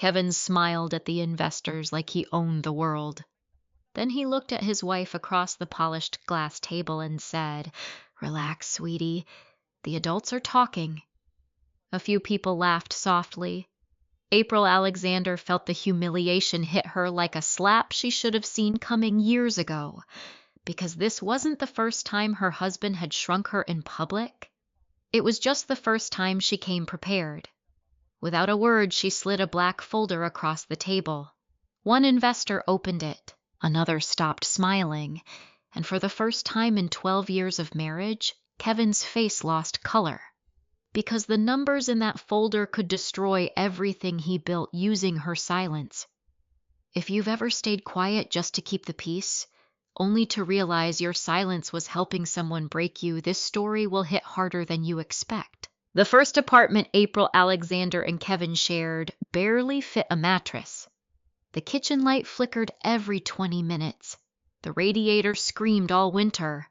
Kevin smiled at the investors like he owned the world. Then he looked at his wife across the polished glass table and said, "Relax, sweetie. The adults are talking." A few people laughed softly. April Alexander felt the humiliation hit her like a slap she should have seen coming years ago, because this wasn't the first time her husband had shrunk her in public. It was just the first time she came prepared. Without a word, she slid a black folder across the table. One investor opened it. Another stopped smiling, and for the first time in 12 years of marriage, Kevin's face lost color. Because the numbers in that folder could destroy everything he built using her silence. If you've ever stayed quiet just to keep the peace, only to realize your silence was helping someone break you, this story will hit harder than you expect. The first apartment April Alexander and Kevin shared barely fit a mattress. The kitchen light flickered every 20 minutes. The radiator screamed all winter.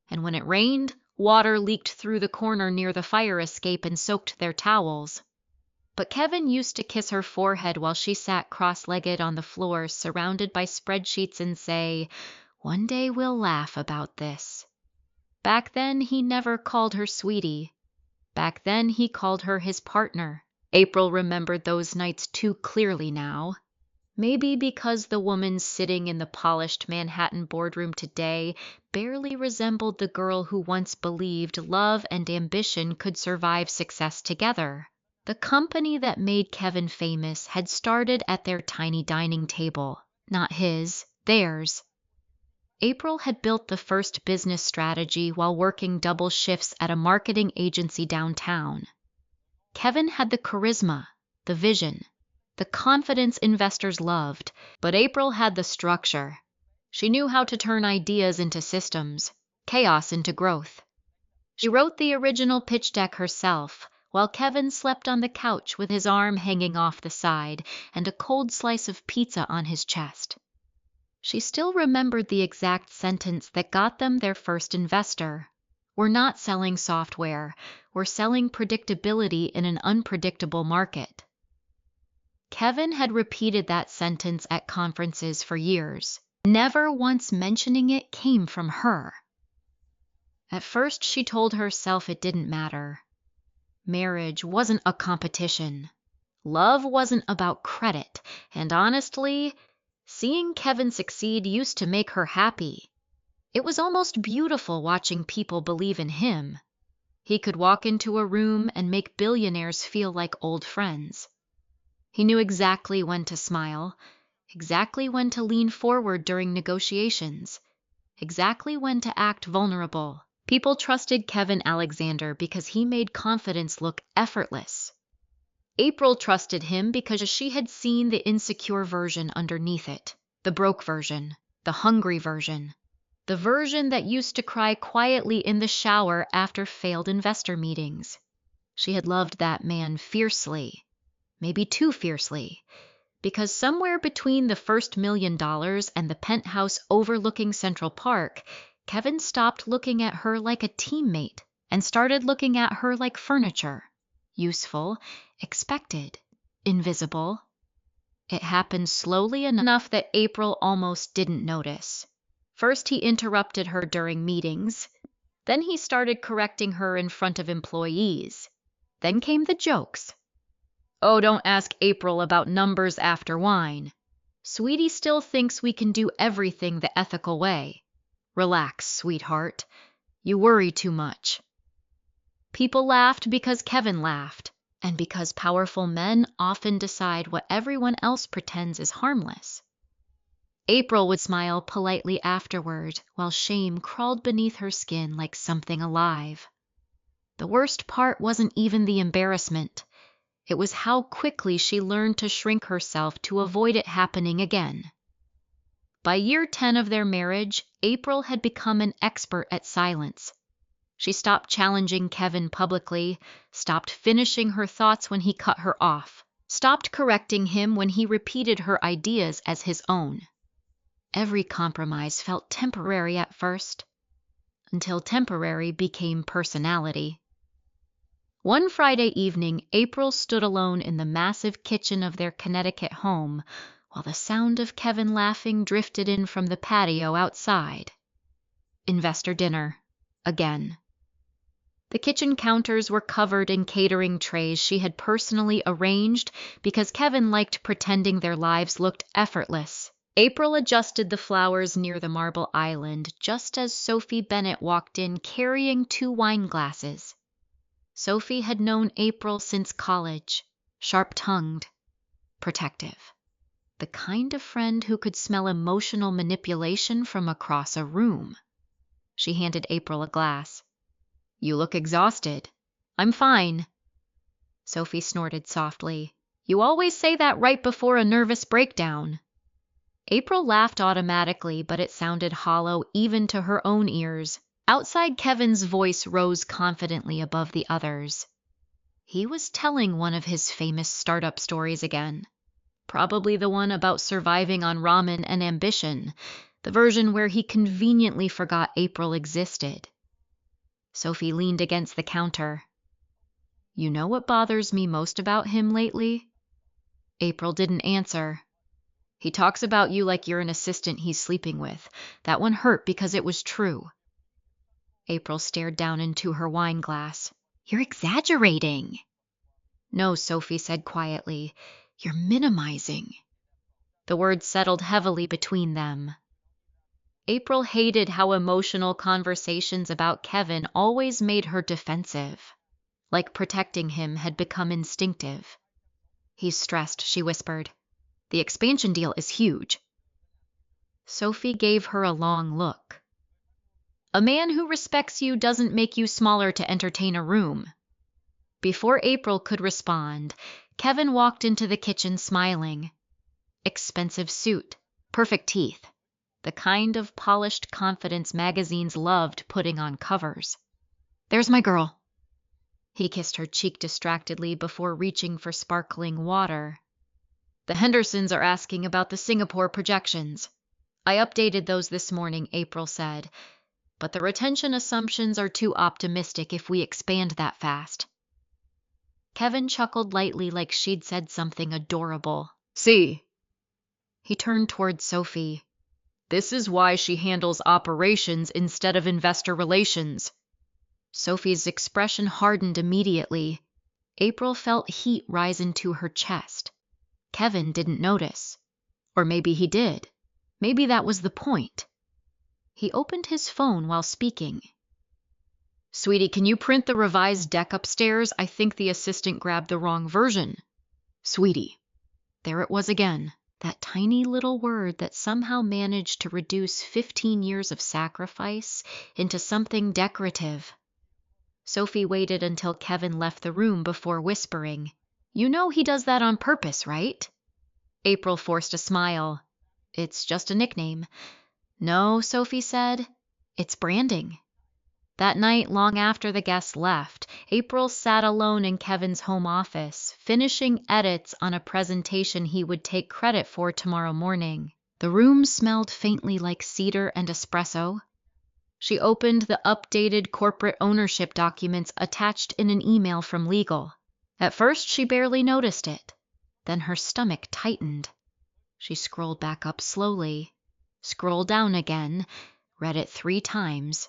And when it rained, water leaked through the corner near the fire escape and soaked their towels. But Kevin used to kiss her forehead while she sat cross-legged on the floor, surrounded by spreadsheets, and say, "One day we'll laugh about this." Back then, he never called her sweetie. Back then, he called her his partner. April remembered those nights too clearly now. Maybe because the woman sitting in the polished Manhattan boardroom today barely resembled the girl who once believed love and ambition could survive success together. The company that made Kevin famous had started at their tiny dining table, not his, theirs. April had built the first business strategy while working double shifts at a marketing agency downtown. Kevin had the charisma, the vision, the confidence investors loved, but April had the structure. She knew how to turn ideas into systems, chaos into growth. She wrote the original pitch deck herself, while Kevin slept on the couch with his arm hanging off the side and a cold slice of pizza on his chest. She still remembered the exact sentence that got them their first investor. "We're not selling software. We're selling predictability in an unpredictable market." Kevin had repeated that sentence at conferences for years. Never once mentioning it came from her. At first, she told herself it didn't matter. Marriage wasn't a competition. Love wasn't about credit, and honestly, seeing Kevin succeed used to make her happy. It was almost beautiful watching people believe in him. He could walk into a room and make billionaires feel like old friends. He knew exactly when to smile, exactly when to lean forward during negotiations, exactly when to act vulnerable. People trusted Kevin Alexander because he made confidence look effortless. April trusted him because she had seen the insecure version underneath it, the broke version, the hungry version, the version that used to cry quietly in the shower after failed investor meetings. She had loved that man fiercely, maybe too fiercely, because somewhere between the first $1 million and the penthouse overlooking Central Park, Kevin stopped looking at her like a teammate and started looking at her like furniture. Useful, expected, invisible. It happened slowly enough that April almost didn't notice. First, he interrupted her during meetings. Then he started correcting her in front of employees. Then came the jokes. "Oh, don't ask April about numbers after wine. Sweetie still thinks we can do everything the ethical way. Relax, sweetheart. You worry too much." People laughed because Kevin laughed, and because powerful men often decide what everyone else pretends is harmless. April would smile politely afterward, while shame crawled beneath her skin like something alive. The worst part wasn't even the embarrassment. It was how quickly she learned to shrink herself to avoid it happening again. By year 10 of their marriage, April had become an expert at silence. She stopped challenging Kevin publicly, stopped finishing her thoughts when he cut her off, stopped correcting him when he repeated her ideas as his own. Every compromise felt temporary at first, until temporary became personality. One Friday evening, April stood alone in the massive kitchen of their Connecticut home while the sound of Kevin laughing drifted in from the patio outside. Investor dinner. Again. The kitchen counters were covered in catering trays she had personally arranged because Kevin liked pretending their lives looked effortless. April adjusted the flowers near the marble island just as Sophie Bennett walked in carrying 2 wine glasses. Sophie had known April since college, sharp-tongued, protective. The kind of friend who could smell emotional manipulation from across a room. She handed April a glass. "You look exhausted." "I'm fine." Sophie snorted softly. "You always say that right before a nervous breakdown." April laughed automatically, but it sounded hollow even to her own ears. Outside, Kevin's voice rose confidently above the others. He was telling one of his famous startup stories again. Probably the one about surviving on ramen and ambition, the version where he conveniently forgot April existed. Sophie leaned against the counter. "You know what bothers me most about him lately?" April didn't answer. "He talks about you like you're an assistant he's sleeping with. That one hurt because it was true." April stared down into her wine glass. "You're exaggerating." "No," Sophie said quietly. "You're minimizing." The words settled heavily between them. April hated how emotional conversations about Kevin always made her defensive, like protecting him had become instinctive. "He's stressed," she whispered. "The expansion deal is huge." Sophie gave her a long look. "A man who respects you doesn't make you smaller to entertain a room." Before April could respond, Kevin walked into the kitchen smiling. Expensive suit, perfect teeth, the kind of polished confidence magazines loved putting on covers. "There's my girl." He kissed her cheek distractedly before reaching for sparkling water. "The Hendersons are asking about the Singapore projections. I updated those this morning," April said, "but the retention assumptions are too optimistic if we expand that fast." Kevin chuckled lightly like she'd said something adorable. "See." He turned toward Sophie. "This is why she handles operations instead of investor relations." Sophie's expression hardened immediately. April felt heat rise into her chest. Kevin didn't notice. Or maybe he did. Maybe that was the point. He opened his phone while speaking. "Sweetie, can you print the revised deck upstairs? I think the assistant grabbed the wrong version." "Sweetie." There it was again, that tiny little word that somehow managed to reduce 15 years of sacrifice into something decorative. Sophie waited until Kevin left the room before whispering, "You know he does that on purpose, right?" April forced a smile. "It's just a nickname." "No," Sophie said. "It's branding." That night, long after the guests left, April sat alone in Kevin's home office, finishing edits on a presentation he would take credit for tomorrow morning. The room smelled faintly like cedar and espresso. She opened the updated corporate ownership documents attached in an email from legal. At first, she barely noticed it. Then her stomach tightened. She scrolled back up slowly, scrolled down again, read it 3 times.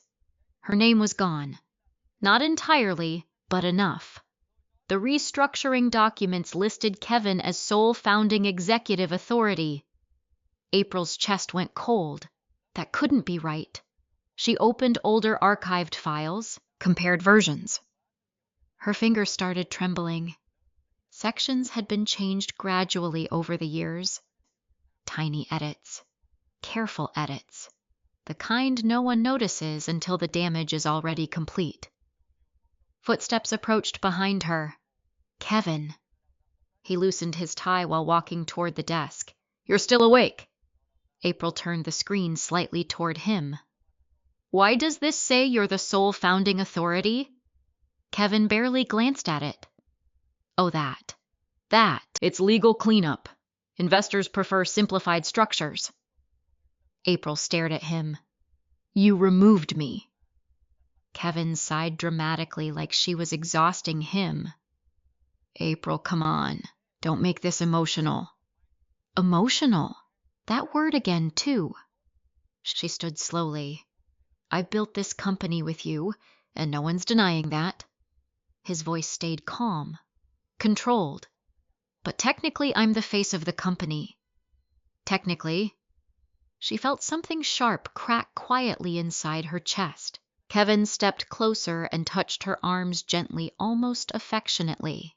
Her name was gone. Not entirely, but enough. The restructuring documents listed Kevin as sole founding executive authority. April's chest went cold. That couldn't be right. She opened older archived files, compared versions. Her fingers started trembling. Sections had been changed gradually over the years. Tiny edits. Careful edits. The kind no one notices until the damage is already complete. Footsteps approached behind her. Kevin. He loosened his tie while walking toward the desk. "You're still awake." April turned the screen slightly toward him. "Why does this say you're the sole founding authority?" Kevin barely glanced at it. "Oh, that. It's legal cleanup. Investors prefer simplified structures." April stared at him. "You removed me." Kevin sighed dramatically like she was exhausting him. April, come on. Don't make this emotional. Emotional? That word again, too. She stood slowly. I've built this company with you, and no one's denying that. His voice stayed calm, controlled. But technically, I'm the face of the company. Technically. She felt something sharp crack quietly inside her chest. Kevin stepped closer and touched her arms gently, almost affectionately.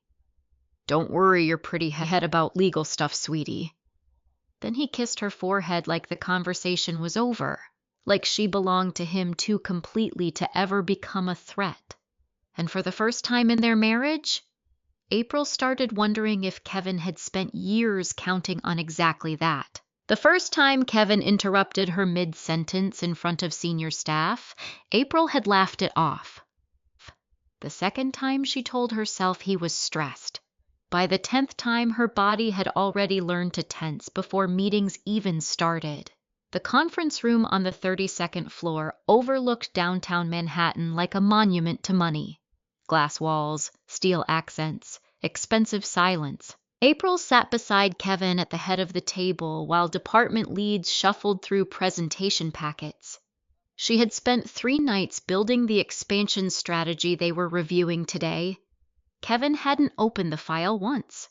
Don't worry your pretty head about legal stuff, sweetie. Then he kissed her forehead like the conversation was over, like she belonged to him too completely to ever become a threat. And for the first time in their marriage, April started wondering if Kevin had spent years counting on exactly that. The first time Kevin interrupted her mid-sentence in front of senior staff, April had laughed it off. The second time she told herself he was stressed. By the 10th time, her body had already learned to tense before meetings even started. The conference room on the 32nd floor overlooked downtown Manhattan like a monument to money. Glass walls, steel accents, expensive silence. April sat beside Kevin at the head of the table while department leads shuffled through presentation packets. She had spent 3 nights building the expansion strategy they were reviewing today. Kevin hadn't opened the file once.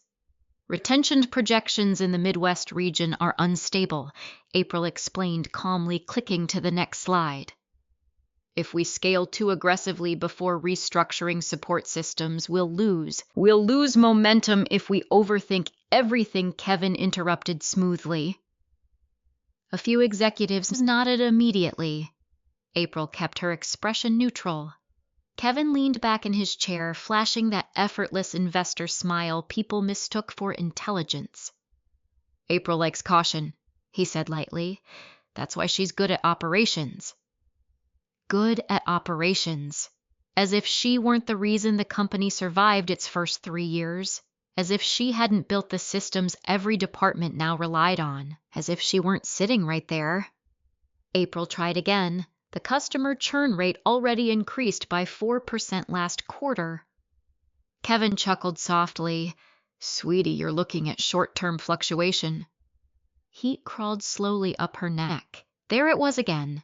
Retention projections in the Midwest region are unstable, April explained calmly, clicking to the next slide. If we scale too aggressively before restructuring support systems, we'll lose. We'll lose momentum if we overthink everything, Kevin interrupted smoothly. A few executives nodded immediately. April kept her expression neutral. Kevin leaned back in his chair, flashing that effortless investor smile people mistook for intelligence. April likes caution, he said lightly. That's why she's good at operations. Good at operations. As if she weren't the reason the company survived its first 3 years. As if she hadn't built the systems every department now relied on. As if she weren't sitting right there. April tried again. The customer churn rate already increased by 4% last quarter. Kevin chuckled softly. Sweetie, you're looking at short-term fluctuation. Heat crawled slowly up her neck. There it was again.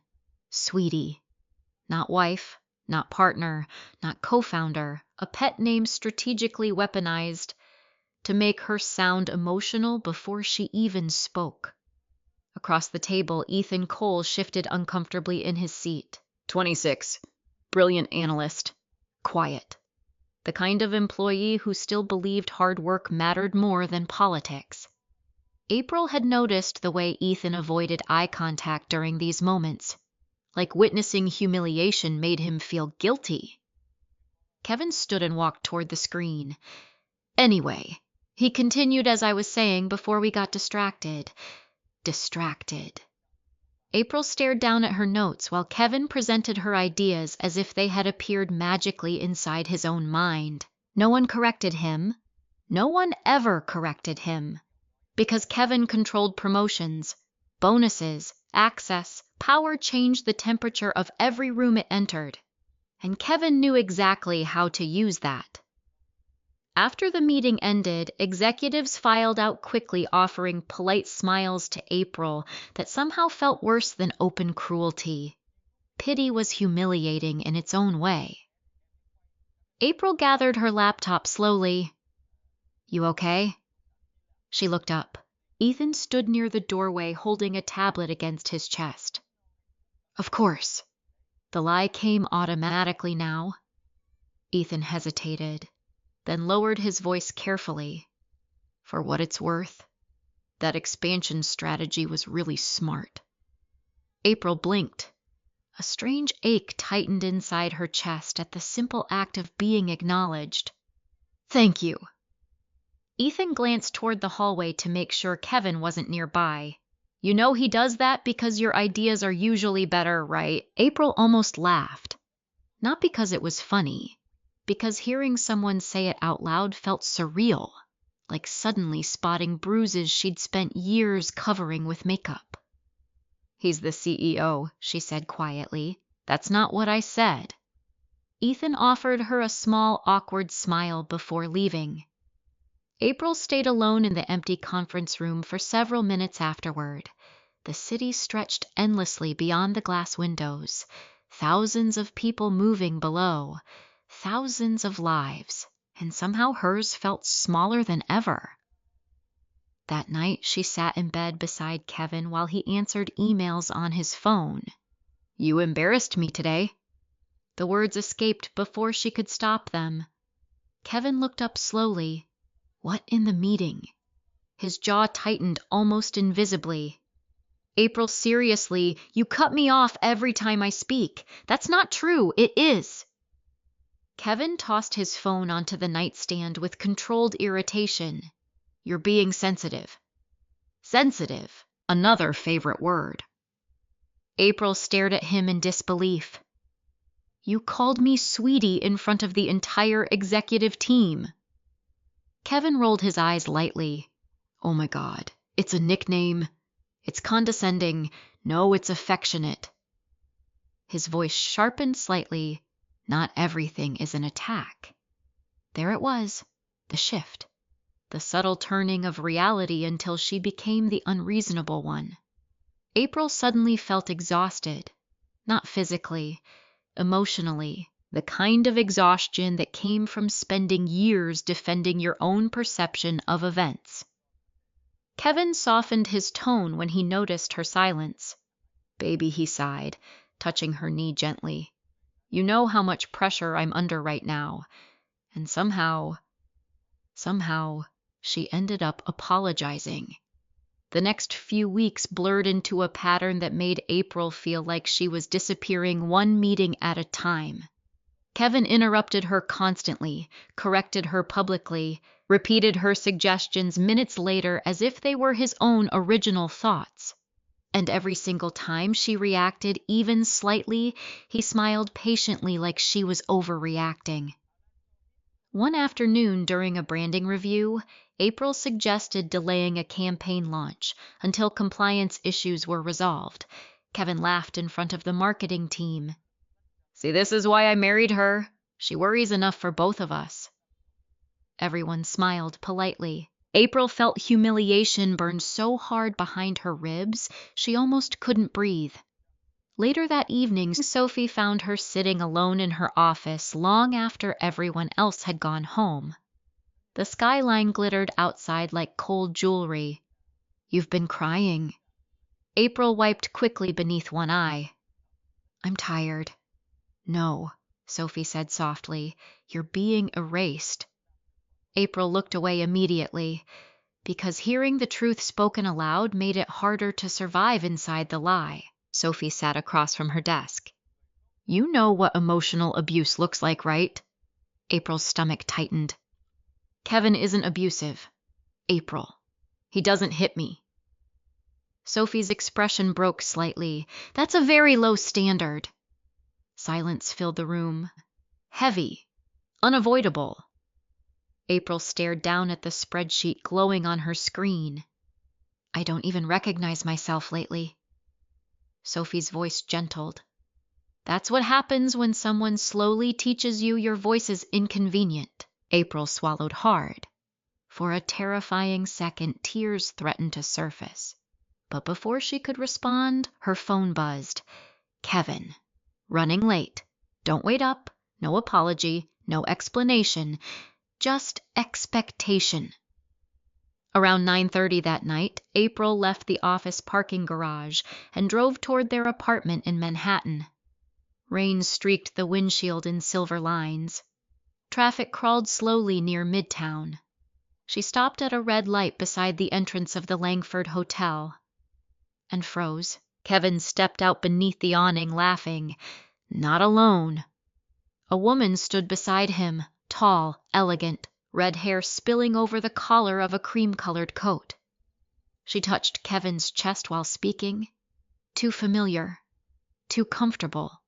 Sweetie. Not wife, not partner, not co-founder. A pet name strategically weaponized to make her sound emotional before she even spoke. Across the table, Ethan Cole shifted uncomfortably in his seat. 26. Brilliant analyst. Quiet. The kind of employee who still believed hard work mattered more than politics. April had noticed the way Ethan avoided eye contact during these moments. Like witnessing humiliation made him feel guilty. Kevin stood and walked toward the screen. Anyway, he continued as I was saying before we got distracted. April stared down at her notes while Kevin presented her ideas as if they had appeared magically inside his own mind. No one corrected him. No one ever corrected him. Because Kevin controlled promotions, bonuses, access, power changed the temperature of every room it entered. And Kevin knew exactly how to use that. After the meeting ended, executives filed out quickly, offering polite smiles to April that somehow felt worse than open cruelty. Pity was humiliating in its own way. April gathered her laptop slowly. You okay? She looked up. Ethan stood near the doorway holding a tablet against his chest. Of course. The lie came automatically now. Ethan hesitated, then lowered his voice carefully. For what it's worth, that expansion strategy was really smart. April blinked. A strange ache tightened inside her chest at the simple act of being acknowledged. Thank you. Ethan glanced toward the hallway to make sure Kevin wasn't nearby. You know he does that because your ideas are usually better, right? April almost laughed. Not because it was funny, because hearing someone say it out loud felt surreal, like suddenly spotting bruises she'd spent years covering with makeup. He's the CEO, she said quietly. That's not what I said. Ethan offered her a small, awkward smile before leaving. April stayed alone in the empty conference room for several minutes afterward. The city stretched endlessly beyond the glass windows, thousands of people moving below, thousands of lives, and somehow hers felt smaller than ever. That night, she sat in bed beside Kevin while he answered emails on his phone. "You embarrassed me today." The words escaped before she could stop them. Kevin looked up slowly. What in the meeting? His jaw tightened almost invisibly. "April, seriously, you cut me off every time I speak. That's not true. It is." Kevin tossed his phone onto the nightstand with controlled irritation. "You're being sensitive." Sensitive, another favorite word. April stared at him in disbelief. "You called me sweetie in front of the entire executive team." Kevin rolled his eyes lightly. "Oh my God, it's a nickname. It's condescending. No, it's affectionate." His voice sharpened slightly. Not everything is an attack. There it was, the shift, the subtle turning of reality until she became the unreasonable one. April suddenly felt exhausted, not physically, emotionally, the kind of exhaustion that came from spending years defending your own perception of events. Kevin softened his tone when he noticed her silence. "Baby," he sighed, touching her knee gently. "You know how much pressure I'm under right now. And somehow, she ended up apologizing." The next few weeks blurred into a pattern that made April feel like she was disappearing one meeting at a time. Kevin interrupted her constantly, corrected her publicly, repeated her suggestions minutes later as if they were his own original thoughts. And every single time she reacted even slightly, he smiled patiently like she was overreacting. One afternoon during a branding review, April suggested delaying a campaign launch until compliance issues were resolved. Kevin laughed in front of the marketing team. "See, this is why I married her. She worries enough for both of us." Everyone smiled politely. April felt humiliation burn so hard behind her ribs, she almost couldn't breathe. Later that evening, Sophie found her sitting alone in her office long after everyone else had gone home. The skyline glittered outside like cold jewelry. "You've been crying." April wiped quickly beneath one eye. "I'm tired." "No," Sophie said softly, "you're being erased." April looked away immediately, because hearing the truth spoken aloud made it harder to survive inside the lie. Sophie sat across from her desk. "You know what emotional abuse looks like, right?" April's stomach tightened. "Kevin isn't abusive. April. He doesn't hit me." Sophie's expression broke slightly. "That's a very low standard." Silence filled the room. Heavy. Unavoidable. April stared down at the spreadsheet glowing on her screen. "I don't even recognize myself lately." Sophie's voice gentled. "That's what happens when someone slowly teaches you your voice is inconvenient." April swallowed hard. For a terrifying second, tears threatened to surface. But before she could respond, her phone buzzed. "Kevin. Running late. Don't wait up. No apology. No explanation. Just expectation." Around 9:30 that night, April left the office parking garage and drove toward their apartment in Manhattan. Rain streaked the windshield in silver lines. Traffic crawled slowly near Midtown. She stopped at a red light beside the entrance of the Langford Hotel and froze. Kevin stepped out beneath the awning, laughing. Not alone. A woman stood beside him, tall, elegant, red hair spilling over the collar of a cream-colored coat. She touched Kevin's chest while speaking. Too familiar. Too comfortable.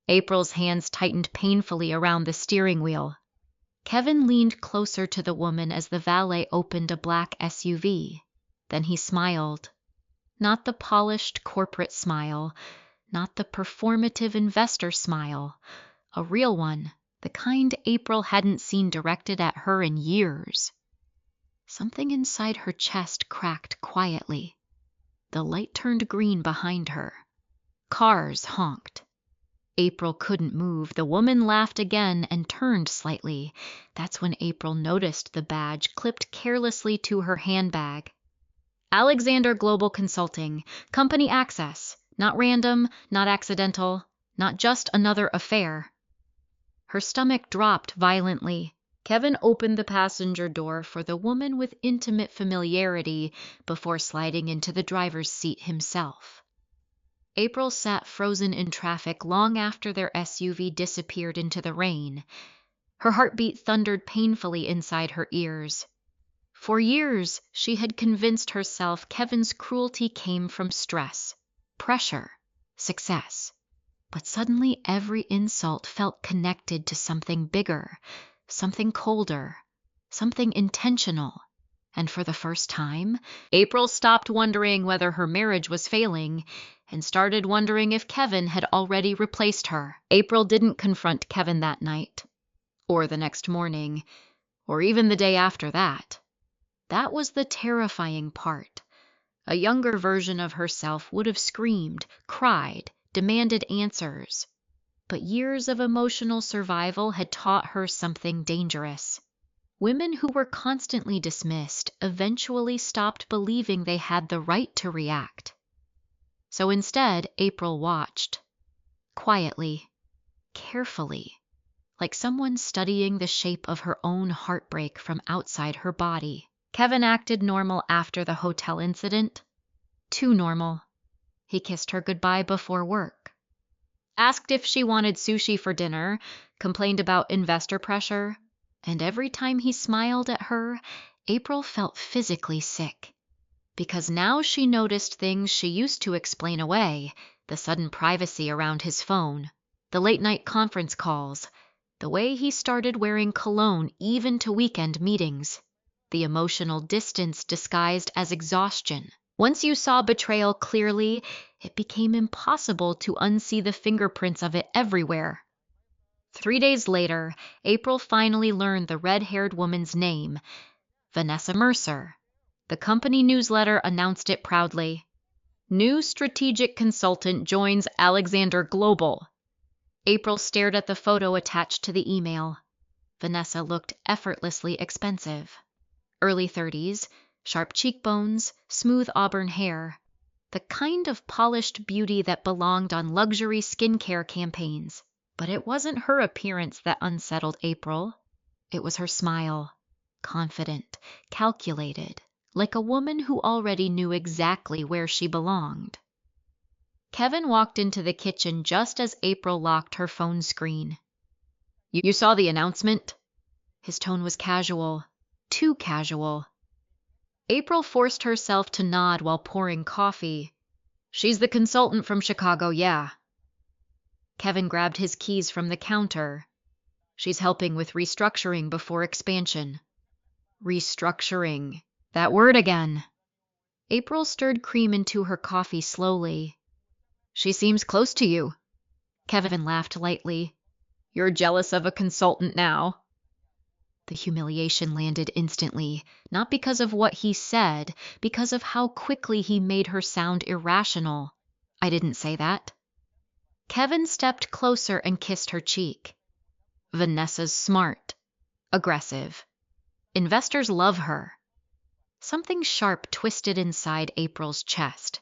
April's hands tightened painfully around the steering wheel. Kevin leaned closer to the woman as the valet opened a black SUV. Then he smiled. Not the polished corporate smile, not the performative investor smile, A real one, the kind April hadn't seen directed at her in years. Something inside her chest cracked quietly. The light turned green behind her. Cars honked. April couldn't move. The woman laughed again and turned slightly. That's when April noticed the badge clipped carelessly to her handbag. Alexander Global Consulting, company access, not random, not accidental, not just another affair. Her stomach dropped violently. Kevin opened the passenger door for the woman with intimate familiarity before sliding into the driver's seat himself. April sat frozen in traffic long after their SUV disappeared into the rain. Her heartbeat thundered painfully inside her ears. For years, she had convinced herself Kevin's cruelty came from stress, pressure, success. But suddenly every insult felt connected to something bigger, something colder, something intentional. And for the first time, April stopped wondering whether her marriage was failing and started wondering if Kevin had already replaced her. April didn't confront Kevin that night, or the next morning, or even the day after that. That was the terrifying part. A younger version of herself would have screamed, cried, demanded answers. But years of emotional survival had taught her something dangerous. Women who were constantly dismissed eventually stopped believing they had the right to react. So instead, April watched. Quietly, carefully, like someone studying the shape of her own heartbreak from outside her body. Kevin acted normal after the hotel incident. Too normal. He kissed her goodbye before work. Asked if she wanted sushi for dinner, complained about investor pressure, and every time he smiled at her, April felt physically sick. Because now she noticed things she used to explain away, the sudden privacy around his phone, the late-night conference calls, the way he started wearing cologne even to weekend meetings, the emotional distance disguised as exhaustion. Once you saw betrayal clearly, it became impossible to unsee the fingerprints of it everywhere. 3 days later, April finally learned the red-haired woman's name, Vanessa Mercer. The company newsletter announced it proudly. New strategic consultant joins Alexander Global. April stared at the photo attached to the email. Vanessa looked effortlessly expensive. Early 30s, sharp cheekbones, smooth auburn hair. The kind of polished beauty that belonged on luxury skincare campaigns. But it wasn't her appearance that unsettled April. It was her smile. Confident, calculated, like a woman who already knew exactly where she belonged. Kevin walked into the kitchen just as April locked her phone screen. You saw the announcement? His tone was casual, too casual. April forced herself to nod while pouring coffee. She's the consultant from Chicago, yeah. Kevin grabbed his keys from the counter. She's helping with restructuring before expansion. Restructuring. That word again. April stirred cream into her coffee slowly. She seems close to you. Kevin laughed lightly. You're jealous of a consultant now. The humiliation landed instantly, not because of what he said, because of how quickly he made her sound irrational. I didn't say that. Kevin stepped closer and kissed her cheek. Vanessa's smart, aggressive. Investors love her. Something sharp twisted inside April's chest.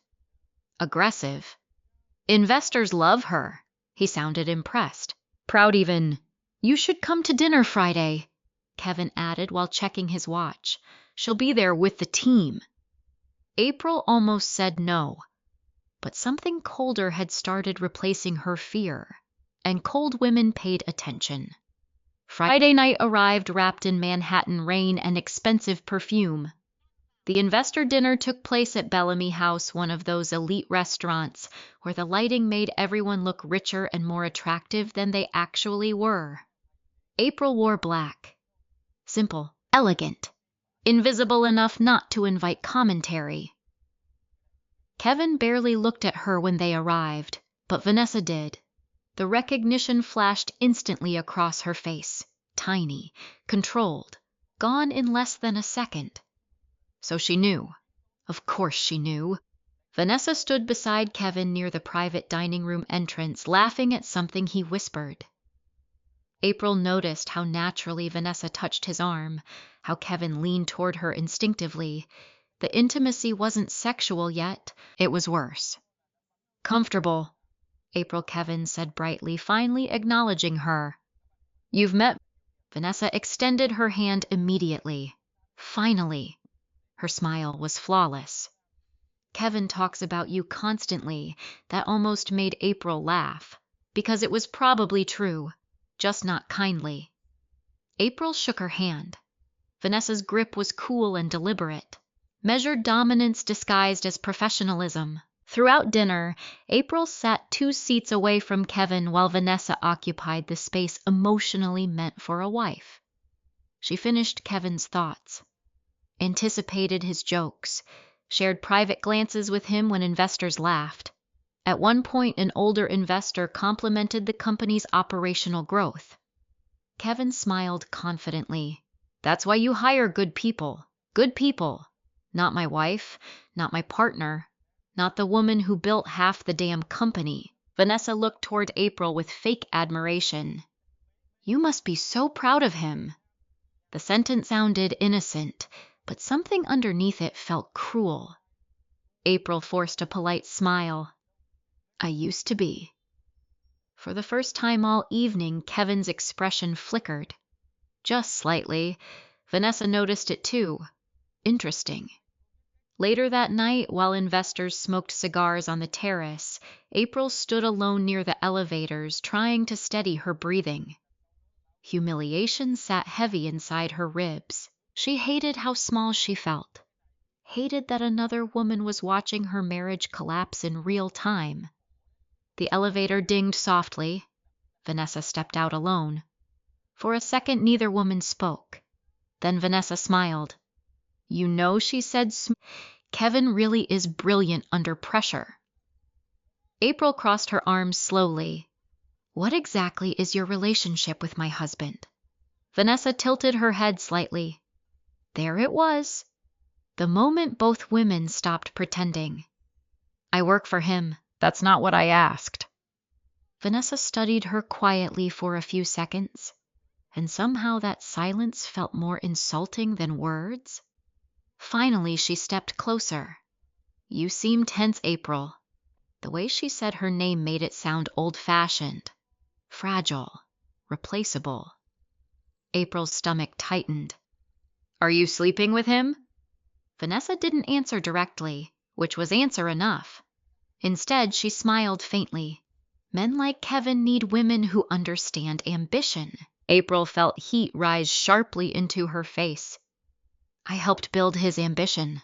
Aggressive. Investors love her. He sounded impressed. Proud even. You should come to dinner Friday, Kevin added while checking his watch. She'll be there with the team. April almost said no, but something colder had started replacing her fear, and cold women paid attention. Friday night arrived wrapped in Manhattan rain and expensive perfume. The investor dinner took place at Bellamy House, one of those elite restaurants where the lighting made everyone look richer and more attractive than they actually were. April wore black. Simple, elegant, invisible enough not to invite commentary. Kevin barely looked at her when they arrived, but Vanessa did. The recognition flashed instantly across her face. Tiny, controlled, gone in less than a second. So she knew. Of course she knew. Vanessa stood beside Kevin near the private dining room entrance, laughing at something he whispered. April noticed how naturally Vanessa touched his arm, how Kevin leaned toward her instinctively. The intimacy wasn't sexual yet, it was worse. Comfortable, April Kevin said brightly, finally acknowledging her. You've met. Vanessa extended her hand immediately. Finally. Her smile was flawless. Kevin talks about you constantly. That almost made April laugh, because it was probably true, just not kindly. April shook her hand. Vanessa's grip was cool and deliberate. Measured dominance disguised as professionalism. Throughout dinner, April sat 2 seats away from Kevin while Vanessa occupied the space emotionally meant for a wife. She finished Kevin's thoughts, anticipated his jokes, shared private glances with him when investors laughed. At one point, an older investor complimented the company's operational growth. Kevin smiled confidently. That's why you hire good people. Good people. Not my wife, not my partner, not the woman who built half the damn company. Vanessa looked toward April with fake admiration. You must be so proud of him. The sentence sounded innocent, but something underneath it felt cruel. April forced a polite smile. I used to be. For the first time all evening, Kevin's expression flickered. Just slightly. Vanessa noticed it too. Interesting. Later that night, while investors smoked cigars on the terrace, April stood alone near the elevators, trying to steady her breathing. Humiliation sat heavy inside her ribs. She hated how small she felt. Hated that another woman was watching her marriage collapse in real time. The elevator dinged softly. Vanessa stepped out alone. For a second, neither woman spoke. Then Vanessa smiled. You know, she said, Kevin really is brilliant under pressure. April crossed her arms slowly. What exactly is your relationship with my husband? Vanessa tilted her head slightly. There it was. The moment both women stopped pretending. I work for him. That's not what I asked. Vanessa studied her quietly for a few seconds, and somehow that silence felt more insulting than words. Finally, she stepped closer. You seem tense, April. The way she said her name made it sound old-fashioned, fragile, replaceable. April's stomach tightened. Are you sleeping with him? Vanessa didn't answer directly, which was answer enough. Instead, she smiled faintly. Men like Kevin need women who understand ambition. April felt heat rise sharply into her face. I helped build his ambition.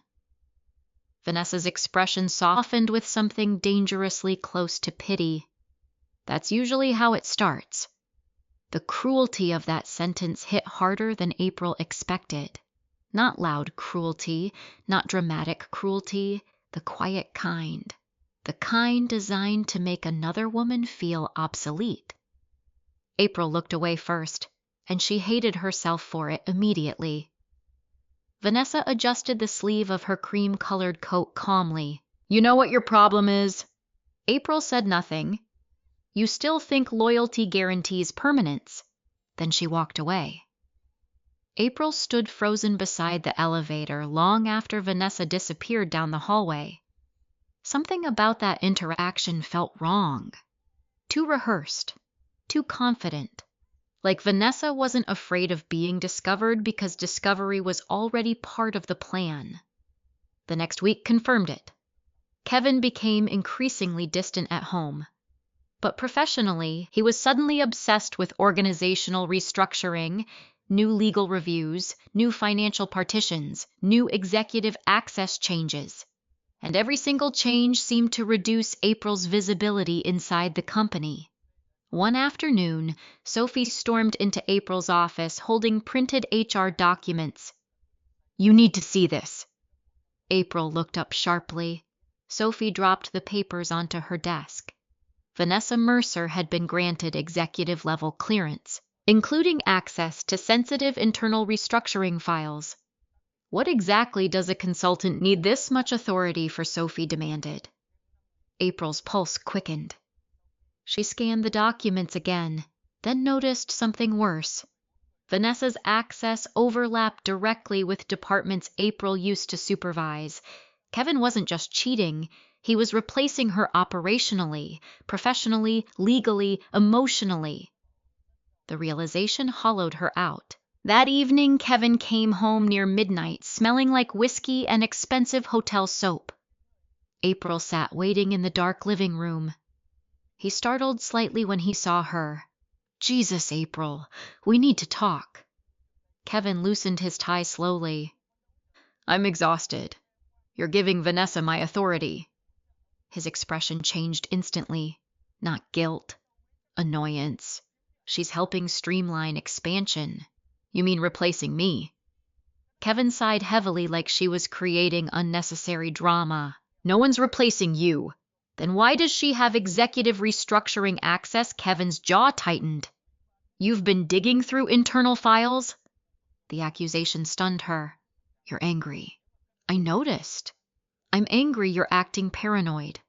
Vanessa's expression softened with something dangerously close to pity. That's usually how it starts. The cruelty of that sentence hit harder than April expected. Not loud cruelty, not dramatic cruelty, the quiet kind. The kind designed to make another woman feel obsolete. April looked away first, and she hated herself for it immediately. Vanessa adjusted the sleeve of her cream-colored coat calmly. You know what your problem is? April said nothing. You still think loyalty guarantees permanence. Then she walked away. April stood frozen beside the elevator long after Vanessa disappeared down the hallway. Something about that interaction felt wrong. Too rehearsed. Too confident. Like Vanessa wasn't afraid of being discovered because discovery was already part of the plan. The next week confirmed it. Kevin became increasingly distant at home. But professionally, he was suddenly obsessed with organizational restructuring, new legal reviews, new financial partitions, new executive access changes. And every single change seemed to reduce April's visibility inside the company. One afternoon, Sophie stormed into April's office holding printed HR documents. You need to see this. April looked up sharply. Sophie dropped the papers onto her desk. Vanessa Mercer had been granted executive-level clearance, including access to sensitive internal restructuring files. What exactly does a consultant need this much authority for? Sophie demanded. April's pulse quickened. She scanned the documents again, then noticed something worse. Vanessa's access overlapped directly with departments April used to supervise. Kevin wasn't just cheating, he was replacing her operationally, professionally, legally, emotionally. The realization hollowed her out. That evening, Kevin came home near midnight, smelling like whiskey and expensive hotel soap. April sat waiting in the dark living room. He startled slightly when he saw her. Jesus, April, we need to talk. Kevin loosened his tie slowly. I'm exhausted. You're giving Vanessa my authority. His expression changed instantly. Not guilt, annoyance. She's helping streamline expansion. You mean replacing me? Kevin sighed heavily like she was creating unnecessary drama. No one's replacing you. Then why does she have executive restructuring access? Kevin's jaw tightened. You've been digging through internal files? The accusation stunned her. You're angry. I noticed. I'm angry you're acting paranoid.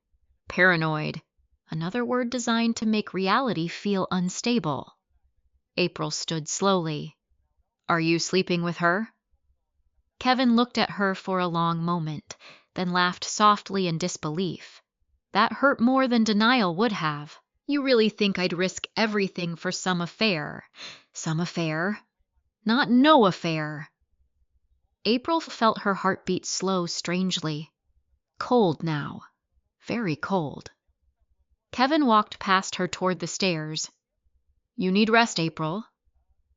Paranoid. Another word designed to make reality feel unstable. April stood slowly. Are you sleeping with her? Kevin looked at her for a long moment, then laughed softly in disbelief. That hurt more than denial would have. You really think I'd risk everything for some affair? Some affair? Not no affair. April felt her heartbeat slow strangely. Cold now. Very cold. Kevin walked past her toward the stairs. You need rest, April.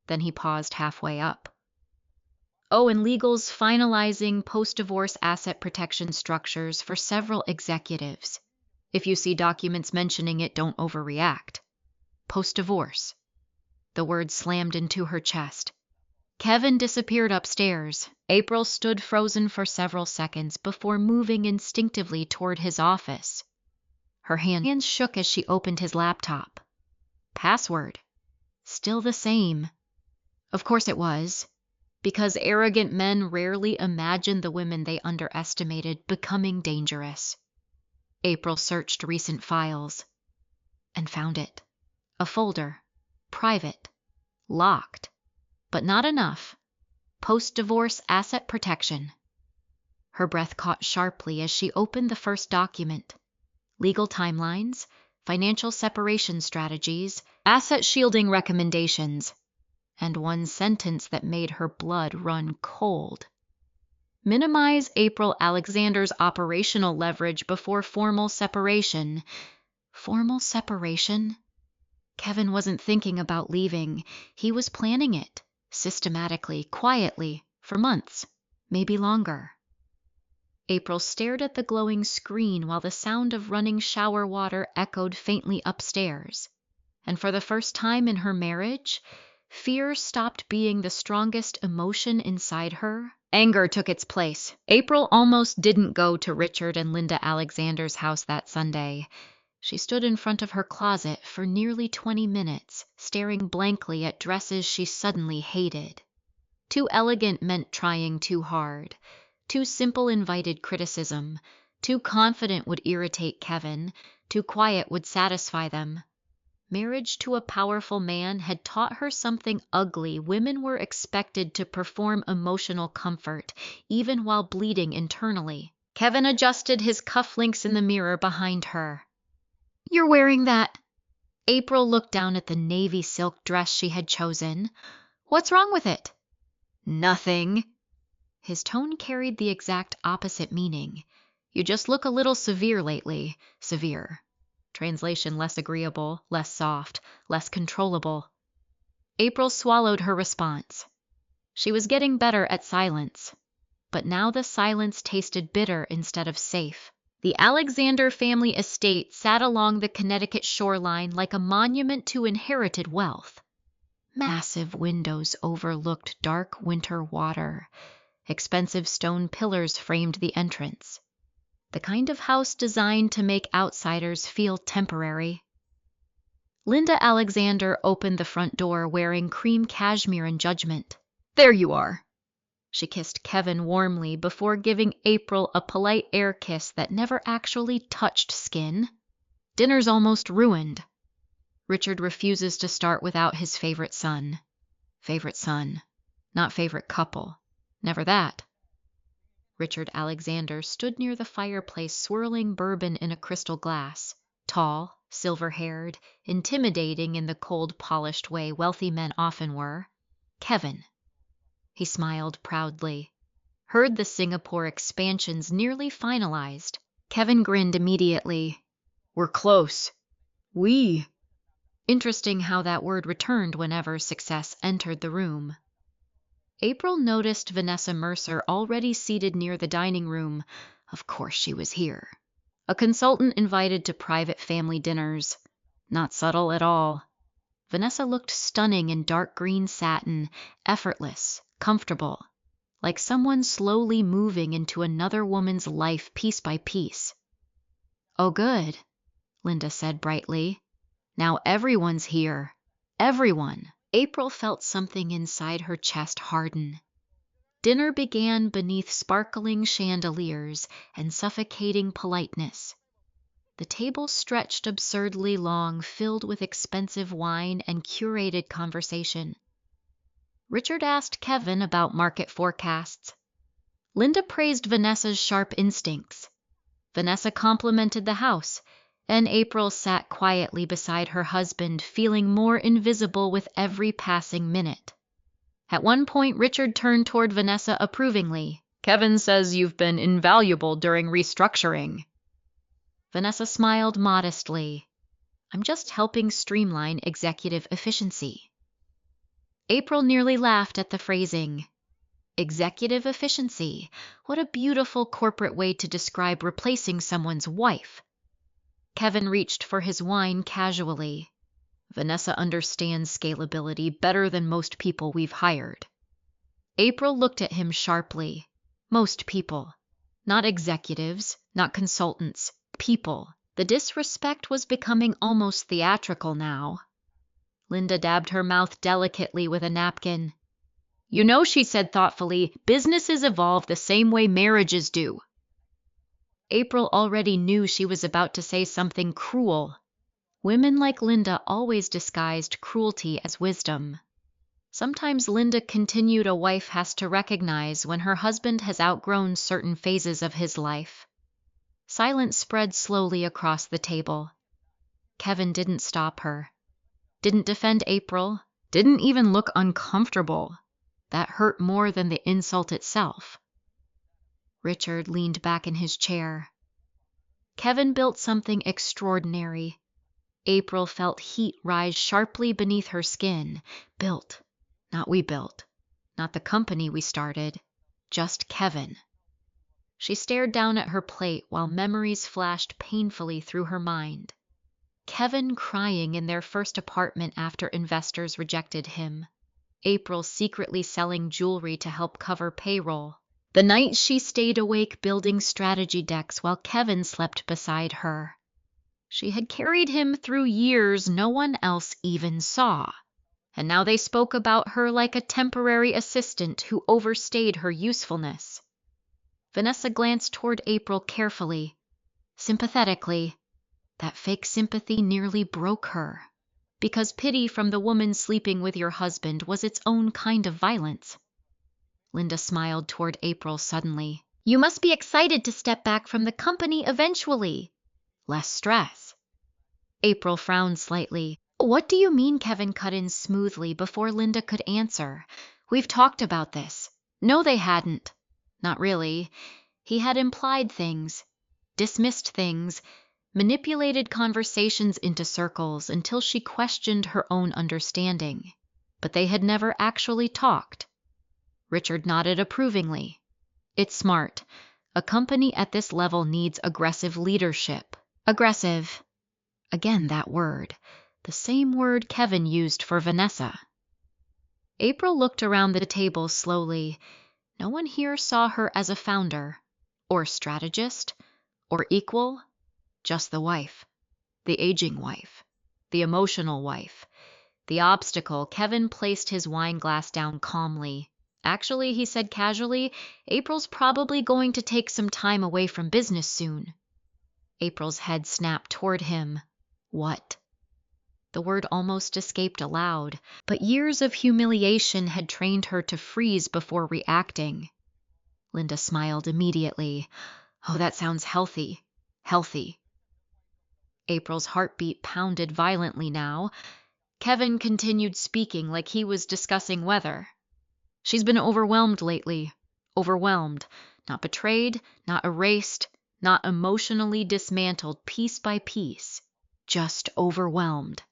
Then he paused halfway up. Oh, and legal's finalizing post-divorce asset protection structures for several executives. If you see documents mentioning it, don't overreact. Post-divorce. The word slammed into her chest. Kevin disappeared upstairs. April stood frozen for several seconds before moving instinctively toward his office. Her hands shook as she opened his laptop. Password. Still the same. Of course it was, because arrogant men rarely imagine the women they underestimated becoming dangerous. April searched recent files and found it. A folder. Private. Locked. But not enough. Post-divorce asset protection. Her breath caught sharply as she opened the first document. Legal timelines, financial separation strategies, asset shielding recommendations, and one sentence that made her blood run cold. Minimize April Alexander's operational leverage before formal separation. Formal separation? Kevin wasn't thinking about leaving. He was planning it, systematically, quietly, for months, maybe longer. April stared at the glowing screen while the sound of running shower water echoed faintly upstairs. And for the first time in her marriage, fear stopped being the strongest emotion inside her. Anger took its place. April almost didn't go to Richard and Linda Alexander's house that Sunday. She stood in front of her closet for nearly 20 minutes, staring blankly at dresses she suddenly hated. Too elegant meant trying too hard. Too simple invited criticism. Too confident would irritate Kevin. Too quiet would satisfy them. Marriage to a powerful man had taught her something ugly. Women were expected to perform emotional comfort, even while bleeding internally. Kevin adjusted his cufflinks in the mirror behind her. You're wearing that. April looked down at the navy silk dress she had chosen. What's wrong with it? Nothing. His tone carried the exact opposite meaning. You just look a little severe lately. Severe. Translation: less agreeable, less soft, less controllable. April swallowed her response. She was getting better at silence, but now the silence tasted bitter instead of safe. The Alexander family estate sat along the Connecticut shoreline like a monument to inherited wealth. Massive windows overlooked dark winter water. Expensive stone pillars framed the entrance. The kind of house designed to make outsiders feel temporary. Linda Alexander opened the front door wearing cream cashmere in judgment. "There you are." She kissed Kevin warmly before giving April a polite air kiss that never actually touched skin. "Dinner's almost ruined. Richard refuses to start without his favorite son. Favorite son, not favorite couple. Never that." Richard Alexander stood near the fireplace swirling bourbon in a crystal glass, tall, silver-haired, intimidating in the cold, polished way wealthy men often were. Kevin. He smiled proudly. Heard the Singapore expansion's nearly finalized. Kevin grinned immediately. "We're close." "We." Interesting how that word returned whenever success entered the room. April noticed Vanessa Mercer already seated near the dining room. Of course she was here. A consultant invited to private family dinners. Not subtle at all. Vanessa looked stunning in dark green satin, effortless, comfortable, like someone slowly moving into another woman's life piece by piece. "Oh, good," Linda said brightly. "Now everyone's here. Everyone." April felt something inside her chest harden. Dinner began beneath sparkling chandeliers and suffocating politeness. The table stretched absurdly long, filled with expensive wine and curated conversation. Richard asked Kevin about market forecasts. Linda praised Vanessa's sharp instincts. Vanessa complimented the house, and April sat quietly beside her husband, feeling more invisible with every passing minute. At one point, Richard turned toward Vanessa approvingly. "Kevin says you've been invaluable during restructuring." Vanessa smiled modestly. "I'm just helping streamline executive efficiency." April nearly laughed at the phrasing. Executive efficiency. What a beautiful corporate way to describe replacing someone's wife. Kevin reached for his wine casually. "Vanessa understands scalability better than most people we've hired." April looked at him sharply. Most people. Not executives, not consultants. People. The disrespect was becoming almost theatrical now. Linda dabbed her mouth delicately with a napkin. "You know," she said thoughtfully, "businesses evolve the same way marriages do." April already knew she was about to say something cruel. Women like Linda always disguised cruelty as wisdom. Sometimes Linda continued a wife has to recognize when her husband has outgrown certain phases of his life. Silence spread slowly across the table. Kevin didn't stop her. Didn't defend April. Didn't even look uncomfortable. That hurt more than the insult itself. Richard leaned back in his chair. Kevin built something extraordinary. April felt heat rise sharply beneath her skin. Built. Not we built. Not the company we started. Just Kevin. She stared down at her plate while memories flashed painfully through her mind. Kevin crying in their first apartment after investors rejected him. April secretly selling jewelry to help cover payroll. The night she stayed awake building strategy decks while Kevin slept beside her. She had carried him through years no one else even saw. And now they spoke about her like a temporary assistant who overstayed her usefulness. Vanessa glanced toward April carefully, sympathetically. That fake sympathy nearly broke her, because pity from the woman sleeping with your husband was its own kind of violence. Linda smiled toward April suddenly. "You must be excited to step back from the company eventually. Less stress." April frowned slightly. "What do you mean?" Kevin cut in smoothly before Linda could answer. "We've talked about this." No, they hadn't. Not really. He had implied things, dismissed things, manipulated conversations into circles until she questioned her own understanding. But they had never actually talked. Richard nodded approvingly. "It's smart. A company at this level needs aggressive leadership." Aggressive. Again that word. The same word Kevin used for Vanessa. April looked around the table slowly. No one here saw her as a founder, or strategist, or equal, just the wife, the aging wife. the emotional wife. The obstacle. Kevin placed his wine glass down calmly. Actually, he said casually, April's probably going to take some time away from business soon. April's head snapped toward him. What? The word almost escaped aloud, but years of humiliation had trained her to freeze before reacting. Linda smiled immediately. Oh, that sounds healthy. Healthy. April's heartbeat pounded violently now. Kevin continued speaking like he was discussing weather. She's been overwhelmed lately. Overwhelmed. Not betrayed, not erased, not emotionally dismantled piece by piece. Just overwhelmed.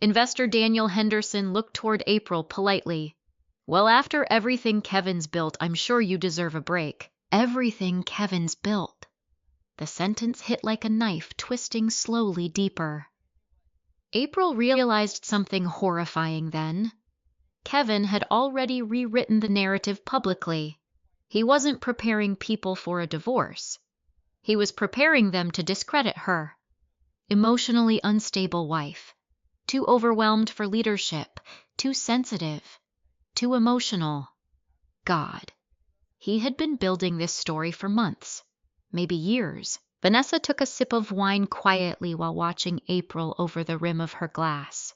Investor Daniel Henderson looked toward April politely. Well, after everything Kevin's built, I'm sure you deserve a break. Everything Kevin's built. The sentence hit like a knife, twisting slowly deeper. April realized something horrifying then. Kevin had already rewritten the narrative publicly. He wasn't preparing people for a divorce. He was preparing them to discredit her. Emotionally unstable wife. Too overwhelmed for leadership. Too sensitive. Too emotional. God. He had been building this story for months. Maybe years. Vanessa took a sip of wine quietly while watching April over the rim of her glass.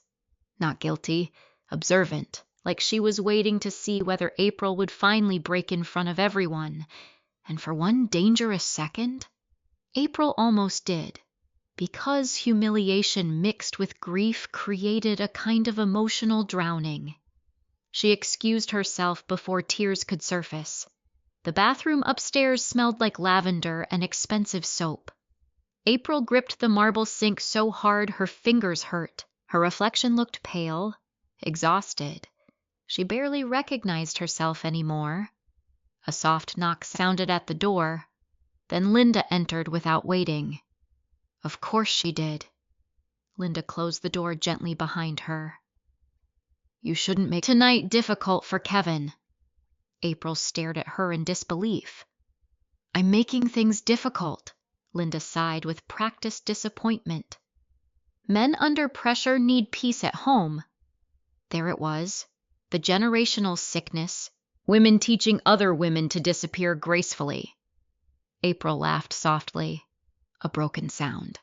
Not guilty. Observant. Like she was waiting to see whether April would finally break in front of everyone. And for one dangerous second, April almost did. Because humiliation mixed with grief created a kind of emotional drowning. She excused herself before tears could surface. The bathroom upstairs smelled like lavender and expensive soap. April gripped the marble sink so hard her fingers hurt. Her reflection looked pale, exhausted. She barely recognized herself anymore. A soft knock sounded at the door. Then Linda entered without waiting. Of course she did. Linda closed the door gently behind her. You shouldn't make tonight difficult for Kevin. April stared at her in disbelief. I'm making things difficult, Linda sighed with practiced disappointment. Men under pressure need peace at home. There it was. The generational sickness. Women teaching other women to disappear gracefully. April laughed softly. A broken sound.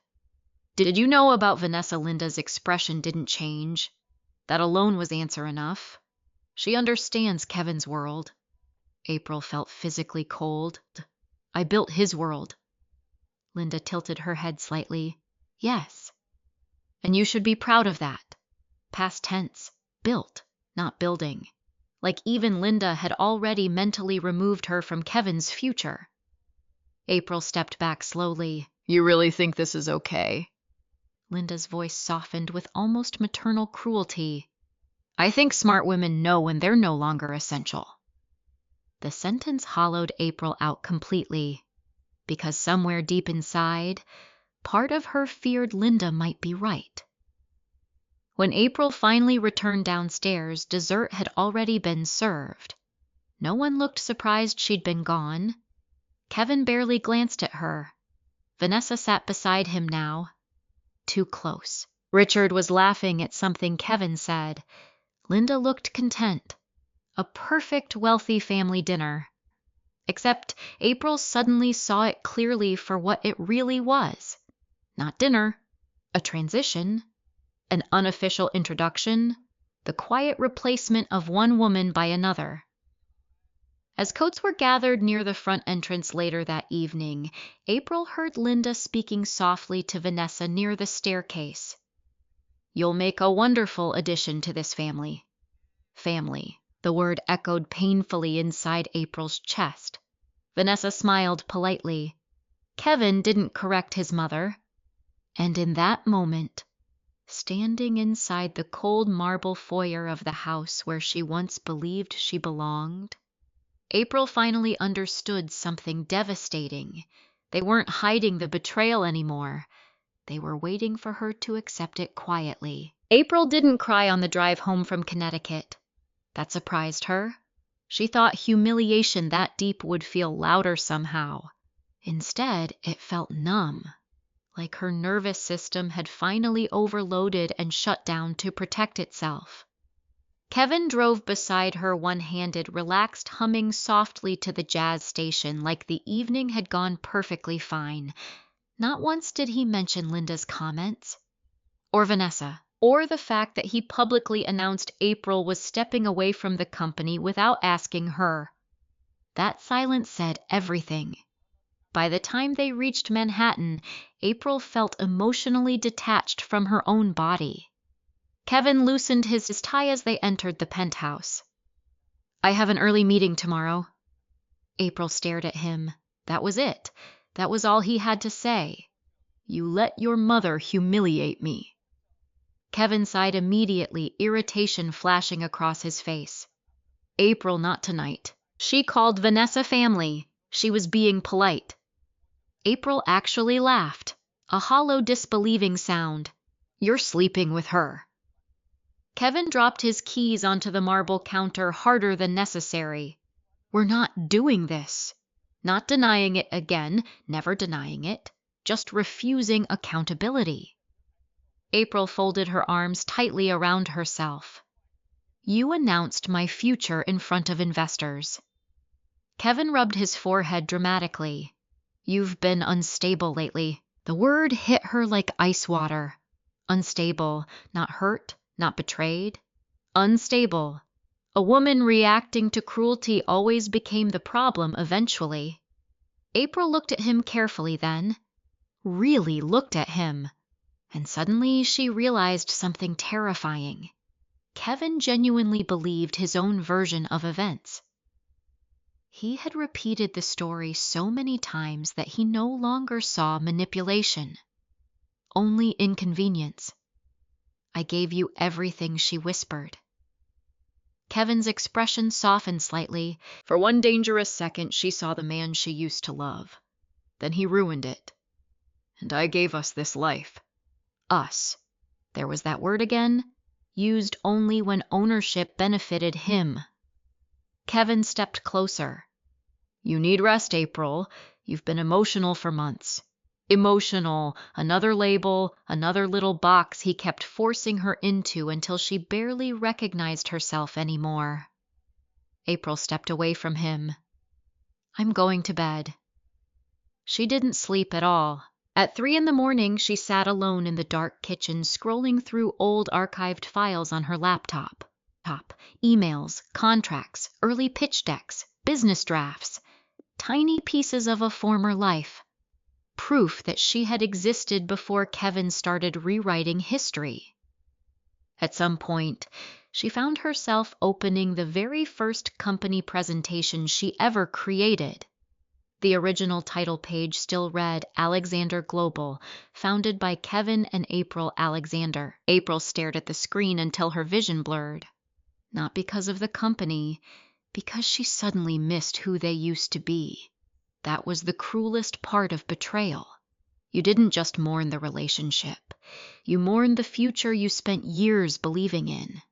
Did you know about Vanessa? Linda's expression didn't change. That alone was answer enough. She understands Kevin's world. April felt physically cold. I built his world. Linda tilted her head slightly. Yes. And you should be proud of that. Past tense. Built, not building. Like even Linda had already mentally removed her from Kevin's future. April stepped back slowly. You really think this is okay? Linda's voice softened with almost maternal cruelty. I think smart women know when they're no longer essential. The sentence hollowed April out completely, because somewhere deep inside, part of her feared Linda might be right. When April finally returned downstairs, dessert had already been served. No one looked surprised she'd been gone. Kevin barely glanced at her. Vanessa sat beside him now. Too close. Richard was laughing at something Kevin said. Linda looked content. A perfect wealthy family dinner. Except April suddenly saw it clearly for what it really was. Not dinner. A transition. An unofficial introduction. The quiet replacement of one woman by another. As coats were gathered near the front entrance later that evening, April heard Linda speaking softly to Vanessa near the staircase. You'll make a wonderful addition to this family. Family. The word echoed painfully inside April's chest. Vanessa smiled politely. Kevin didn't correct his mother. And in that moment, standing inside the cold marble foyer of the house where she once believed she belonged, April finally understood something devastating. They weren't hiding the betrayal anymore. They were waiting for her to accept it quietly. April didn't cry on the drive home from Connecticut. That surprised her. She thought humiliation that deep would feel louder somehow. Instead, it felt numb. like her nervous system had finally overloaded and shut down to protect itself. Kevin drove beside her one-handed, relaxed, humming softly to the jazz station like the evening had gone perfectly fine. Not once did he mention Linda's comments, or Vanessa, or the fact that he publicly announced April was stepping away from the company without asking her. That silence said everything. By the time they reached Manhattan, April felt emotionally detached from her own body. Kevin loosened his tie as they entered the penthouse. "I have an early meeting tomorrow." April stared at him. That was it. That was all he had to say. "You let your mother humiliate me." Kevin sighed immediately, irritation flashing across his face. "April, not tonight. She called Vanessa family. She was being polite." April actually laughed, a hollow, disbelieving sound. "You're sleeping with her." Kevin dropped his keys onto the marble counter harder than necessary. "We're not doing this." Not denying it again, never denying it, just refusing accountability. April folded her arms tightly around herself. "You announced my future in front of investors." Kevin rubbed his forehead dramatically. "You've been unstable lately." The word hit her like ice water. Unstable, not hurt, not betrayed. Unstable. A woman reacting to cruelty always became the problem eventually. April looked at him carefully then. Really looked at him. And suddenly she realized something terrifying. Kevin genuinely believed his own version of events. He had repeated the story so many times that he no longer saw manipulation, only inconvenience. "I gave you everything," she whispered. Kevin's expression softened slightly. "For one dangerous second, she saw the man she used to love. Then he ruined it. And I gave us this life. Us." There was that word again, used only when ownership benefited him. Kevin stepped closer. "You need rest, April. You've been emotional for months." Emotional, another label, another little box he kept forcing her into until she barely recognized herself anymore. April stepped away from him. "I'm going to bed." She didn't sleep at all. At 3 a.m, she sat alone in the dark kitchen scrolling through old archived files on her laptop. Emails, contracts, early pitch decks, business drafts, tiny pieces of a former life. Proof that she had existed before Kevin started rewriting history. At some point, she found herself opening the very first company presentation she ever created. The original title page still read Alexander Global, founded by Kevin and April Alexander. April stared at the screen until her vision blurred. Not because of the company, because she suddenly missed who they used to be. That was the cruelest part of betrayal. You didn't just mourn the relationship. You mourned the future you spent years believing in.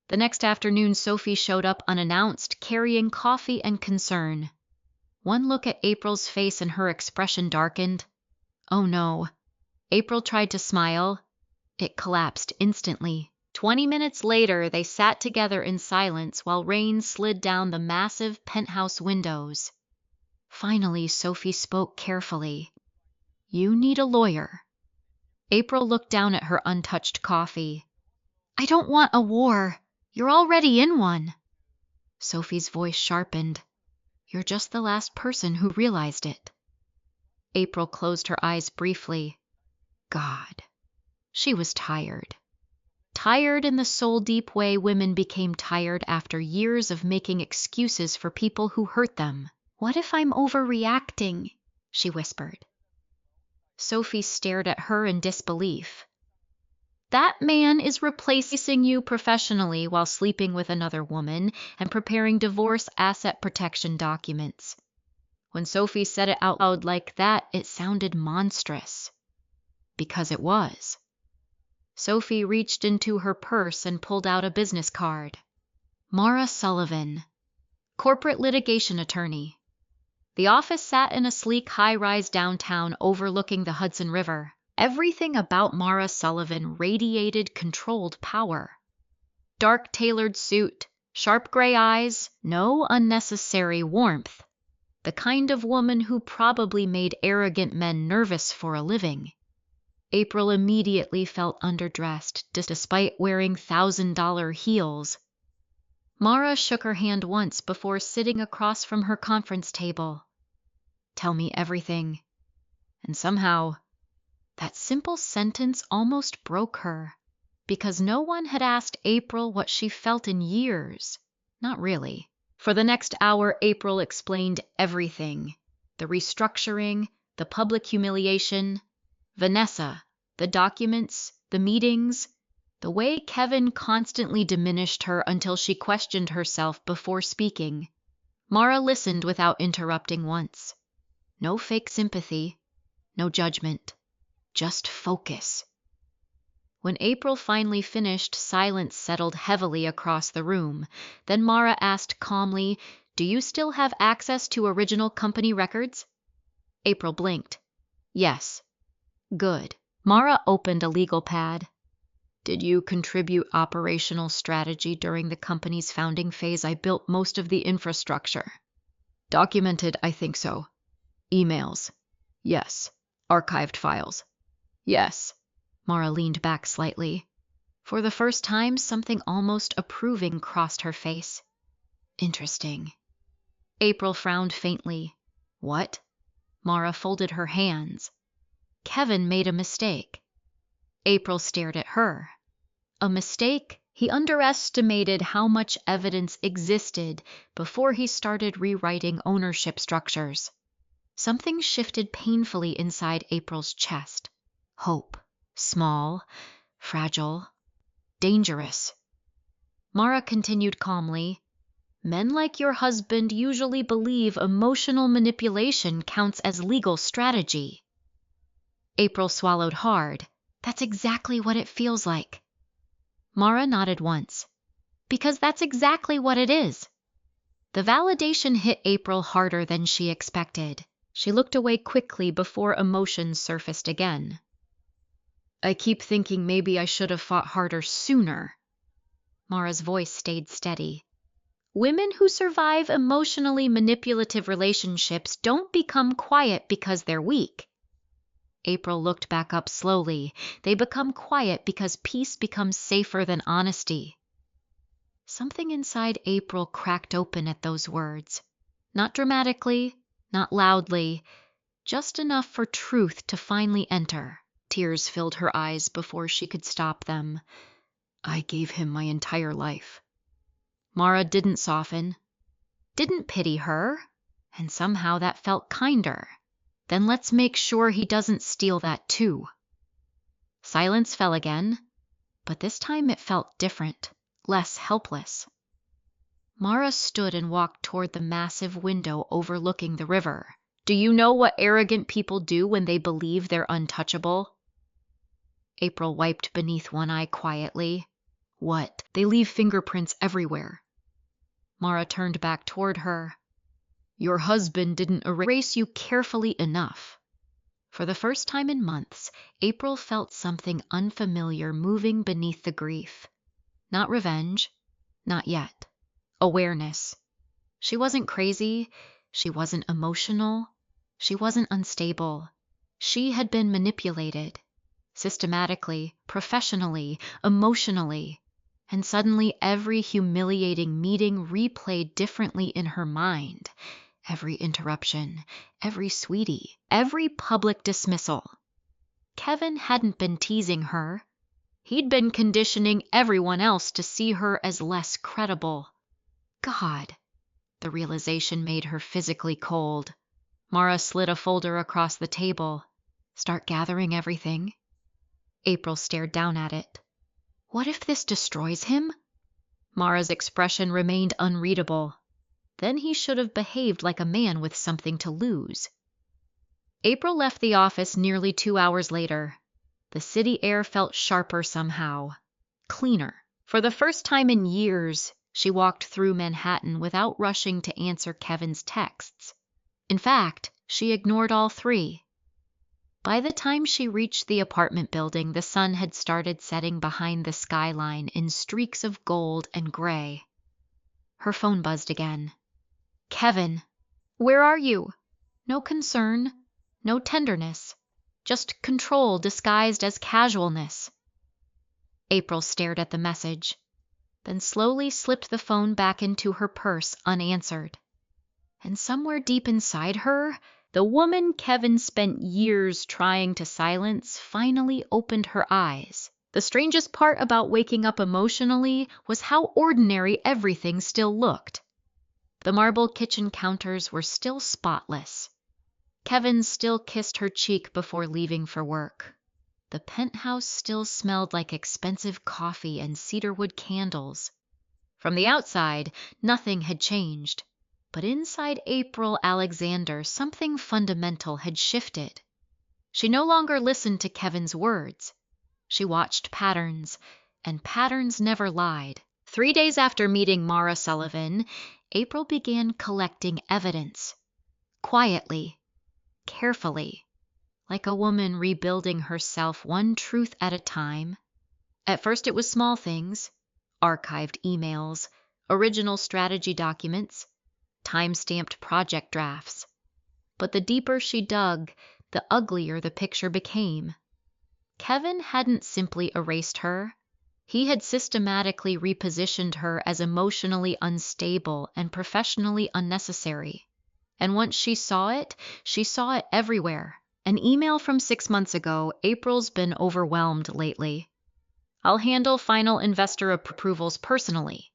The next afternoon, Sophie showed up unannounced, carrying coffee and concern. One look at April's face and her expression darkened. "Oh no." April tried to smile. It collapsed instantly. 20 minutes later, they sat together in silence while rain slid down the massive penthouse windows. Finally, Sophie spoke carefully. "You need a lawyer." April looked down at her untouched coffee. "I don't want a war. You're already in one." Sophie's voice sharpened. "You're just the last person who realized it." April closed her eyes briefly. God. She was tired. Tired in the soul-deep way women became tired after years of making excuses for people who hurt them. "What if I'm overreacting?" she whispered. Sophie stared at her in disbelief. "That man is replacing you professionally while sleeping with another woman and preparing divorce asset protection documents." When Sophie said it out loud like that, it sounded monstrous. Because it was. Sophie reached into her purse and pulled out a business card. Mara Sullivan, corporate litigation attorney. The office sat in a sleek high-rise downtown overlooking the Hudson River. Everything about Mara Sullivan radiated controlled power. Dark tailored suit, sharp gray eyes, no unnecessary warmth. The kind of woman who probably made arrogant men nervous for a living. April immediately felt underdressed, despite wearing $1,000 heels. Mara shook her hand once before sitting across from her conference table. "Tell me everything." And somehow, that simple sentence almost broke her, because no one had asked April what she felt in years. Not really. For the next hour, April explained everything. The restructuring, the public humiliation, Vanessa, the documents, the meetings, the way Kevin constantly diminished her until she questioned herself before speaking. Mara listened without interrupting once. No fake sympathy, no judgment, just focus. When April finally finished, silence settled heavily across the room. Then Mara asked calmly, "Do you still have access to original company records?" April blinked. "Yes." "Good." Mara opened a legal pad. "Did you contribute operational strategy during the company's founding phase? I built most of the infrastructure." "Documented, I think so." "Emails?" "Yes." "Archived files?" "Yes." Mara leaned back slightly. For the first time, something almost approving crossed her face. "Interesting." April frowned faintly. "What?" Mara folded her hands. "Kevin made a mistake." April stared at her. A mistake? He underestimated how much evidence existed before he started rewriting ownership structures. Something shifted painfully inside April's chest. Hope. Small, fragile, dangerous. Mara continued calmly, "Men like your husband usually believe emotional manipulation counts as legal strategy." April swallowed hard. "That's exactly what it feels like." Mara nodded once. "Because that's exactly what it is." The validation hit April harder than she expected. She looked away quickly before emotions surfaced again. "I keep thinking maybe I should have fought harder sooner." Mara's voice stayed steady. "Women who survive emotionally manipulative relationships don't become quiet because they're weak." April looked back up slowly. "They become quiet because peace becomes safer than honesty." Something inside April cracked open at those words. Not dramatically, not loudly, just enough for truth to finally enter. Tears filled her eyes before she could stop them. "I gave him my entire life." Mara didn't soften, didn't pity her, and somehow that felt kinder. "Then let's make sure he doesn't steal that too." Silence fell again, but this time it felt different, less helpless. Mara stood and walked toward the massive window overlooking the river. "Do you know what arrogant people do when they believe they're untouchable?" April wiped beneath one eye quietly. "What?" "They leave fingerprints everywhere." Mara turned back toward her. "Your husband didn't erase you carefully enough." For the first time in months, April felt something unfamiliar moving beneath the grief. Not revenge, not yet. Awareness. She wasn't crazy, she wasn't emotional, she wasn't unstable. She had been manipulated. Systematically, professionally, emotionally. And suddenly every humiliating meeting replayed differently in her mind. Every interruption, every sweetie, every public dismissal. Kevin hadn't been teasing her. He'd been conditioning everyone else to see her as less credible. God! The realization made her physically cold. Mara slid a folder across the table. "Start gathering everything." April stared down at it. "What if this destroys him?" Mara's expression remained unreadable. Then he should have behaved like a man with something to lose. April left the office nearly 2 hours later. The city air felt sharper somehow, cleaner. For the first time in years, she walked through Manhattan without rushing to answer Kevin's texts. In fact, she ignored all three. By the time she reached the apartment building, the sun had started setting behind the skyline in streaks of gold and gray. Her phone buzzed again. Kevin, where are you? No concern, no tenderness, just control disguised as casualness. April stared at the message, then slowly slipped the phone back into her purse unanswered. And somewhere deep inside her, the woman Kevin spent years trying to silence finally opened her eyes. The strangest part about waking up emotionally was how ordinary everything still looked. The marble kitchen counters were still spotless. Kevin still kissed her cheek before leaving for work. The penthouse still smelled like expensive coffee and cedarwood candles. From the outside, nothing had changed. But inside April Alexander, something fundamental had shifted. She no longer listened to Kevin's words. She watched patterns, and patterns never lied. 3 days after meeting Mara Sullivan, April began collecting evidence. Quietly, carefully, like a woman rebuilding herself one truth at a time. At first it was small things, archived emails, original strategy documents, time-stamped project drafts. But the deeper she dug, the uglier the picture became. Kevin hadn't simply erased her. He had systematically repositioned her as emotionally unstable and professionally unnecessary. And once she saw it everywhere. An email from 6 months ago, April's been overwhelmed lately. I'll handle final investor approvals personally.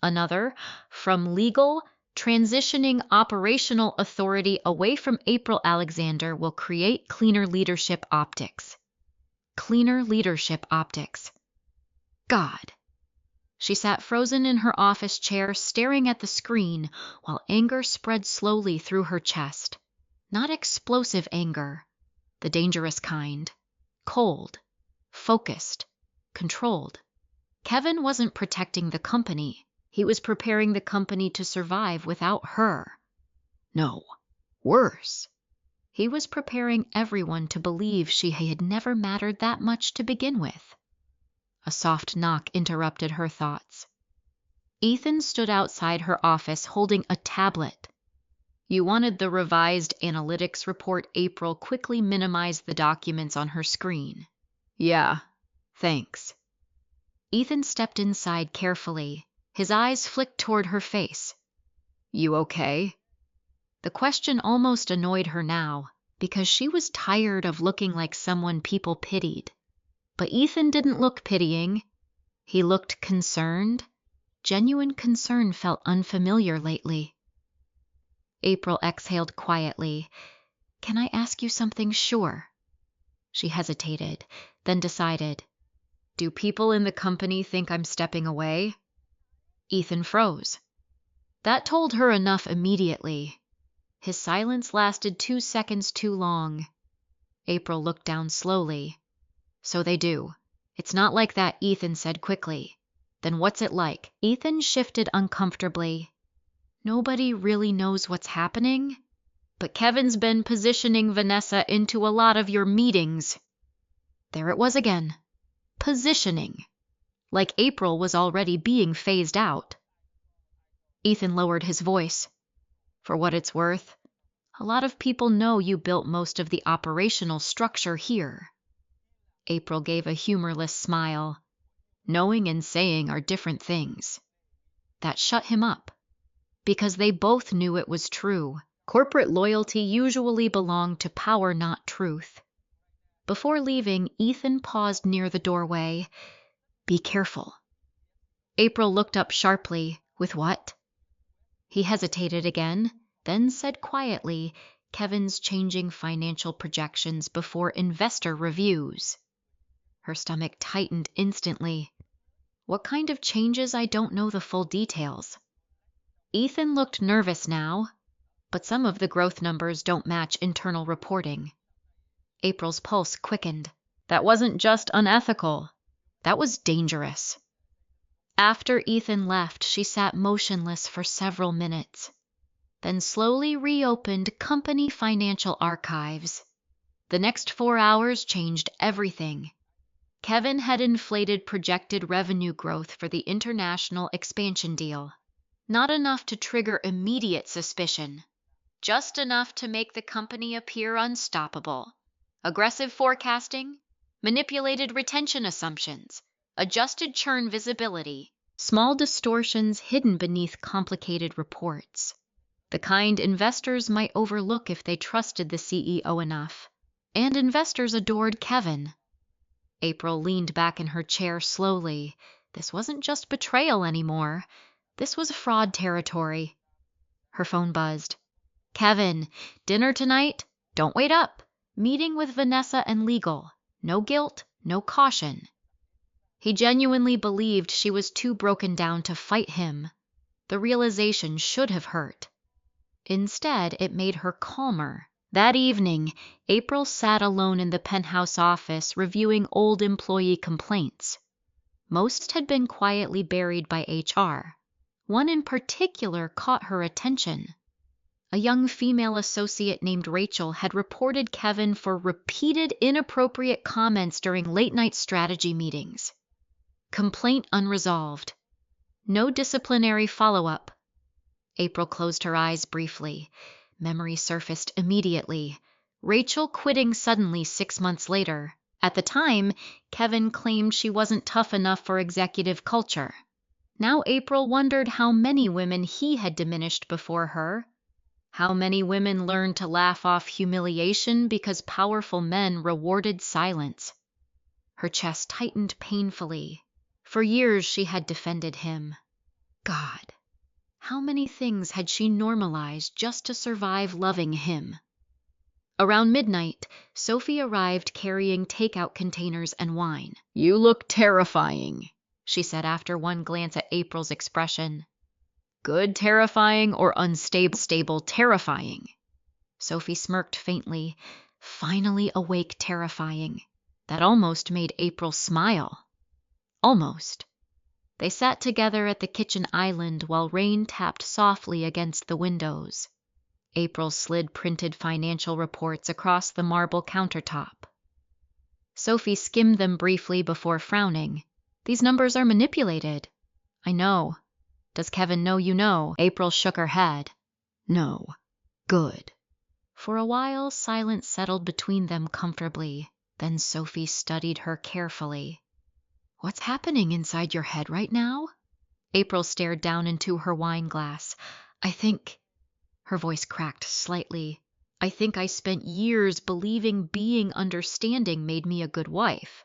Another, from legal, transitioning operational authority away from April Alexander will create cleaner leadership optics. Cleaner leadership optics. God. She sat frozen in her office chair, staring at the screen, while anger spread slowly through her chest. Not explosive anger, the dangerous kind. Cold, focused, controlled. Kevin wasn't protecting the company. He was preparing the company to survive without her. No, worse. He was preparing everyone to believe she had never mattered that much to begin with. A soft knock interrupted her thoughts. Ethan stood outside her office holding a tablet. You wanted the revised analytics report. April quickly minimized the documents on her screen. Yeah, thanks. Ethan stepped inside carefully. His eyes flicked toward her face. You okay? The question almost annoyed her now, because she was tired of looking like someone people pitied. But Ethan didn't look pitying. He looked concerned. Genuine concern felt unfamiliar lately. April exhaled quietly. Can I ask you something? Sure. She hesitated, then decided. Do people in the company think I'm stepping away? Ethan froze. That told her enough immediately. His silence lasted 2 seconds too long. April looked down slowly. So they do. It's not like that, Ethan said quickly. Then what's it like? Ethan shifted uncomfortably. Nobody really knows what's happening, but Kevin's been positioning Vanessa into a lot of your meetings. There it was again. Positioning. Like April was already being phased out. Ethan lowered his voice. For what it's worth, a lot of people know you built most of the operational structure here. April gave a humorless smile. Knowing and saying are different things. That shut him up, because they both knew it was true. Corporate loyalty usually belonged to power, not truth. Before leaving, Ethan paused near the doorway. Be careful. April looked up sharply. With what? He hesitated again, then said quietly, Kevin's changing financial projections before investor reviews. Her stomach tightened instantly. What kind of changes? I don't know the full details. Ethan looked nervous now, but some of the growth numbers don't match internal reporting. April's pulse quickened. That wasn't just unethical. That was dangerous. After Ethan left, she sat motionless for several minutes. then slowly reopened company financial archives. The next 4 hours changed everything. Kevin had inflated projected revenue growth for the international expansion deal. Not enough to trigger immediate suspicion, just enough to make the company appear unstoppable. Aggressive forecasting, manipulated retention assumptions, adjusted churn visibility, small distortions hidden beneath complicated reports. The kind investors might overlook if they trusted the CEO enough. And investors adored Kevin. April leaned back in her chair slowly. This wasn't just betrayal anymore. This was fraud territory. Her phone buzzed. Kevin, dinner tonight? Don't wait up. Meeting with Vanessa and legal. No guilt, no caution. He genuinely believed she was too broken down to fight him. The realization should have hurt. Instead, it made her calmer. That evening, April sat alone in the penthouse office reviewing old employee complaints. Most had been quietly buried by HR. One in particular caught her attention. A young female associate named Rachel had reported Kevin for repeated inappropriate comments during late-night strategy meetings. Complaint unresolved. No disciplinary follow-up. April closed her eyes briefly. Memory surfaced immediately. Rachel quitting suddenly 6 months later. At the time, Kevin claimed she wasn't tough enough for executive culture. Now April wondered how many women he had diminished before her. How many women learned to laugh off humiliation because powerful men rewarded silence. Her chest tightened painfully. For years she had defended him. God, how many things had she normalized just to survive loving him? Around midnight, Sophie arrived carrying takeout containers and wine. "You look terrifying," she said after one glance at April's expression. "Good terrifying or unstable terrifying?" Sophie smirked faintly. Finally awake terrifying. That almost made April smile. Almost. They sat together at the kitchen island while rain tapped softly against the windows. April slid printed financial reports across the marble countertop. Sophie skimmed them briefly before frowning. "These numbers are manipulated." "I know. Does Kevin know you know?" April shook her head. "No." "Good." For a while, silence settled between them comfortably. Then Sophie studied her carefully. "What's happening inside your head right now?" April stared down into her wine glass. "I think," her voice cracked slightly, "I think I spent years believing being understanding made me a good wife."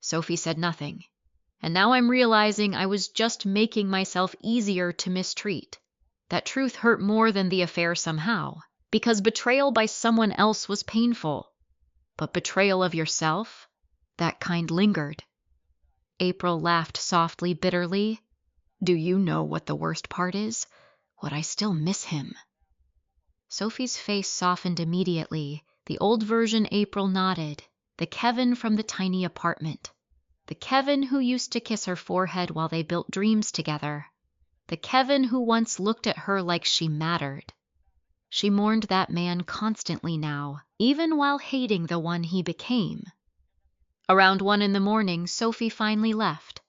Sophie said nothing. "And now I'm realizing I was just making myself easier to mistreat. That truth hurt more than the affair somehow, because betrayal by someone else was painful. But betrayal of yourself, that kind lingered." April laughed softly, bitterly. "Do you know what the worst part is? What I still miss him." Sophie's face softened immediately. The old version April nodded. The Kevin from the tiny apartment. The Kevin who used to kiss her forehead while they built dreams together. The Kevin who once looked at her like she mattered. She mourned that man constantly now, even while hating the one he became. Around 1 a.m, Sophie finally left.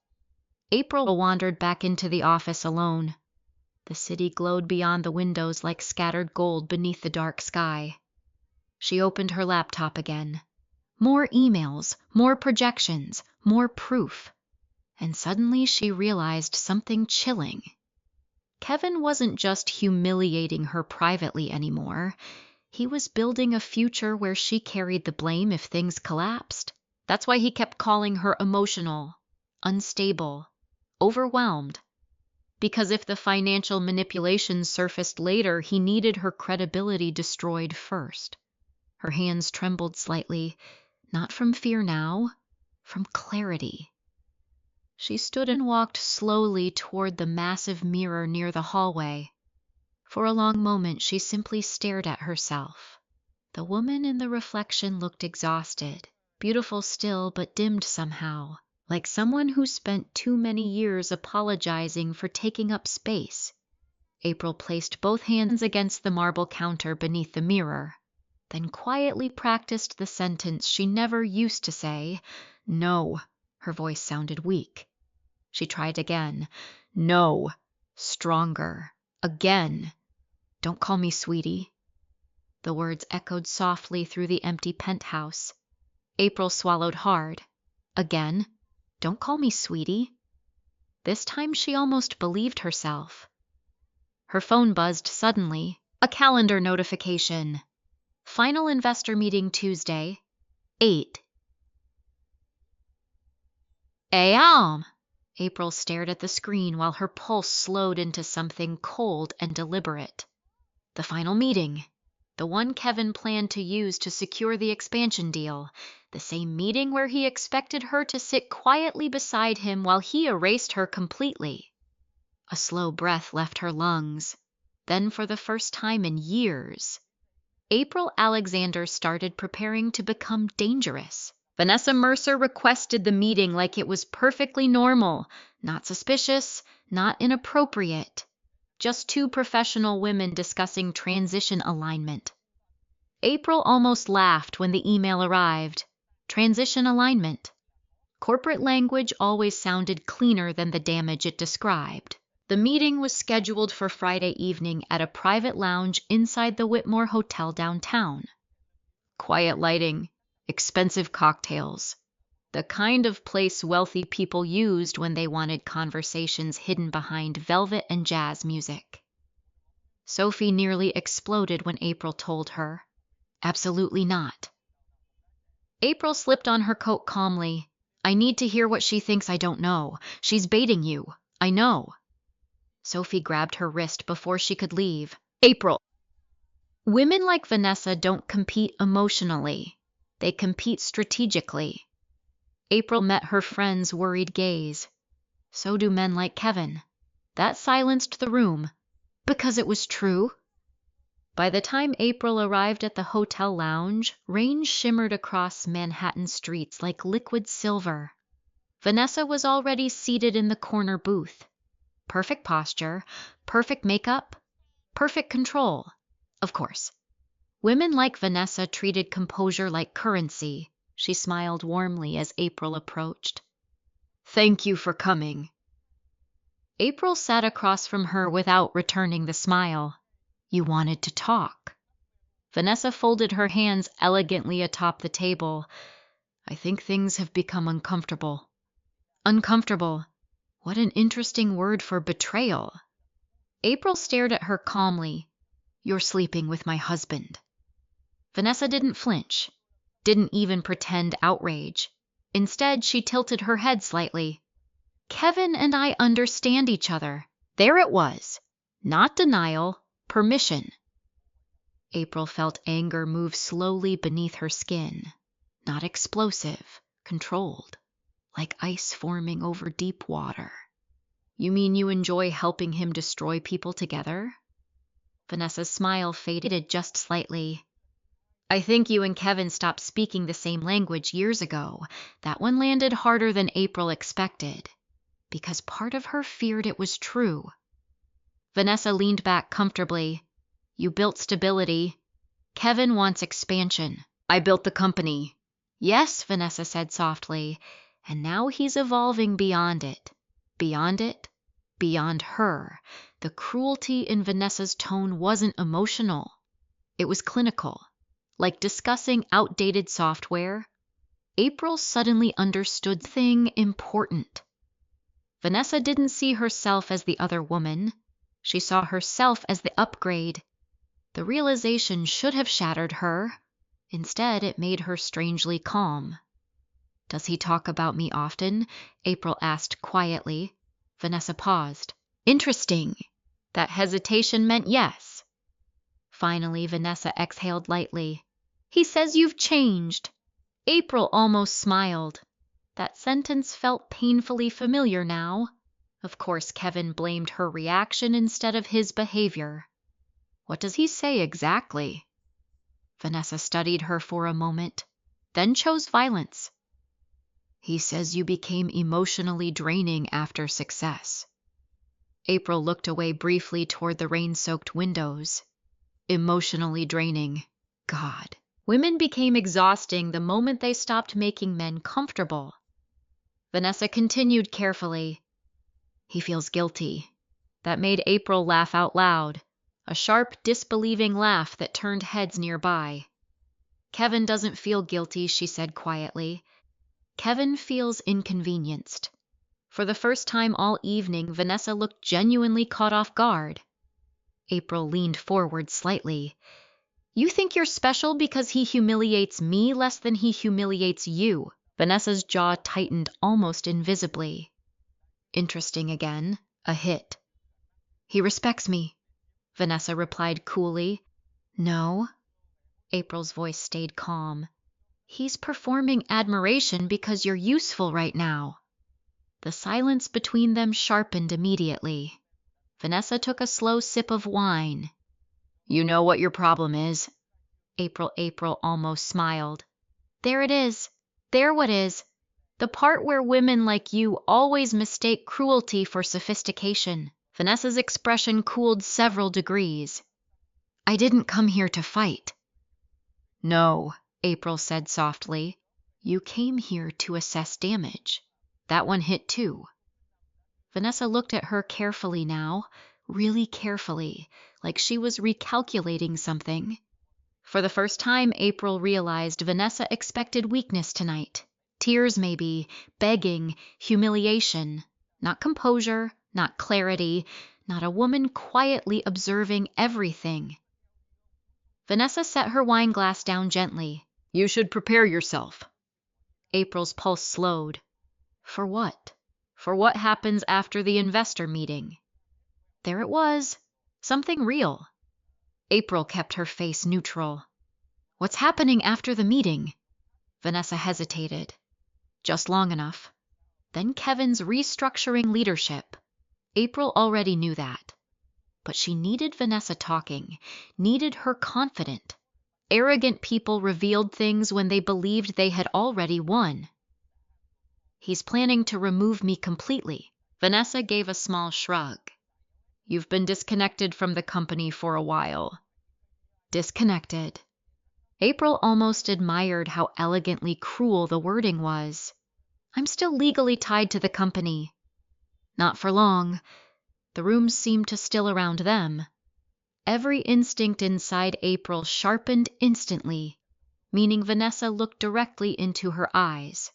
April wandered back into the office alone. The city glowed beyond the windows like scattered gold beneath the dark sky. She opened her laptop again. More emails, more projections, more proof. And suddenly she realized something chilling. Kevin wasn't just humiliating her privately anymore. He was building a future where she carried the blame if things collapsed. That's why he kept calling her emotional, unstable, overwhelmed. Because if the financial manipulation surfaced later, he needed her credibility destroyed first. Her hands trembled slightly, not from fear now, from clarity. She stood and walked slowly toward the massive mirror near the hallway. For a long moment, she simply stared at herself. The woman in the reflection looked exhausted, beautiful still, but dimmed somehow, like someone who spent too many years apologizing for taking up space. April placed both hands against the marble counter beneath the mirror, then quietly practiced the sentence she never used to say. No. Her voice sounded weak. She tried again. No. Stronger. Again. Don't call me sweetie. The words echoed softly through the empty penthouse. April swallowed hard. Again. Don't call me sweetie. This time she almost believed herself. Her phone buzzed suddenly. A calendar notification. Final investor meeting Tuesday, 8 a.m. April stared at the screen while her pulse slowed into something cold and deliberate. The final meeting. The one Kevin planned to use to secure the expansion deal. The same meeting where he expected her to sit quietly beside him while he erased her completely. A slow breath left her lungs. Then, for the first time in years, April Alexander started preparing to become dangerous. Vanessa Mercer requested the meeting like it was perfectly normal, not suspicious, not inappropriate. Just two professional women discussing transition alignment. April almost laughed when the email arrived. Transition alignment. Corporate language always sounded cleaner than the damage it described. The meeting was scheduled for Friday evening at a private lounge inside the Whitmore Hotel downtown. Quiet lighting, expensive cocktails. The kind of place wealthy people used when they wanted conversations hidden behind velvet and jazz music. Sophie nearly exploded when April told her. Absolutely not. April slipped on her coat calmly. I need to hear what she thinks I don't know. She's baiting you. I know. Sophie grabbed her wrist before she could leave. April! Women like Vanessa don't compete emotionally. They compete strategically. April met her friend's worried gaze. So do men like Kevin. That silenced the room. Because it was true. By the time April arrived at the hotel lounge, rain shimmered across Manhattan streets like liquid silver. Vanessa was already seated in the corner booth. Perfect posture, perfect makeup, perfect control. Of course. Women like Vanessa treated composure like currency. She smiled warmly as April approached. Thank you for coming. April sat across from her without returning the smile. You wanted to talk. Vanessa folded her hands elegantly atop the table. I think things have become uncomfortable. Uncomfortable. What an interesting word for betrayal. April stared at her calmly. You're sleeping with my husband. Vanessa didn't flinch, didn't even pretend outrage. Instead, she tilted her head slightly. Kevin and I understand each other. There it was. Not denial, permission. April felt anger move slowly beneath her skin. Not explosive, controlled. Like ice forming over deep water. You mean you enjoy helping him destroy people together? Vanessa's smile faded just slightly. I think you and Kevin stopped speaking the same language years ago. That one landed harder than April expected. Because part of her feared it was true. Vanessa leaned back comfortably. You built stability. Kevin wants expansion. I built the company. Yes, Vanessa said softly. And now he's evolving beyond it. Beyond it, beyond her. The cruelty in Vanessa's tone wasn't emotional. It was clinical, like discussing outdated software. April suddenly understood something important. Vanessa didn't see herself as the other woman. She saw herself as the upgrade. The realization should have shattered her. Instead, it made her strangely calm. Does he talk about me often? April asked quietly. Vanessa paused. Interesting. That hesitation meant yes. Finally, Vanessa exhaled lightly. He says you've changed. April almost smiled. That sentence felt painfully familiar now. Of course, Kevin blamed her reaction instead of his behavior. What does he say exactly? Vanessa studied her for a moment, then chose violence. He says you became emotionally draining after success. April looked away briefly toward the rain-soaked windows. Emotionally draining. God. Women became exhausting the moment they stopped making men comfortable. Vanessa continued carefully. He feels guilty. That made April laugh out loud, a sharp, disbelieving laugh that turned heads nearby. Kevin doesn't feel guilty, she said quietly. Kevin feels inconvenienced. For the first time all evening, Vanessa looked genuinely caught off guard. April leaned forward slightly. You think you're special because he humiliates me less than he humiliates you. Vanessa's jaw tightened almost invisibly. Interesting again. A hit. He respects me, Vanessa replied coolly. No. April's voice stayed calm. He's performing admiration because you're useful right now. The silence between them sharpened immediately. Vanessa took a slow sip of wine. You know what your problem is? April almost smiled. There it is. There what is. The part where women like you always mistake cruelty for sophistication. Vanessa's expression cooled several degrees. I didn't come here to fight. No, April said softly. You came here to assess damage. That one hit too. Vanessa looked at her carefully now, really carefully, like she was recalculating something. For the first time, April realized Vanessa expected weakness tonight. Tears maybe, begging, humiliation. Not composure, not clarity, not a woman quietly observing everything. Vanessa set her wine glass down gently. You should prepare yourself. April's pulse slowed. For what? For what happens after the investor meeting? There it was. Something real. April kept her face neutral. What's happening after the meeting? Vanessa hesitated. Just long enough. Then Kevin's restructuring leadership. April already knew that. But she needed Vanessa talking, needed her confident. Arrogant people revealed things when they believed they had already won. He's planning to remove me completely. Vanessa gave a small shrug. You've been disconnected from the company for a while. Disconnected. April almost admired how elegantly cruel the wording was. I'm still legally tied to the company. Not for long. The room seemed to still around them. Every instinct inside April sharpened instantly, meaning Vanessa looked directly into her eyes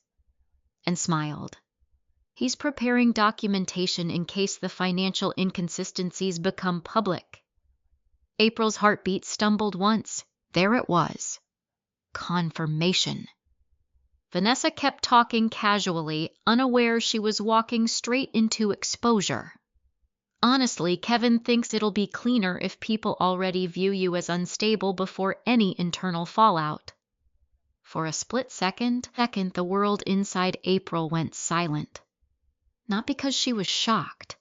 and smiled. He's preparing documentation in case the financial inconsistencies become public. April's heartbeat stumbled once. There it was. Confirmation. Vanessa kept talking casually, unaware she was walking straight into exposure. Honestly, Kevin thinks it'll be cleaner if people already view you as unstable before any internal fallout. For a split second, the world inside April went silent. Not because she was shocked,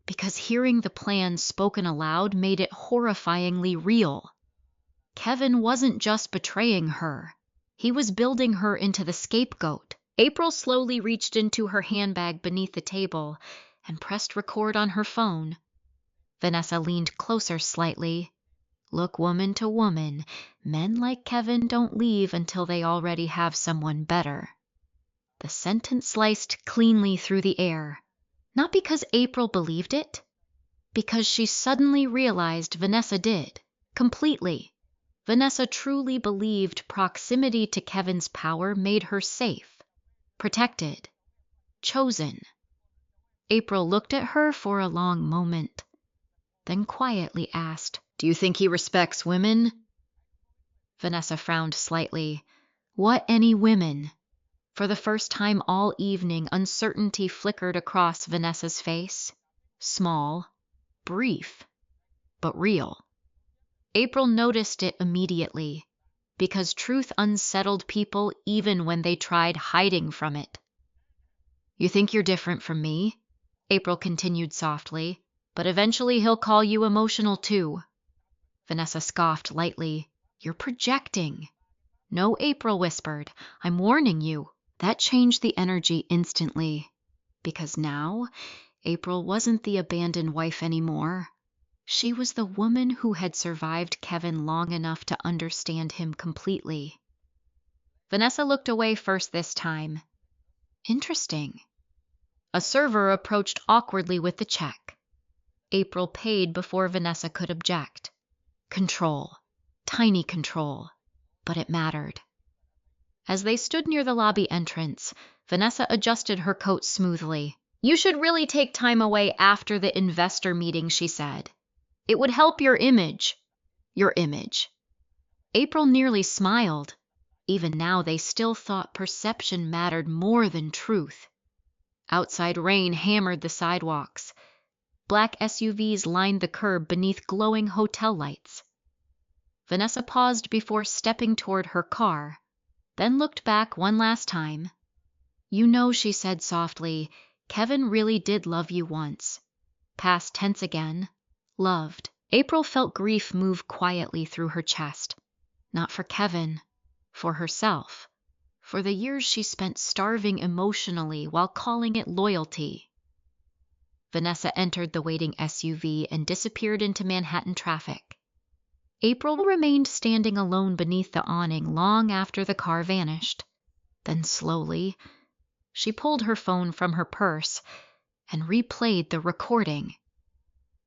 because hearing the plan spoken aloud made it horrifyingly real. Kevin wasn't just betraying her. He was building her into the scapegoat. April slowly reached into her handbag beneath the table and pressed record on her phone. Vanessa leaned closer slightly. Look, woman to woman, men like Kevin don't leave until they already have someone better. The sentence sliced cleanly through the air. Not because April believed it, because she suddenly realized Vanessa did, completely. Vanessa truly believed proximity to Kevin's power made her safe, protected, chosen. April looked at her for a long moment, then quietly asked, Do you think he respects women? Vanessa frowned slightly. What any women? For the first time all evening, uncertainty flickered across Vanessa's face. Small, brief, but real. April noticed it immediately, because truth unsettled people even when they tried hiding from it. You think you're different from me? April continued softly, but eventually he'll call you emotional too. Vanessa scoffed lightly. You're projecting. No, April whispered. I'm warning you. That changed the energy instantly, because now April wasn't the abandoned wife anymore. She was the woman who had survived Kevin long enough to understand him completely. Vanessa looked away first this time. Interesting. A server approached awkwardly with the check. April paid before Vanessa could object. Control. Tiny control. But it mattered. As they stood near the lobby entrance, Vanessa adjusted her coat smoothly. "You should really take time away after the investor meeting," she said. "It would help your image." Your image. April nearly smiled. Even now they still thought perception mattered more than truth. Outside rain hammered the sidewalks. Black SUVs lined the curb beneath glowing hotel lights. Vanessa paused before stepping toward her car, then looked back one last time. "You know," she said softly, "Kevin really did love you once." Past tense again. Loved. April felt grief move quietly through her chest. Not for Kevin, for herself, for the years she spent starving emotionally while calling it loyalty. Vanessa entered the waiting SUV and disappeared into Manhattan traffic. April remained standing alone beneath the awning long after the car vanished. Then slowly, she pulled her phone from her purse and replayed the recording.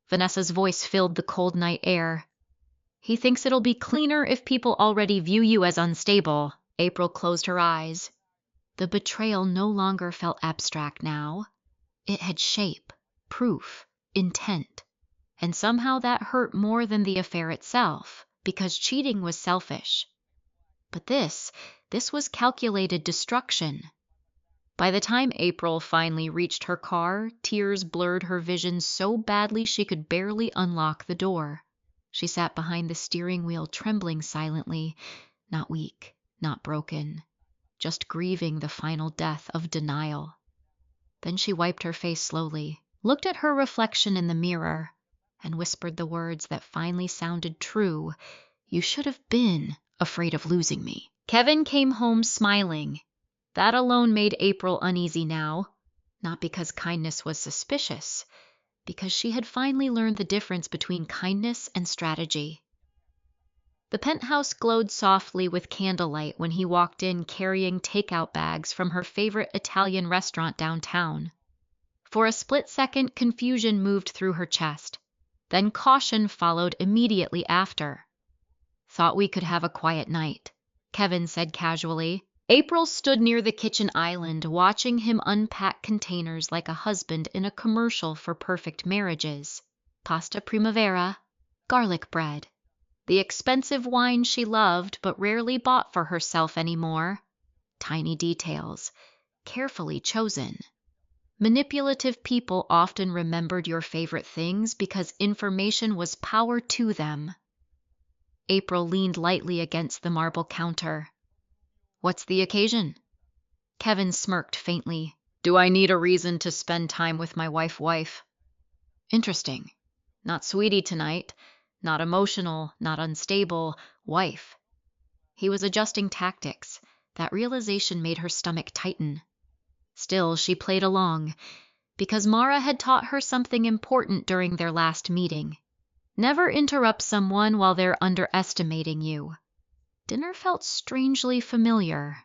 Vanessa's voice filled the cold night air. "He thinks it'll be cleaner if people already view you as unstable." April closed her eyes. The betrayal no longer felt abstract now. It had shape, proof, intent. And somehow that hurt more than the affair itself, because cheating was selfish. But this was calculated destruction. By the time April finally reached her car, tears blurred her vision so badly she could barely unlock the door. She sat behind the steering wheel, trembling silently, not weak, not broken, just grieving the final death of denial. Then she wiped her face slowly, looked at her reflection in the mirror, and whispered the words that finally sounded true. "You should have been afraid of losing me." Kevin came home smiling. That alone made April uneasy now, not because kindness was suspicious, because she had finally learned the difference between kindness and strategy. The penthouse glowed softly with candlelight when he walked in carrying takeout bags from her favorite Italian restaurant downtown. For a split second, confusion moved through her chest. Then caution followed immediately after. "Thought we could have a quiet night," Kevin said casually. April stood near the kitchen island, watching him unpack containers like a husband in a commercial for perfect marriages. Pasta primavera, garlic bread, the expensive wine she loved but rarely bought for herself anymore. Tiny details, carefully chosen. Manipulative people often remembered your favorite things because information was power to them. April leaned lightly against the marble counter. "What's the occasion?" Kevin smirked faintly. "Do I need a reason to spend time with my wife? Interesting. Not sweetie tonight. Not emotional, not unstable. Wife." He was adjusting tactics. That realization made her stomach tighten. Still, she played along, because Mara had taught her something important during their last meeting. Never interrupt someone while they're underestimating you. Dinner felt strangely familiar.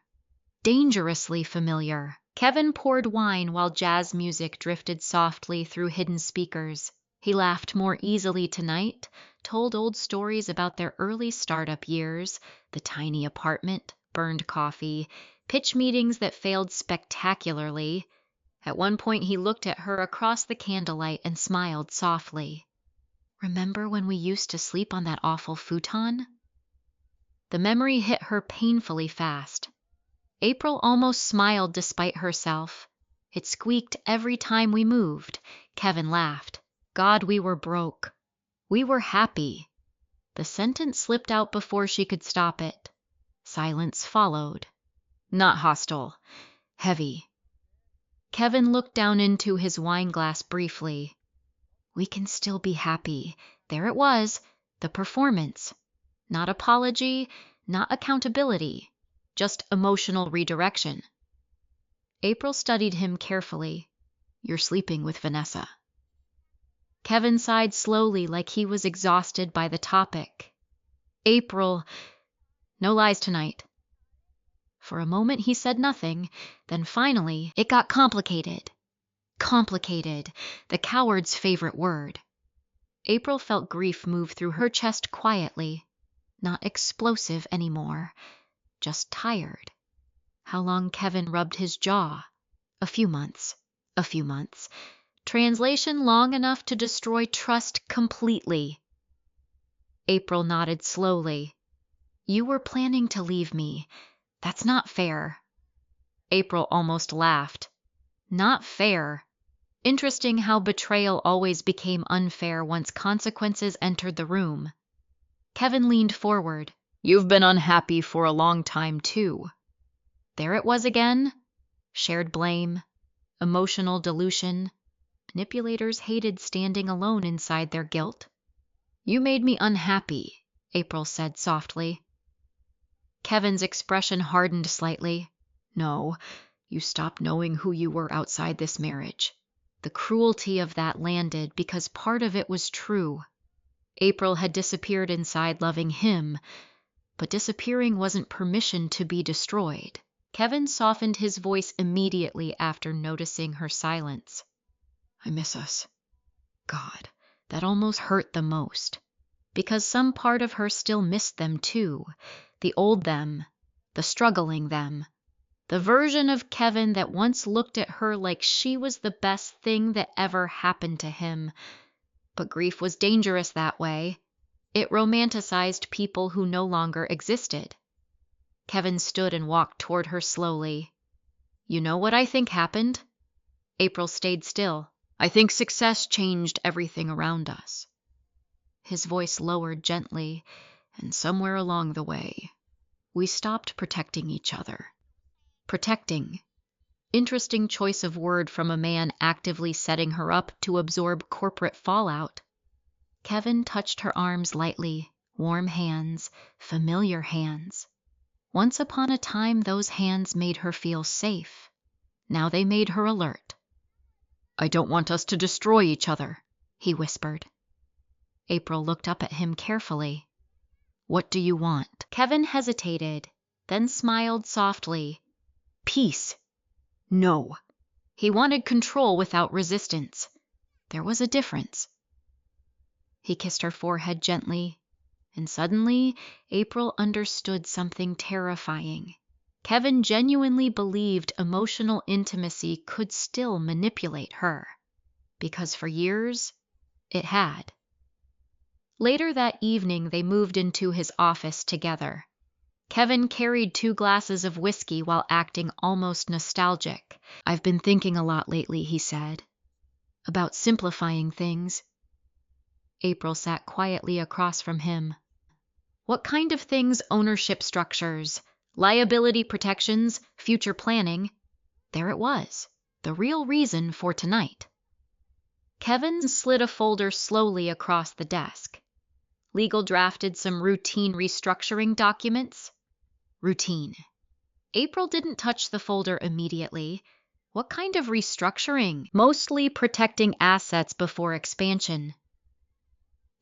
Dangerously familiar. Kevin poured wine while jazz music drifted softly through hidden speakers. He laughed more easily tonight, told old stories about their early startup years, the tiny apartment, burned coffee, pitch meetings that failed spectacularly. At one point he looked at her across the candlelight and smiled softly. "Remember when we used to sleep on that awful futon?" The memory hit her painfully fast. April almost smiled despite herself. "It squeaked every time we moved." Kevin laughed. "God, we were broke. We were happy." The sentence slipped out before she could stop it. Silence followed. Not hostile. Heavy. Kevin looked down into his wine glass briefly. "We can still be happy." There it was, the performance. Not apology, not accountability, just emotional redirection. April studied him carefully. You're sleeping with Vanessa. Kevin sighed slowly like he was exhausted by the topic. April, no lies tonight. For a moment he said nothing, then finally it got complicated. Complicated, the coward's favorite word. April felt grief move through her chest quietly, not explosive anymore, just tired. How long Kevin rubbed his jaw? A few months. A few months. Translation long enough to destroy trust completely. April nodded slowly. You were planning to leave me. That's not fair. April almost laughed. Not fair. Interesting how betrayal always became unfair once consequences entered the room. Kevin leaned forward. You've been unhappy for a long time, too. There it was again. Shared blame. Emotional dilution. Manipulators hated standing alone inside their guilt. You made me unhappy, April said softly. Kevin's expression hardened slightly. No, you stopped knowing who you were outside this marriage. The cruelty of that landed because part of it was true. April had disappeared inside loving him, but disappearing wasn't permission to be destroyed. Kevin softened his voice immediately after noticing her silence. I miss us. God, that almost hurt the most. Because some part of her still missed them too. The old them, the struggling them. The version of Kevin that once looked at her like she was the best thing that ever happened to him. But grief was dangerous that way. It romanticized people who no longer existed. Kevin stood and walked toward her slowly. You know what I think happened? April stayed still. I think success changed everything around us. His voice lowered gently, and somewhere along the way, we stopped protecting each other. Protecting. Interesting choice of word from a man actively setting her up to absorb corporate fallout. Kevin touched her arms lightly, warm hands, familiar hands. Once upon a time, those hands made her feel safe. Now they made her alert. I don't want us to destroy each other, he whispered. April looked up at him carefully. What do you want? Kevin hesitated, then smiled softly. Peace. No. He wanted control without resistance. There was a difference. He kissed her forehead gently, and suddenly April understood something terrifying. Kevin genuinely believed emotional intimacy could still manipulate her, because for years it had. Later that evening, they moved into his office together. Kevin carried 2 glasses of whiskey while acting almost nostalgic. I've been thinking a lot lately, he said, about simplifying things. April sat quietly across from him. What kind of things? Ownership structures, liability protections, future planning. There it was, the real reason for tonight. Kevin slid a folder slowly across the desk. Legal drafted some routine restructuring documents. Routine. April didn't touch the folder immediately. What kind of restructuring? Mostly protecting assets before expansion.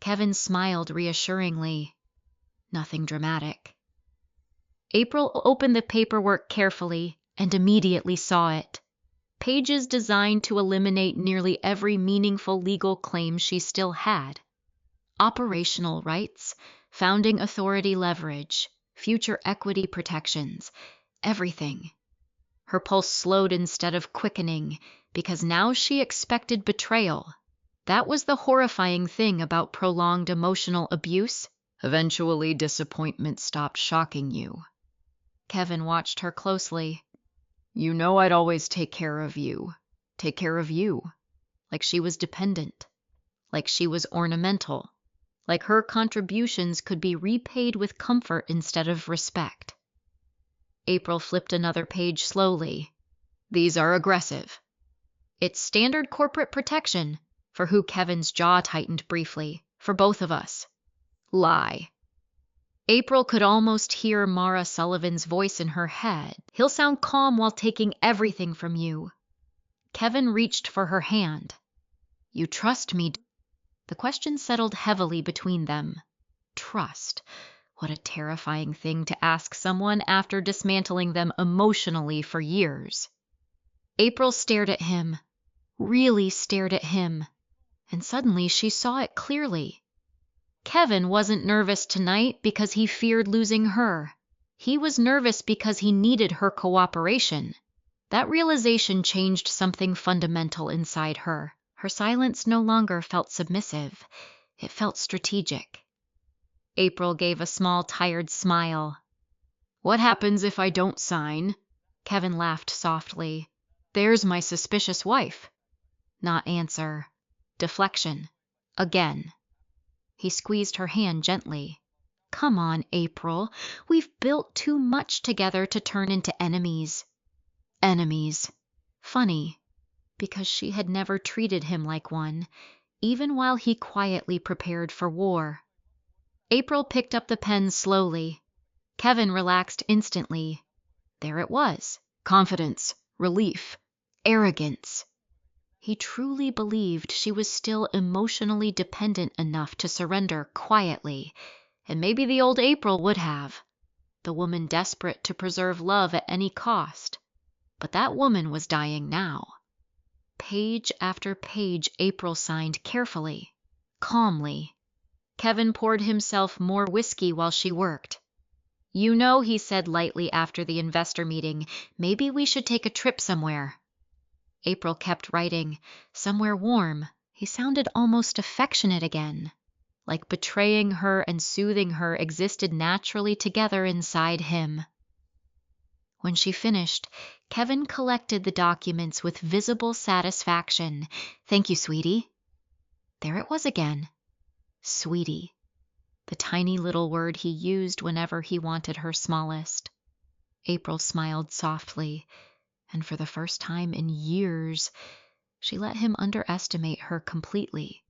Kevin smiled reassuringly. Nothing dramatic. April opened the paperwork carefully and immediately saw it. Pages designed to eliminate nearly every meaningful legal claim she still had. Operational rights, founding authority leverage, future equity protections, everything. Her pulse slowed instead of quickening, because now she expected betrayal. That was the horrifying thing about prolonged emotional abuse. Eventually, disappointment stopped shocking you. Kevin watched her closely. You know I'd always take care of you. Take care of you. Like she was dependent. Like she was ornamental. Like her contributions could be repaid with comfort instead of respect. April flipped another page slowly. These are aggressive. It's standard corporate protection, for who Kevin's jaw tightened briefly, for both of us. Lie. April could almost hear Mara Sullivan's voice in her head. He'll sound calm while taking everything from you. Kevin reached for her hand. "You trust me?" The question settled heavily between them. Trust. What a terrifying thing to ask someone after dismantling them emotionally for years. April stared at him, really stared at him, and suddenly she saw it clearly. Kevin wasn't nervous tonight because he feared losing her. He was nervous because he needed her cooperation. That realization changed something fundamental inside her. Her silence no longer felt submissive. It felt strategic. April gave a small, tired smile. "What happens if I don't sign?" Kevin laughed softly. "There's my suspicious wife." Not answer. Deflection. Again. He squeezed her hand gently. "Come on, April. We've built too much together to turn into enemies." Enemies. Funny, because she had never treated him like one, even while he quietly prepared for war. April picked up the pen slowly. Kevin relaxed instantly. There it was. Confidence, relief, arrogance. He truly believed she was still emotionally dependent enough to surrender quietly, and maybe the old April would have. The woman desperate to preserve love at any cost. But that woman was dying now. Page after page April signed carefully, calmly. Kevin poured himself more whiskey while she worked. "You know," he said lightly after the investor meeting, "maybe we should take a trip somewhere." April kept writing, "Somewhere warm." He sounded almost affectionate again, like betraying her and soothing her existed naturally together inside him. When she finished, Kevin collected the documents with visible satisfaction. "Thank you, sweetie." There it was again. Sweetie. The tiny little word he used whenever he wanted her smallest. April smiled softly, and for the first time in years, she let him underestimate her completely,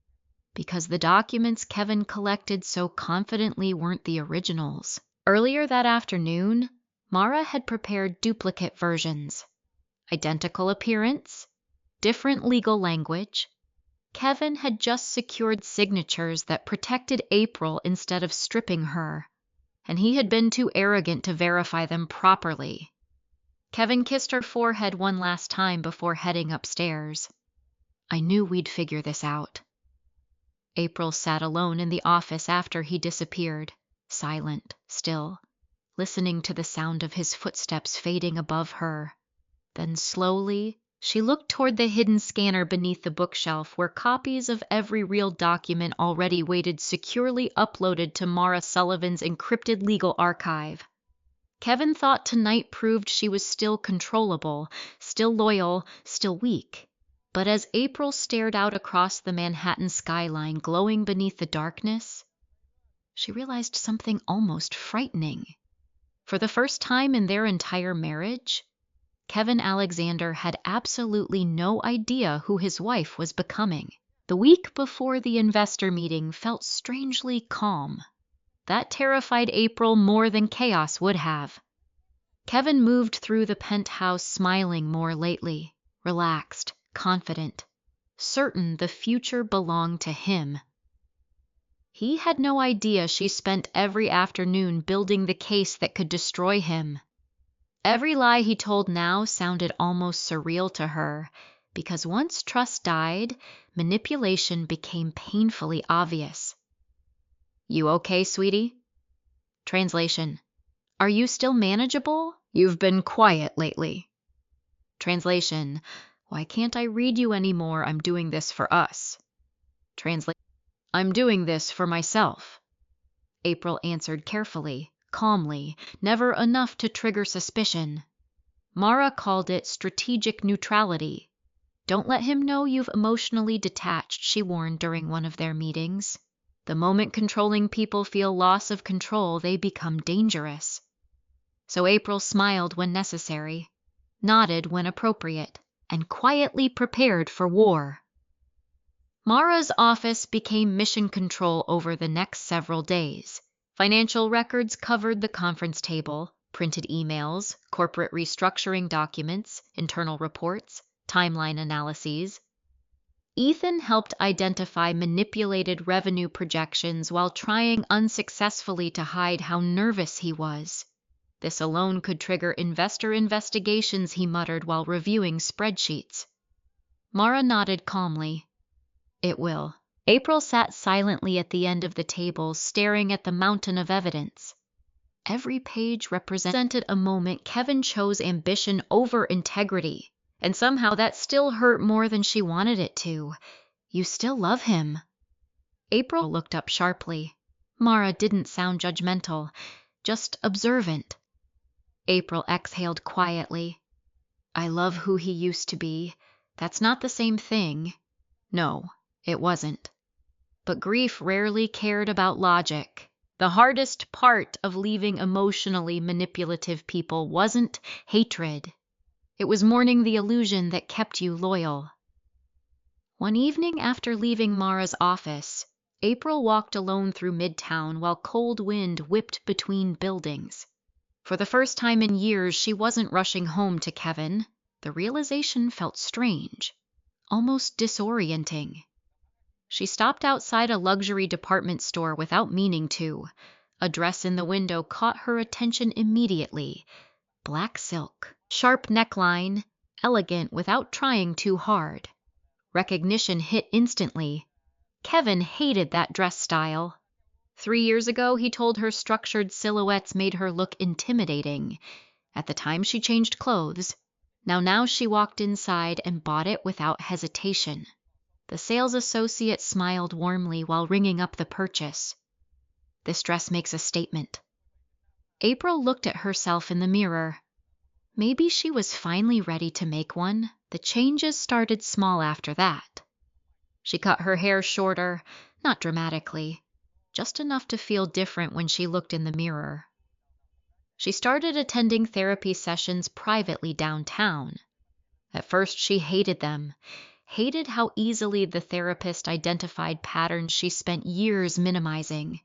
because the documents Kevin collected so confidently weren't the originals. Earlier that afternoon, Mara had prepared duplicate versions. Identical appearance, different legal language. Kevin had just secured signatures that protected April instead of stripping her, and he had been too arrogant to verify them properly. Kevin kissed her forehead one last time before heading upstairs. "I knew we'd figure this out." April sat alone in the office after he disappeared, silent, still, listening to the sound of his footsteps fading above her. Then slowly, she looked toward the hidden scanner beneath the bookshelf where copies of every real document already waited securely uploaded to Mara Sullivan's encrypted legal archive. Kevin thought tonight proved she was still controllable, still loyal, still weak. But as April stared out across the Manhattan skyline glowing beneath the darkness, she realized something almost frightening. For the first time in their entire marriage, Kevin Alexander had absolutely no idea who his wife was becoming. The week before the investor meeting felt strangely calm. That terrified April more than chaos would have. Kevin moved through the penthouse smiling more lately, relaxed, confident, certain the future belonged to him. He had no idea she spent every afternoon building the case that could destroy him. Every lie he told now sounded almost surreal to her, because once trust died, manipulation became painfully obvious. "You okay, sweetie?" Translation: "Are you still manageable? You've been quiet lately." Translation: "Why can't I read you anymore? I'm doing this for us." Translation: "I'm doing this for myself." April answered carefully, calmly, never enough to trigger suspicion. Mara called it strategic neutrality. "Don't let him know you've emotionally detached," she warned during one of their meetings. "The moment controlling people feel loss of control, they become dangerous." So April smiled when necessary, nodded when appropriate, and quietly prepared for war. Mara's office became mission control over the next several days. Financial records covered the conference table, printed emails, corporate restructuring documents, internal reports. timeline analyses. Ethan helped identify manipulated revenue projections while trying unsuccessfully to hide how nervous he was. This alone could trigger investor investigations, he muttered while reviewing spreadsheets. Mara nodded calmly. It will. April sat silently at the end of the table, staring at the mountain of evidence. Every page represented a moment Kevin chose ambition over integrity, and somehow that still hurt more than she wanted it to. You still love him. April looked up sharply. Mara didn't sound judgmental, just observant. April exhaled quietly. I love who he used to be. That's not the same thing. No, it wasn't. But grief rarely cared about logic. The hardest part of leaving emotionally manipulative people wasn't hatred. It was mourning the illusion that kept you loyal. One evening after leaving Mara's office, April walked alone through Midtown while cold wind whipped between buildings. For the first time in years, she wasn't rushing home to Kevin. The realization felt strange, almost disorienting. She stopped outside a luxury department store without meaning to. A dress in the window caught her attention immediately. Black silk, sharp neckline, elegant without trying too hard. Recognition hit instantly. Kevin hated that dress style. 3 years ago, he told her structured silhouettes made her look intimidating. At the time, she changed clothes. Now she walked inside and bought it without hesitation. The sales associate smiled warmly while ringing up the purchase. This dress makes a statement. April looked at herself in the mirror. Maybe she was finally ready to make one. The changes started small after that. She cut her hair shorter, not dramatically, just enough to feel different when she looked in the mirror. She started attending therapy sessions privately downtown. At first, she hated them. Hated how easily the therapist identified patterns she spent years minimizing.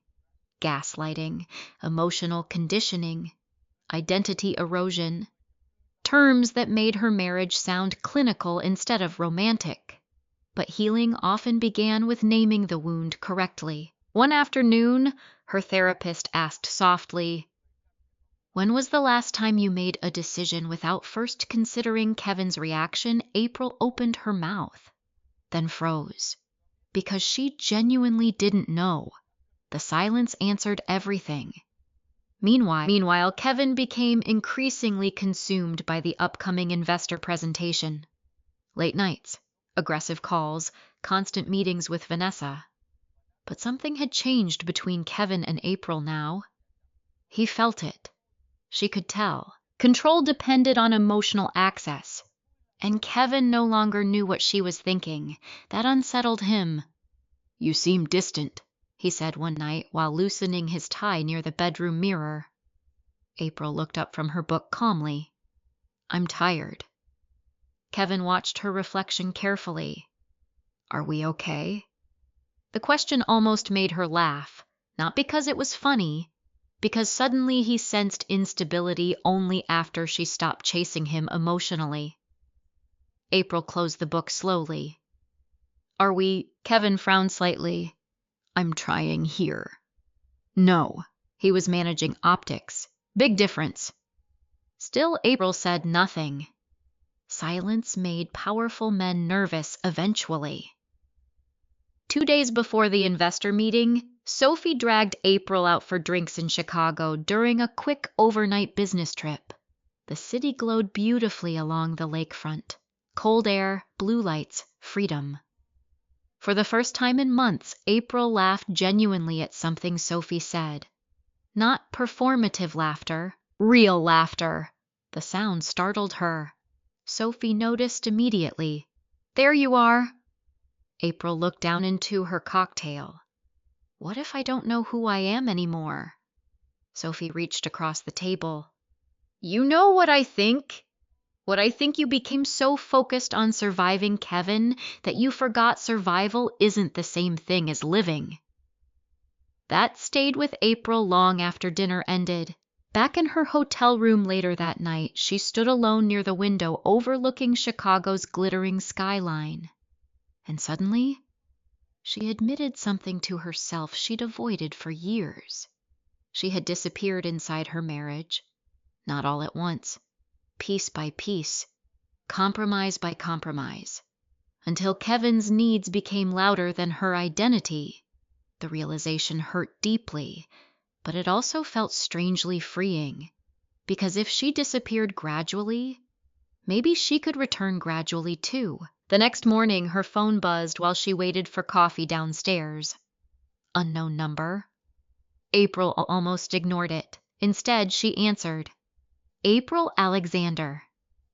Gaslighting, emotional conditioning, identity erosion. Terms that made her marriage sound clinical instead of romantic. But healing often began with naming the wound correctly. One afternoon, her therapist asked softly, "When was the last time you made a decision without first considering Kevin's reaction?" April opened her mouth, then froze, because she genuinely didn't know. The silence answered everything. Meanwhile, Kevin became increasingly consumed by the upcoming investor presentation. Late nights, aggressive calls, constant meetings with Vanessa. But something had changed between Kevin and April now. He felt it. She could tell. Control depended on emotional access. And Kevin no longer knew what she was thinking. That unsettled him. "You seem distant," he said one night while loosening his tie near the bedroom mirror. April looked up from her book calmly. "I'm tired." Kevin watched her reflection carefully. "Are we okay?" The question almost made her laugh, not because it was funny, because suddenly he sensed instability only after she stopped chasing him emotionally. April closed the book slowly. "Are we?" Kevin frowned slightly. "I'm trying here." "No." He was managing optics. Big difference. Still, April said nothing. Silence made powerful men nervous eventually. 2 days before the investor meeting, Sophie dragged April out for drinks in Chicago during a quick overnight business trip. The city glowed beautifully along the lakefront. Cold air, blue lights, freedom. For the first time in months, April laughed genuinely at something Sophie said. Not performative laughter, real laughter. The sound startled her. Sophie noticed immediately. "There you are." April looked down into her cocktail. What if I don't know who I am anymore? Sophie reached across the table. "You know what I think? What I think you became so focused on surviving Kevin that you forgot survival isn't the same thing as living." That stayed with April long after dinner ended. Back in her hotel room later that night, she stood alone near the window overlooking Chicago's glittering skyline. And suddenly, she admitted something to herself she'd avoided for years. She had disappeared inside her marriage, not all at once, piece by piece, compromise by compromise, until Kevin's needs became louder than her identity. The realization hurt deeply, but it also felt strangely freeing, because if she disappeared gradually, maybe she could return gradually too. The next morning, her phone buzzed while she waited for coffee downstairs. Unknown number. April almost ignored it. Instead, she answered. April Alexander.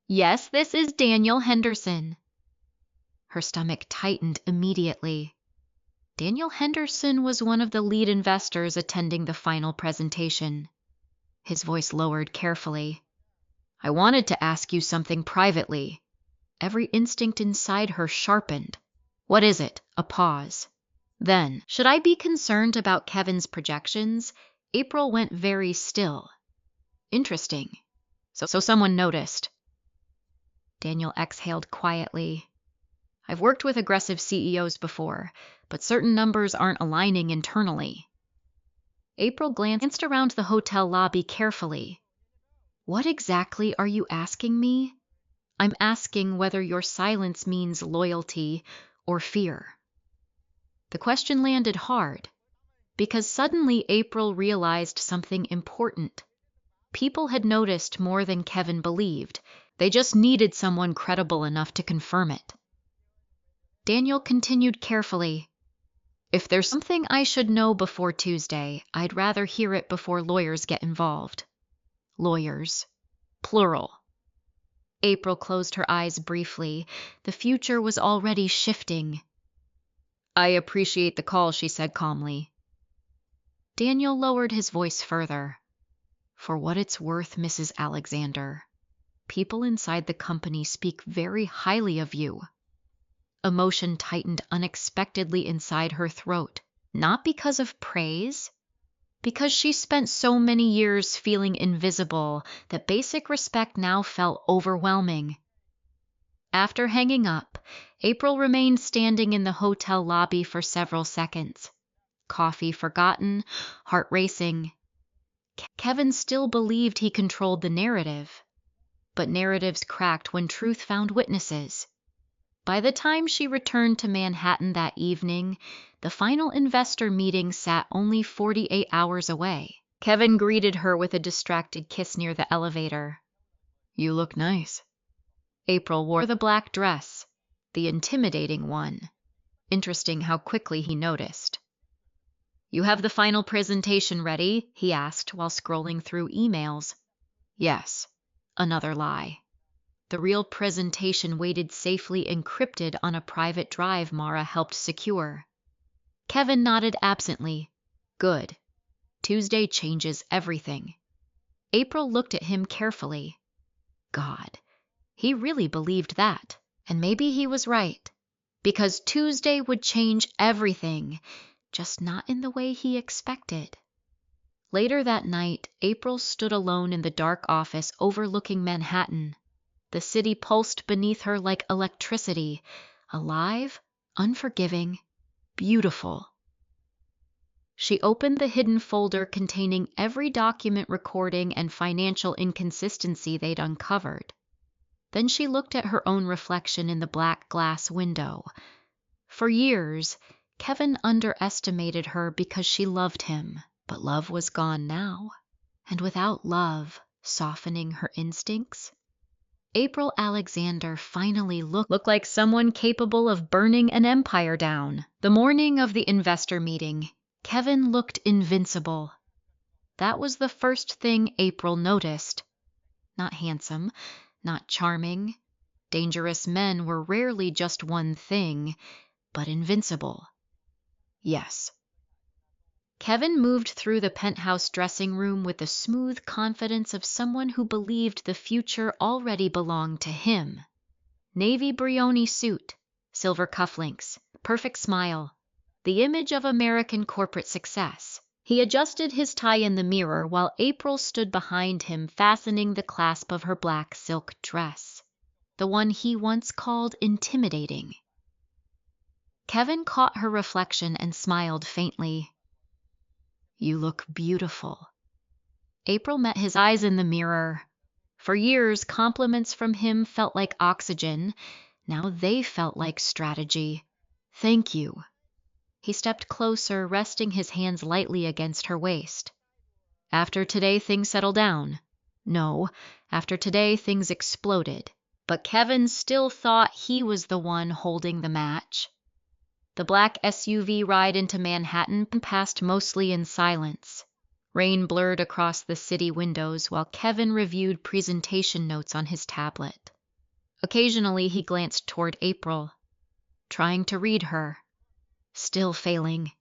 Yes, this is Daniel Henderson. Her stomach tightened immediately. Daniel Henderson was one of the lead investors attending the final presentation. His voice lowered carefully. I wanted to ask you something privately. Every instinct inside her sharpened. What is it? A pause. Then, should I be concerned about Kevin's projections? April went very still. Interesting. So someone noticed. Daniel exhaled quietly. I've worked with aggressive CEOs before, but certain numbers aren't aligning internally. April glanced around the hotel lobby carefully. What exactly are you asking me? I'm asking whether your silence means loyalty or fear. The question landed hard, because suddenly April realized something important. People had noticed more than Kevin believed. They just needed someone credible enough to confirm it. Daniel continued carefully. If there's something I should know before Tuesday, I'd rather hear it before lawyers get involved. Lawyers. Plural. April closed her eyes briefly. The future was already shifting. I appreciate the call, she said calmly. Daniel lowered his voice further. For what it's worth, Mrs. Alexander, people inside the company speak very highly of you. Emotion tightened unexpectedly inside her throat, not because of praise, because she spent so many years feeling invisible that basic respect now felt overwhelming. After hanging up, April remained standing in the hotel lobby for several seconds. Coffee forgotten, heart racing. Kevin still believed he controlled the narrative, but narratives cracked when truth found witnesses. By the time she returned to Manhattan that evening, the final investor meeting sat only 48 hours away. Kevin greeted her with a distracted kiss near the elevator. You look nice. April wore the black dress, the intimidating one. Interesting how quickly he noticed. You have the final presentation ready? He asked while scrolling through emails. Yes. Another lie. The real presentation waited safely encrypted on a private drive Mara helped secure. Kevin nodded absently. Good. Tuesday changes everything. April looked at him carefully. God, he really believed that. And maybe he was right. Because Tuesday would change everything, just not in the way he expected. Later that night, April stood alone in the dark office overlooking Manhattan. The city pulsed beneath her like electricity, alive, unforgiving, beautiful. She opened the hidden folder containing every document recording and financial inconsistency they'd uncovered. Then she looked at her own reflection in the black glass window. For years, Kevin underestimated her because she loved him, but love was gone now. And without love softening her instincts, April Alexander finally looked like someone capable of burning an empire down. The morning of the investor meeting, Kevin looked invincible. That was the first thing April noticed. Not handsome, not charming. Dangerous men were rarely just one thing, but invincible. Yes. Kevin moved through the penthouse dressing room with the smooth confidence of someone who believed the future already belonged to him. Navy Brioni suit, silver cufflinks, perfect smile, the image of American corporate success. He adjusted his tie in the mirror while April stood behind him, fastening the clasp of her black silk dress, the one he once called intimidating. Kevin caught her reflection and smiled faintly. "You look beautiful." April met his eyes in the mirror. For years, compliments from him felt like oxygen. Now they felt like strategy. "Thank you." He stepped closer, resting his hands lightly against her waist. "After today, things settle down." No, after today, things exploded. But Kevin still thought he was the one holding the match. The black SUV ride into Manhattan passed mostly in silence. Rain blurred across the city windows while Kevin reviewed presentation notes on his tablet. Occasionally he glanced toward April, trying to read her. Still failing.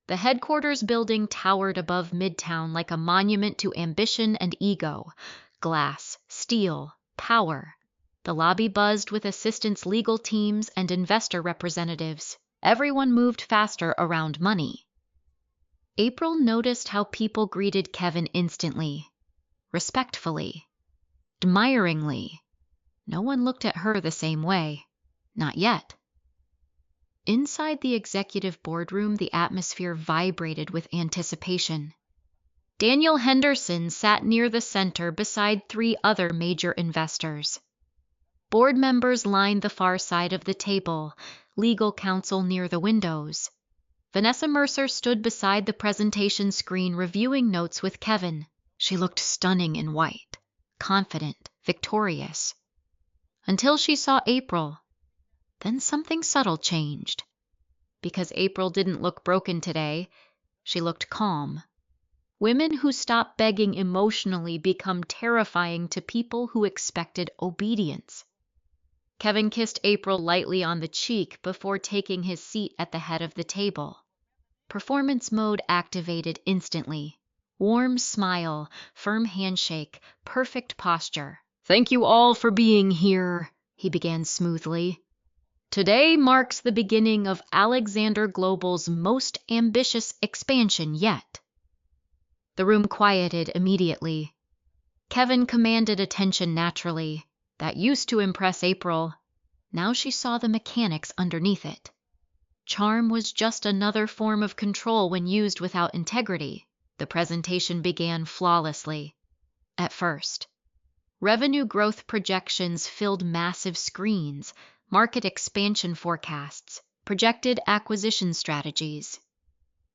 The headquarters building towered above Midtown like a monument to ambition and ego. Glass, steel, power. The lobby buzzed with assistants, legal teams, and investor representatives. Everyone moved faster around money. April noticed how people greeted Kevin instantly, respectfully, admiringly. No one looked at her the same way. Not yet. Inside the executive boardroom, the atmosphere vibrated with anticipation. Daniel Henderson sat near the center beside 3 other major investors. Board members lined the far side of the table, legal counsel near the windows. Vanessa Mercer stood beside the presentation screen reviewing notes with Kevin. She looked stunning in white, confident, victorious. Until she saw April. Then something subtle changed. Because April didn't look broken today, she looked calm. Women who stop begging emotionally become terrifying to people who expected obedience. Kevin kissed April lightly on the cheek before taking his seat at the head of the table. Performance mode activated instantly. Warm smile, firm handshake, perfect posture. "Thank you all for being here," he began smoothly. "Today marks the beginning of Alexander Global's most ambitious expansion yet." The room quieted immediately. Kevin commanded attention naturally. That used to impress April. Now she saw the mechanics underneath it. Charm was just another form of control when used without integrity. The presentation began flawlessly. At first, revenue growth projections filled massive screens, market expansion forecasts, projected acquisition strategies.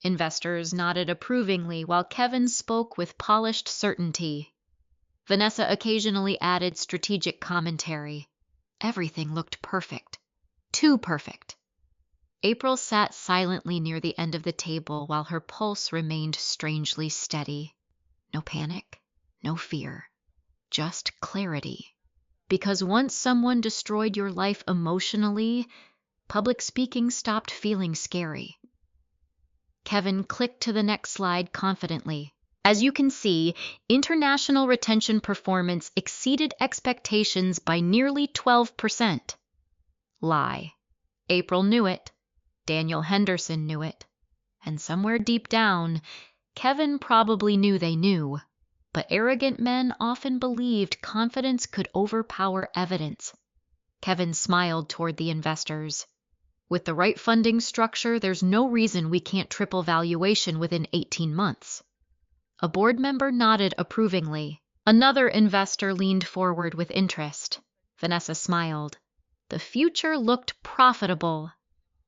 Investors nodded approvingly while Kevin spoke with polished certainty. Vanessa occasionally added strategic commentary. Everything looked perfect. Too perfect. April sat silently near the end of the table while her pulse remained strangely steady. No panic, no fear, just clarity. Because once someone destroyed your life emotionally, public speaking stopped feeling scary. Kevin clicked to the next slide confidently. As you can see, international retention performance exceeded expectations by nearly 12%. Lie. April knew it. Daniel Henderson knew it. And somewhere deep down, Kevin probably knew they knew. But arrogant men often believed confidence could overpower evidence. Kevin smiled toward the investors. "With the right funding structure, there's no reason we can't triple valuation within 18 months. A board member nodded approvingly. Another investor leaned forward with interest. Vanessa smiled. The future looked profitable.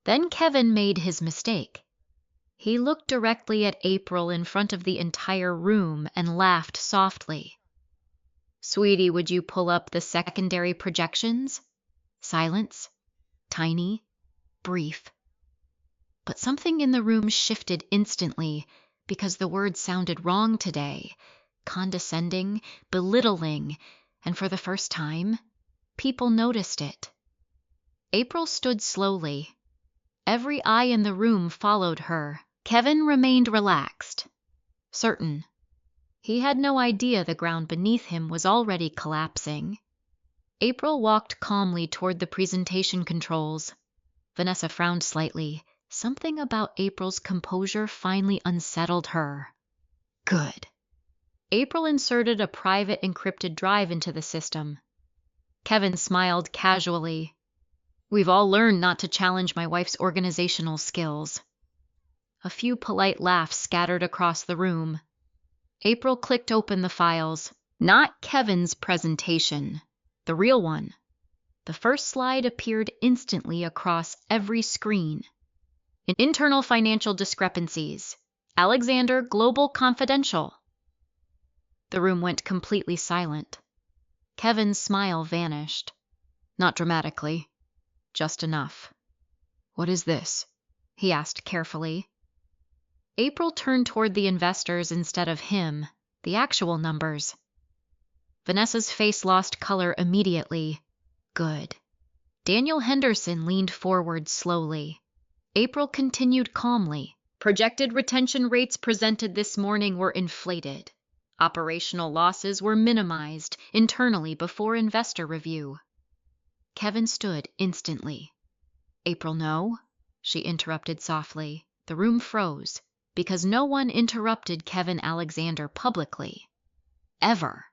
Then Kevin made his mistake. He looked directly at April in front of the entire room and laughed softly. "Sweetie, would you pull up the secondary projections?" Silence. Tiny. Brief. But something in the room shifted instantly because the words sounded wrong today. Condescending, belittling, and for the first time, people noticed it. April stood slowly. Every eye in the room followed her. Kevin remained relaxed, certain. He had no idea the ground beneath him was already collapsing. April walked calmly toward the presentation controls. Vanessa frowned slightly, Something about April's composure finally unsettled her. Good. April inserted a private encrypted drive into the system. Kevin smiled casually. We've all learned not to challenge my wife's organizational skills. A few polite laughs scattered across the room. April clicked open the files. Not Kevin's presentation, the real one. The first slide appeared instantly across every screen. Internal financial discrepancies. Alexander Global Confidential. The room went completely silent. Kevin's smile vanished. Not dramatically, just enough. What is this? He asked carefully. April turned toward the investors instead of him, the actual numbers. Vanessa's face lost color immediately. Good. Daniel Henderson leaned forward slowly. April continued calmly. Projected retention rates presented this morning were inflated. Operational losses were minimized internally before investor review. Kevin stood instantly. April, no, she interrupted softly. The room froze because no one interrupted Kevin Alexander publicly. Ever.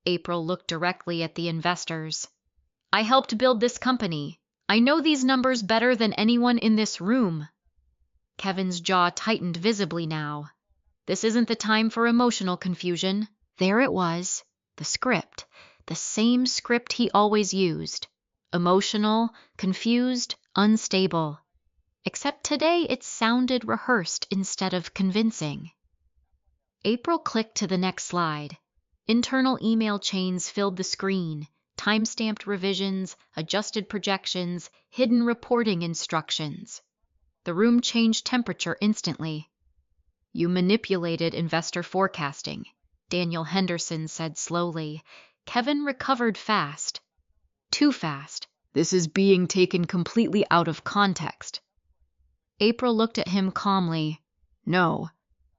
April looked directly at the investors. I helped build this company. I know these numbers better than anyone in this room. Kevin's jaw tightened visibly now. This isn't the time for emotional confusion. There it was, the script, the same script he always used. Emotional, confused, unstable. Except today it sounded rehearsed instead of convincing. April clicked to the next slide. Internal email chains filled the screen. Time-stamped revisions, adjusted projections, hidden reporting instructions. The room changed temperature instantly. You manipulated investor forecasting, Daniel Henderson said slowly. Kevin recovered fast. Too fast. This is being taken completely out of context. April looked at him calmly. No,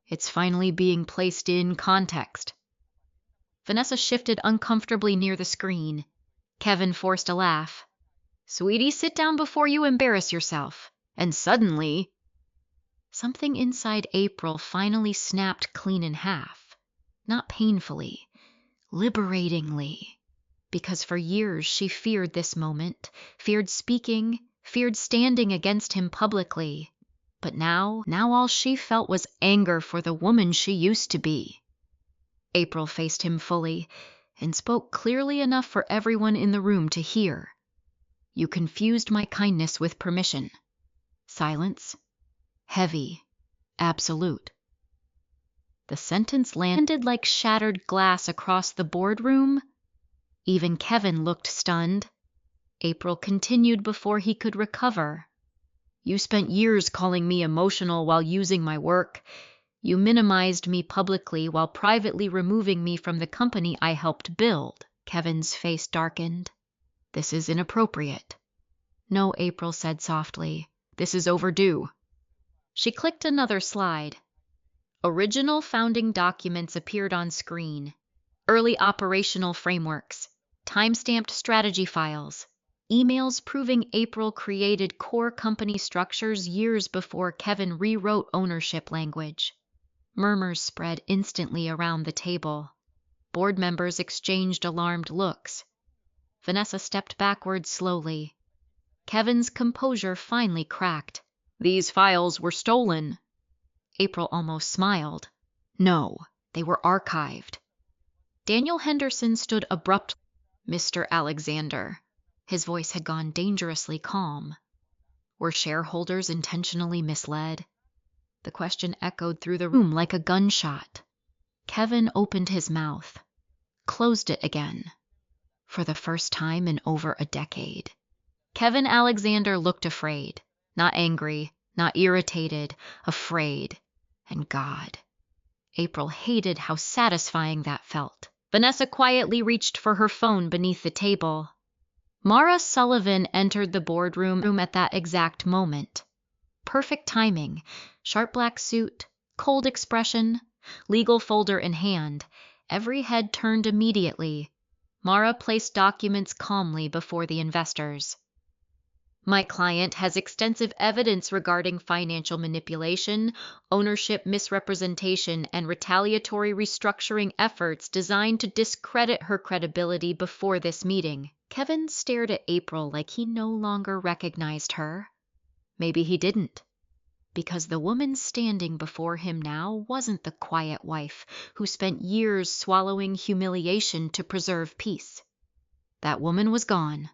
it's finally being placed in context. Vanessa shifted uncomfortably near the screen. Kevin forced a laugh. Sweetie, sit down before you embarrass yourself. And suddenly, something inside April finally snapped clean in half. Not painfully, liberatingly. Because for years she feared this moment, feared speaking, feared standing against him publicly. But now all she felt was anger for the woman she used to be. April faced him fully and spoke clearly enough for everyone in the room to hear. You confused my kindness with permission. Silence. Heavy. Absolute. The sentence landed like shattered glass across the boardroom. Even Kevin looked stunned. April continued before he could recover. You spent years calling me emotional while using my work. You minimized me publicly while privately removing me from the company I helped build. Kevin's face darkened. This is inappropriate. No, April said softly. This is overdue. She clicked another slide. Original founding documents appeared on screen. Early operational frameworks. Time-stamped strategy files. Emails proving April created core company structures years before Kevin rewrote ownership language. Murmurs spread instantly around the table. Board members exchanged alarmed looks. Vanessa stepped backward slowly. Kevin's composure finally cracked. These files were stolen. April almost smiled. No, they were archived. Daniel Henderson stood abruptly. Mr. Alexander. His voice had gone dangerously calm. Were shareholders intentionally misled? The question echoed through the room like a gunshot. Kevin opened his mouth, closed it again. For the first time in over a decade. Kevin Alexander looked afraid, not angry, not irritated, afraid. And God. April hated how satisfying that felt. Vanessa quietly reached for her phone beneath the table. Mara Sullivan entered the boardroom at that exact moment. Perfect timing, sharp black suit, cold expression, legal folder in hand. Every head turned immediately. Mara placed documents calmly before the investors. My client has extensive evidence regarding financial manipulation, ownership misrepresentation, and retaliatory restructuring efforts designed to discredit her credibility before this meeting. Kevin stared at April like he no longer recognized her. Maybe he didn't, because the woman standing before him now wasn't the quiet wife who spent years swallowing humiliation to preserve peace. That woman was gone.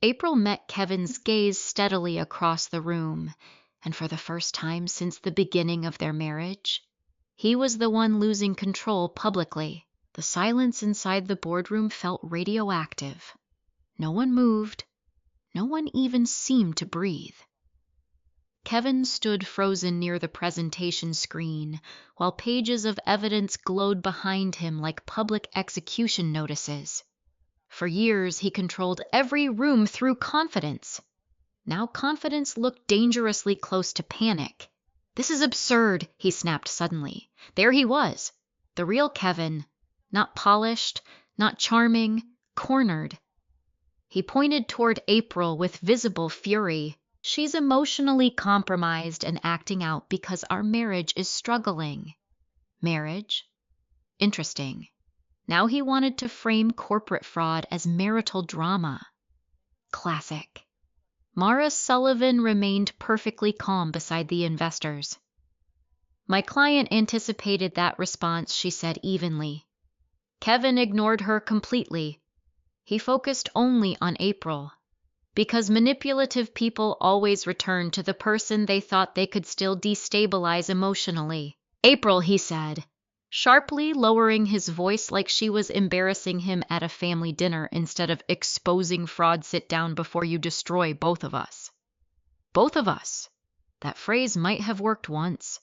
April met Kevin's gaze steadily across the room, and for the first time since the beginning of their marriage, he was the one losing control publicly. The silence inside the boardroom felt radioactive. No one moved. No one even seemed to breathe. Kevin stood frozen near the presentation screen, while pages of evidence glowed behind him like public execution notices. For years, he controlled every room through confidence. Now confidence looked dangerously close to panic. "This is absurd," he snapped suddenly. There he was, the real Kevin, not polished, not charming, cornered. He pointed toward April with visible fury. "She's emotionally compromised and acting out because our marriage is struggling." Marriage? Interesting. Now he wanted to frame corporate fraud as marital drama. Classic. Mara Sullivan remained perfectly calm beside the investors. "My client anticipated that response," she said evenly. Kevin ignored her completely. He focused only on April, because manipulative people always return to the person they thought they could still destabilize emotionally. "April," he said, sharply, lowering his voice like she was embarrassing him at a family dinner instead of exposing fraud. "Sit down before you destroy both of us." Both of us. That phrase might have worked once,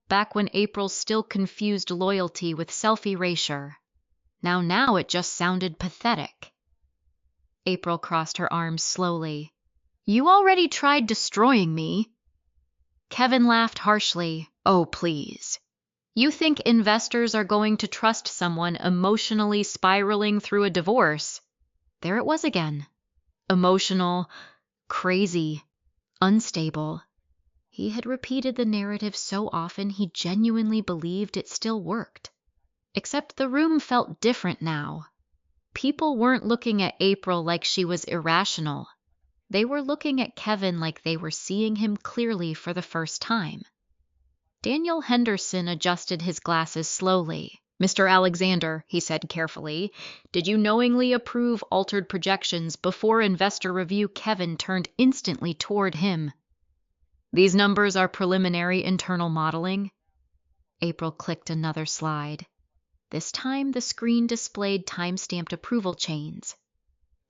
back when April still confused loyalty with self-erasure. Now it just sounded pathetic. April crossed her arms slowly. "You already tried destroying me." Kevin laughed harshly. "Oh, please. You think investors are going to trust someone emotionally spiraling through a divorce?" There it was again. Emotional, crazy, unstable. He had repeated the narrative so often he genuinely believed it still worked. Except the room felt different now. People weren't looking at April like she was irrational. They were looking at Kevin like they were seeing him clearly for the first time. Daniel Henderson adjusted his glasses slowly. "Mr. Alexander," he said carefully, "did you knowingly approve altered projections before investor review?" Kevin turned instantly toward him. "These numbers are preliminary internal modeling." April clicked another slide. This time the screen displayed time-stamped approval chains.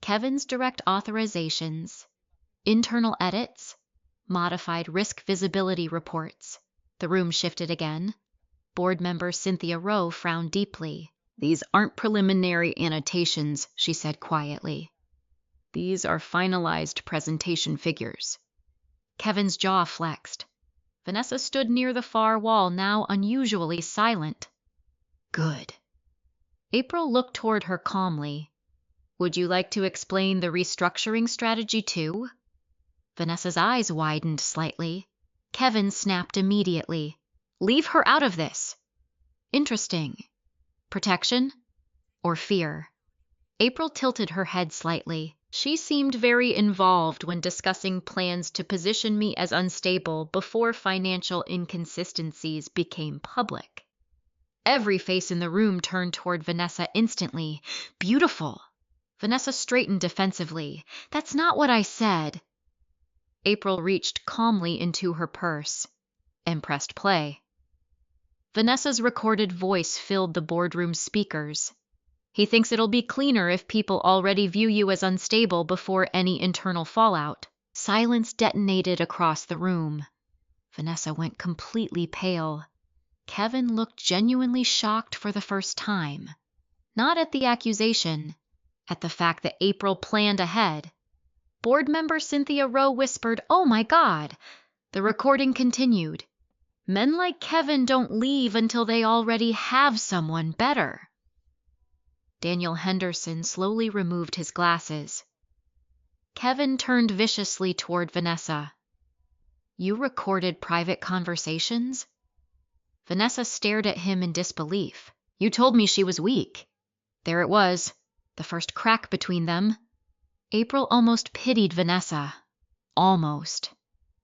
Kevin's direct authorizations, internal edits, modified risk visibility reports. The room shifted again. Board member Cynthia Rowe frowned deeply. "These aren't preliminary annotations," she said quietly. "These are finalized presentation figures." Kevin's jaw flexed. Vanessa stood near the far wall, now unusually silent. "Good." April looked toward her calmly. "Would you like to explain the restructuring strategy too?" Vanessa's eyes widened slightly. Kevin snapped immediately. "Leave her out of this." Interesting. Protection or fear? April tilted her head slightly. She seemed very involved when discussing plans to position me as unstable before financial inconsistencies became public. Every face in the room turned toward Vanessa instantly. "Beautiful." Vanessa straightened defensively. "That's not what I said." April reached calmly into her purse and pressed play. Vanessa's recorded voice filled the boardroom speakers. "He thinks it'll be cleaner if people already view you as unstable before any internal fallout." Silence detonated across the room. Vanessa went completely pale. Kevin looked genuinely shocked for the first time. Not at the accusation, at the fact that April planned ahead. Board member Cynthia Rowe whispered, "Oh my God." The recording continued. "Men like Kevin don't leave until they already have someone better." Daniel Henderson slowly removed his glasses. Kevin turned viciously toward Vanessa. You recorded private conversations? Vanessa stared at him in disbelief. You told me she was weak. There it was, the first crack between them. April almost pitied Vanessa. Almost.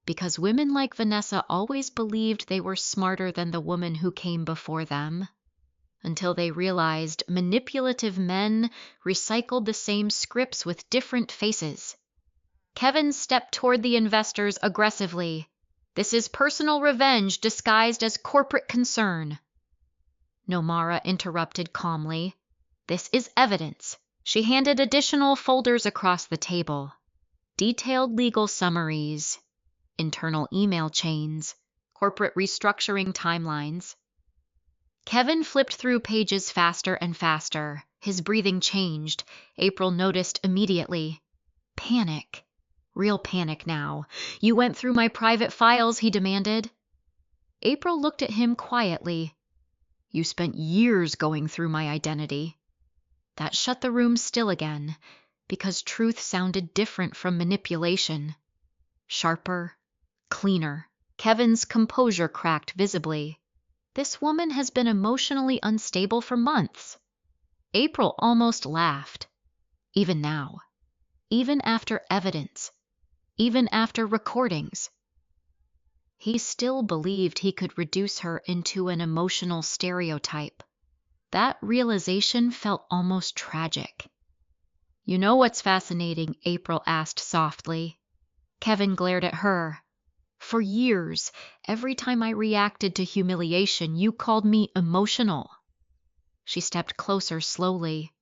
Because women like Vanessa always believed they were smarter than the woman who came before them, until they realized manipulative men recycled the same scripts with different faces. Kevin stepped toward the investors aggressively. This is personal revenge disguised as corporate concern. Nomara interrupted calmly. This is evidence. She handed additional folders across the table. Detailed legal summaries, internal email chains, corporate restructuring timelines. Kevin flipped through pages faster and faster. His breathing changed. April noticed immediately. Panic. Real panic now. You went through my private files, he demanded. April looked at him quietly. You spent years going through my identity. That shut the room still again, because truth sounded different from manipulation. Sharper, cleaner. Kevin's composure cracked visibly. This woman has been emotionally unstable for months. April almost laughed. Even now. Even after evidence. Even after recordings. He still believed he could reduce her into an emotional stereotype. That realization felt almost tragic. You know what's fascinating? April asked softly. Kevin glared at her. For years, every time I reacted to humiliation, you called me emotional. She stepped closer slowly.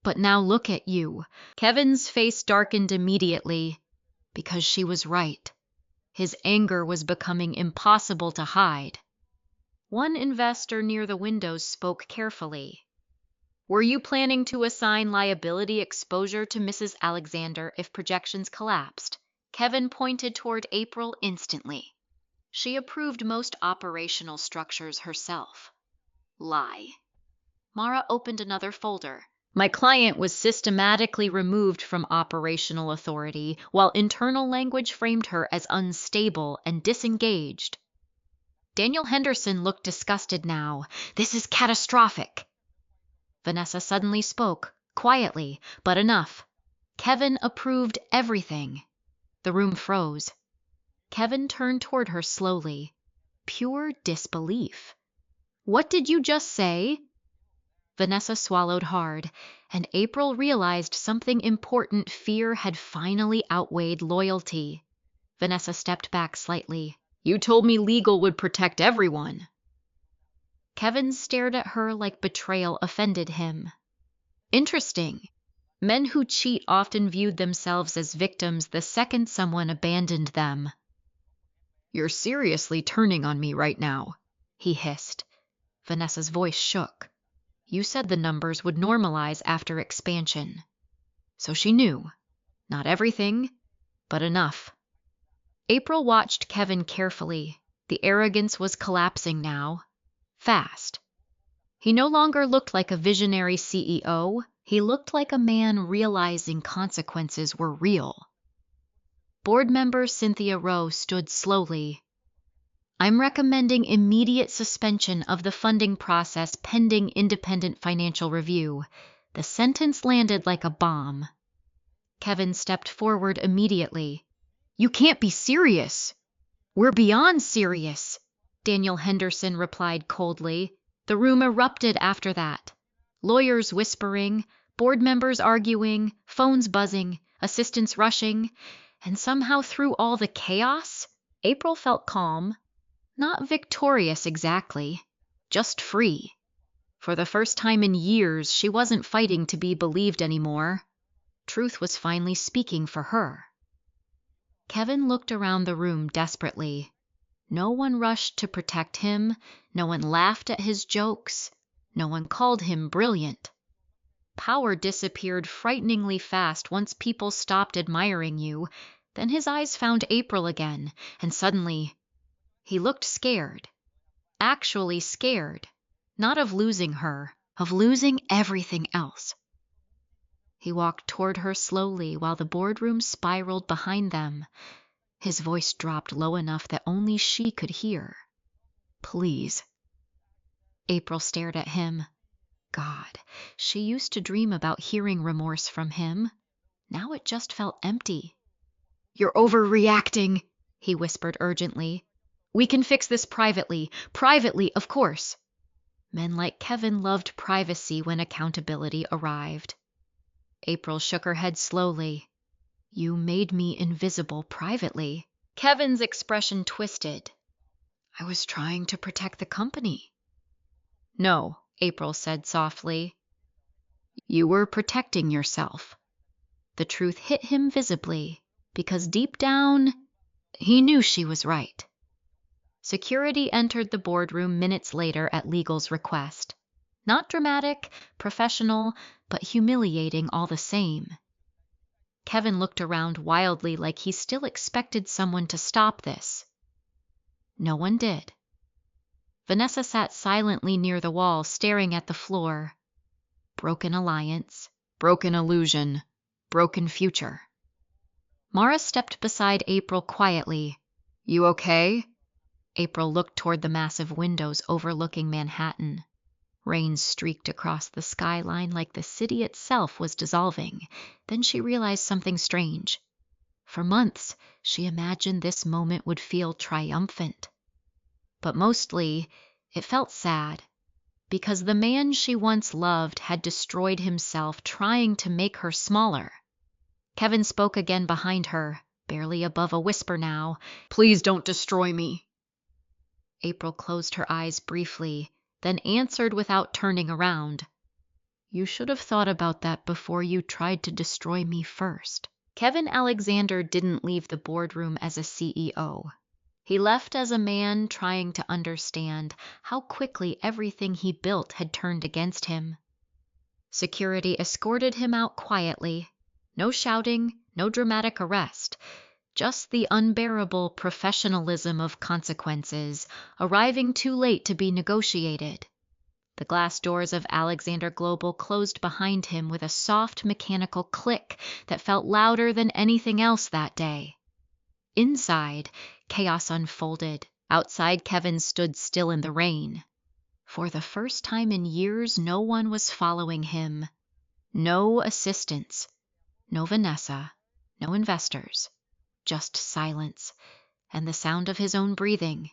But now look at you. Kevin's face darkened immediately. Because she was right. His anger was becoming impossible to hide. One investor near the windows spoke carefully. Were you planning to assign liability exposure to Mrs. Alexander if projections collapsed? Kevin pointed toward April instantly. She approved most operational structures herself. Lie. Mara opened another folder. My client was systematically removed from operational authority, while internal language framed her as unstable and disengaged. Daniel Henderson looked disgusted now. This is catastrophic. Vanessa suddenly spoke, quietly, but enough. Kevin approved everything. The room froze. Kevin turned toward her slowly. Pure disbelief. What did you just say? Vanessa swallowed hard, and April realized something important. Fear had finally outweighed loyalty. Vanessa stepped back slightly. You told me legal would protect everyone. Kevin stared at her like betrayal offended him. Interesting. Men who cheat often viewed themselves as victims the second someone abandoned them. You're seriously turning on me right now, he hissed. Vanessa's voice shook. You said the numbers would normalize after expansion. So she knew. Not everything, but enough. April watched Kevin carefully. The arrogance was collapsing now. Fast. He no longer looked like a visionary CEO. He looked like a man realizing consequences were real. Board member Cynthia Rowe stood slowly. I'm recommending immediate suspension of the funding process pending independent financial review. The sentence landed like a bomb. Kevin stepped forward immediately. You can't be serious. We're beyond serious, Daniel Henderson replied coldly. The room erupted after that. Lawyers whispering, board members arguing, phones buzzing, assistants rushing, and somehow through all the chaos, April felt calm. Not victorious exactly, just free. For the first time in years, she wasn't fighting to be believed anymore. Truth was finally speaking for her. Kevin looked around the room desperately. No one rushed to protect him. No one laughed at his jokes. No one called him brilliant. Power disappeared frighteningly fast once people stopped admiring you. Then his eyes found April again, and suddenly he looked scared. Actually scared. Not of losing her, of losing everything else. He walked toward her slowly while the boardroom spiraled behind them. His voice dropped low enough that only she could hear. "Please." April stared at him. God, she used to dream about hearing remorse from him. Now it just felt empty. "You're overreacting," he whispered urgently. "We can fix this privately. Privately, of course." Men like Kevin loved privacy when accountability arrived. April shook her head slowly. "You made me invisible privately." Kevin's expression twisted. "I was trying to protect the company." "No," April said softly. "You were protecting yourself." The truth hit him visibly, because deep down, he knew she was right. Security entered the boardroom minutes later at legal's request. Not dramatic, professional, but humiliating all the same. Kevin looked around wildly like he still expected someone to stop this. No one did. Vanessa sat silently near the wall, staring at the floor. Broken alliance, broken illusion, broken future. Mara stepped beside April quietly. "You okay?" April looked toward the massive windows overlooking Manhattan. Rain streaked across the skyline like the city itself was dissolving. Then she realized something strange. For months, she imagined this moment would feel triumphant. But mostly, it felt sad, because the man she once loved had destroyed himself trying to make her smaller. Kevin spoke again behind her, barely above a whisper now. "Please don't destroy me." April closed her eyes briefly, then answered without turning around. "You should have thought about that before you tried to destroy me first." Kevin Alexander didn't leave the boardroom as a CEO. He left as a man trying to understand how quickly everything he built had turned against him. Security escorted him out quietly. No shouting, no dramatic arrest. Just the unbearable professionalism of consequences, arriving too late to be negotiated. The glass doors of Alexander Global closed behind him with a soft mechanical click that felt louder than anything else that day. Inside, chaos unfolded. Outside, Kevin stood still in the rain. For the first time in years, no one was following him. No assistants. No Vanessa. No investors. Just silence, and the sound of his own breathing.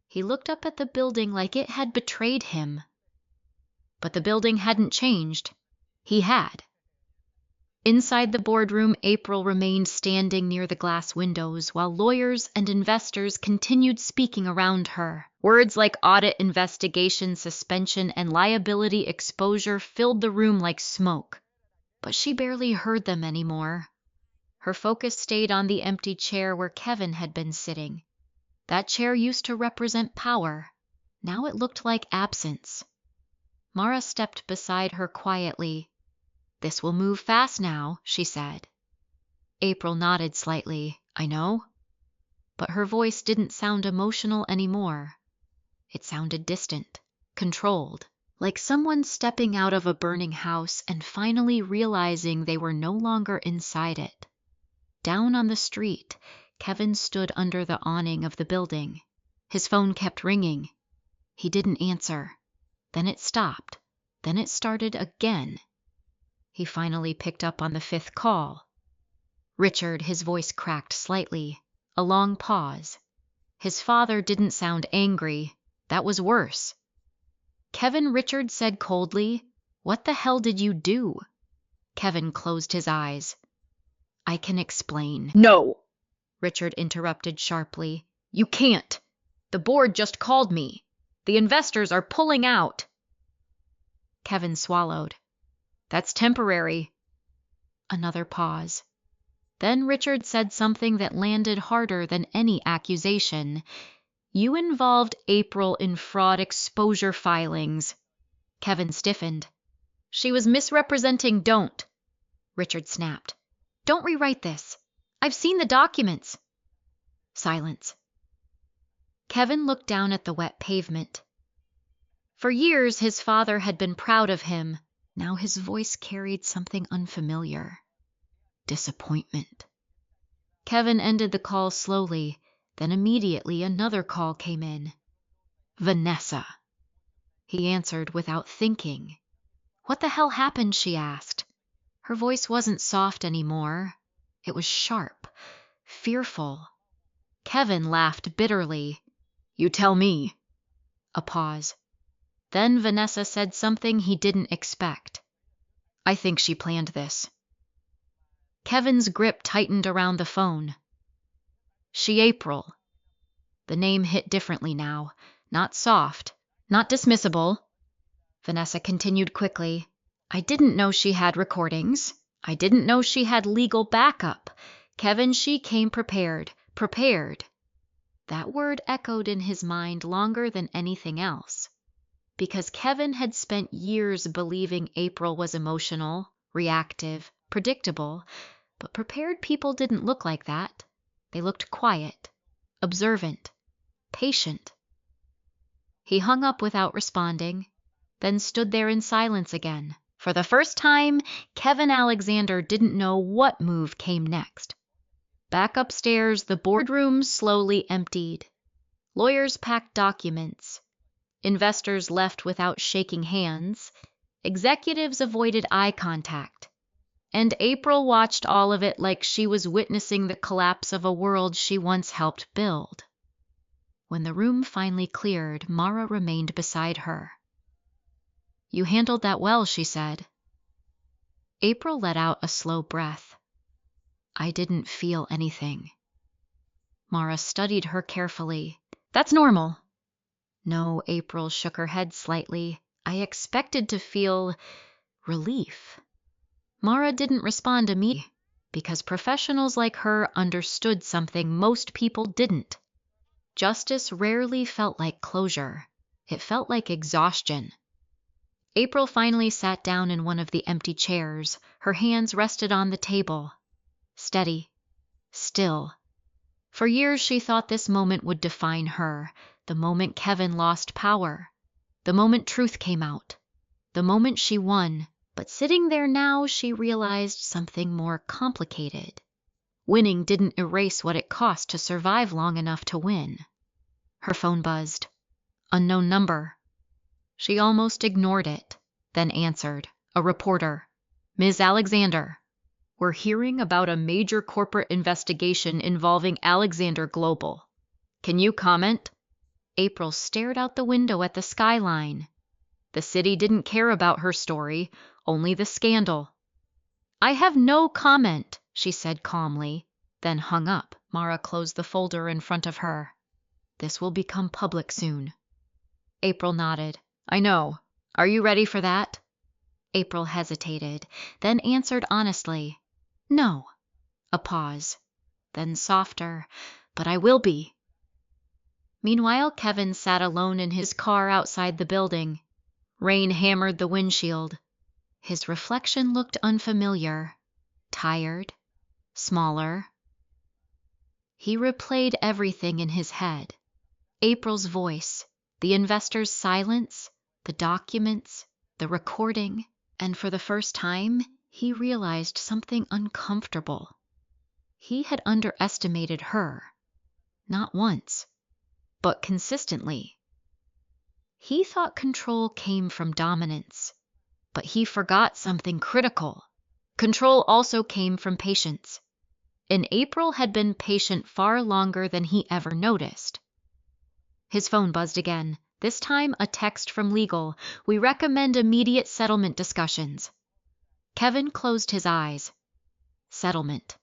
He looked up at the building like it had betrayed him. But the building hadn't changed. He had. Inside the boardroom, April remained standing near the glass windows while lawyers and investors continued speaking around her. Words like audit, investigation, suspension, and liability exposure filled the room like smoke. But she barely heard them anymore. Her focus stayed on the empty chair where Kevin had been sitting. That chair used to represent power. Now it looked like absence. Mara stepped beside her quietly. "This will move fast now," she said. April nodded slightly. "I know." But her voice didn't sound emotional anymore. It sounded distant, controlled, like someone stepping out of a burning house and finally realizing they were no longer inside it. Down on the street, Kevin stood under the awning of the building. His phone kept ringing. He didn't answer. Then it stopped. Then it started again. He finally picked up on the fifth call. "Richard," his voice cracked slightly. A long pause. His father didn't sound angry. That was worse. "Kevin," Richard said coldly. "What the hell did you do?" Kevin closed his eyes. "I can explain." "No!" Richard interrupted sharply. "You can't. The board just called me. The investors are pulling out." Kevin swallowed. "That's temporary." Another pause. Then Richard said something that landed harder than any accusation. "You involved April in fraud exposure filings." Kevin stiffened. "She was misrepresenting." "Don't," Richard snapped. "Don't rewrite this. I've seen the documents." Silence. Kevin looked down at the wet pavement. For years, his father had been proud of him. Now his voice carried something unfamiliar. Disappointment. Kevin ended the call slowly, then immediately another call came in. Vanessa. He answered without thinking. What the hell happened, she asked. Her voice wasn't soft anymore. It was sharp, fearful. Kevin laughed bitterly. You tell me. A pause. Then Vanessa said something he didn't expect. I think she planned this. Kevin's grip tightened around the phone. She April. The name hit differently now. Not soft, not dismissible. Vanessa continued quickly. I didn't know she had recordings. I didn't know she had legal backup. Kevin, she came prepared. Prepared. That word echoed in his mind longer than anything else. Because Kevin had spent years believing April was emotional, reactive, predictable, but prepared people didn't look like that. They looked quiet, observant, patient. He hung up without responding, then stood there in silence again. For the first time, Kevin Alexander didn't know what move came next. Back upstairs, the boardroom slowly emptied. Lawyers packed documents. Investors left without shaking hands. Executives avoided eye contact. And April watched all of it like she was witnessing the collapse of a world she once helped build. When the room finally cleared, Mara remained beside her. You handled that well, she said. April let out a slow breath. I didn't feel anything. Mara studied her carefully. That's normal. No, April shook her head slightly. I expected to feel relief. Mara didn't respond immediately, because professionals like her understood something most people didn't. Justice rarely felt like closure. It felt like exhaustion. April finally sat down in one of the empty chairs. Her hands rested on the table. Steady. Still. For years she thought this moment would define her, the moment Kevin lost power, the moment truth came out, the moment she won. But sitting there now, she realized something more complicated. Winning didn't erase what it cost to survive long enough to win. Her phone buzzed. Unknown number. She almost ignored it, then answered. A reporter. Ms. Alexander. We're hearing about a major corporate investigation involving Alexander Global. Can you comment? April stared out the window at the skyline. The city didn't care about her story, only the scandal. I have no comment, she said calmly, then hung up. Mara closed the folder in front of her. This will become public soon. April nodded. I know. Are you ready for that? April hesitated, then answered honestly. No. A pause. Then softer. But I will be. Meanwhile, Kevin sat alone in his car outside the building. Rain hammered the windshield. His reflection looked unfamiliar. Tired. Smaller. He replayed everything in his head. April's voice, the investor's silence, the documents, the recording, and for the first time, he realized something uncomfortable. He had underestimated her. Not once, but consistently. He thought control came from dominance, but he forgot something critical. Control also came from patience. And April had been patient far longer than he ever noticed. His phone buzzed again, this time a text from legal. We recommend immediate settlement discussions. Kevin closed his eyes. Settlement.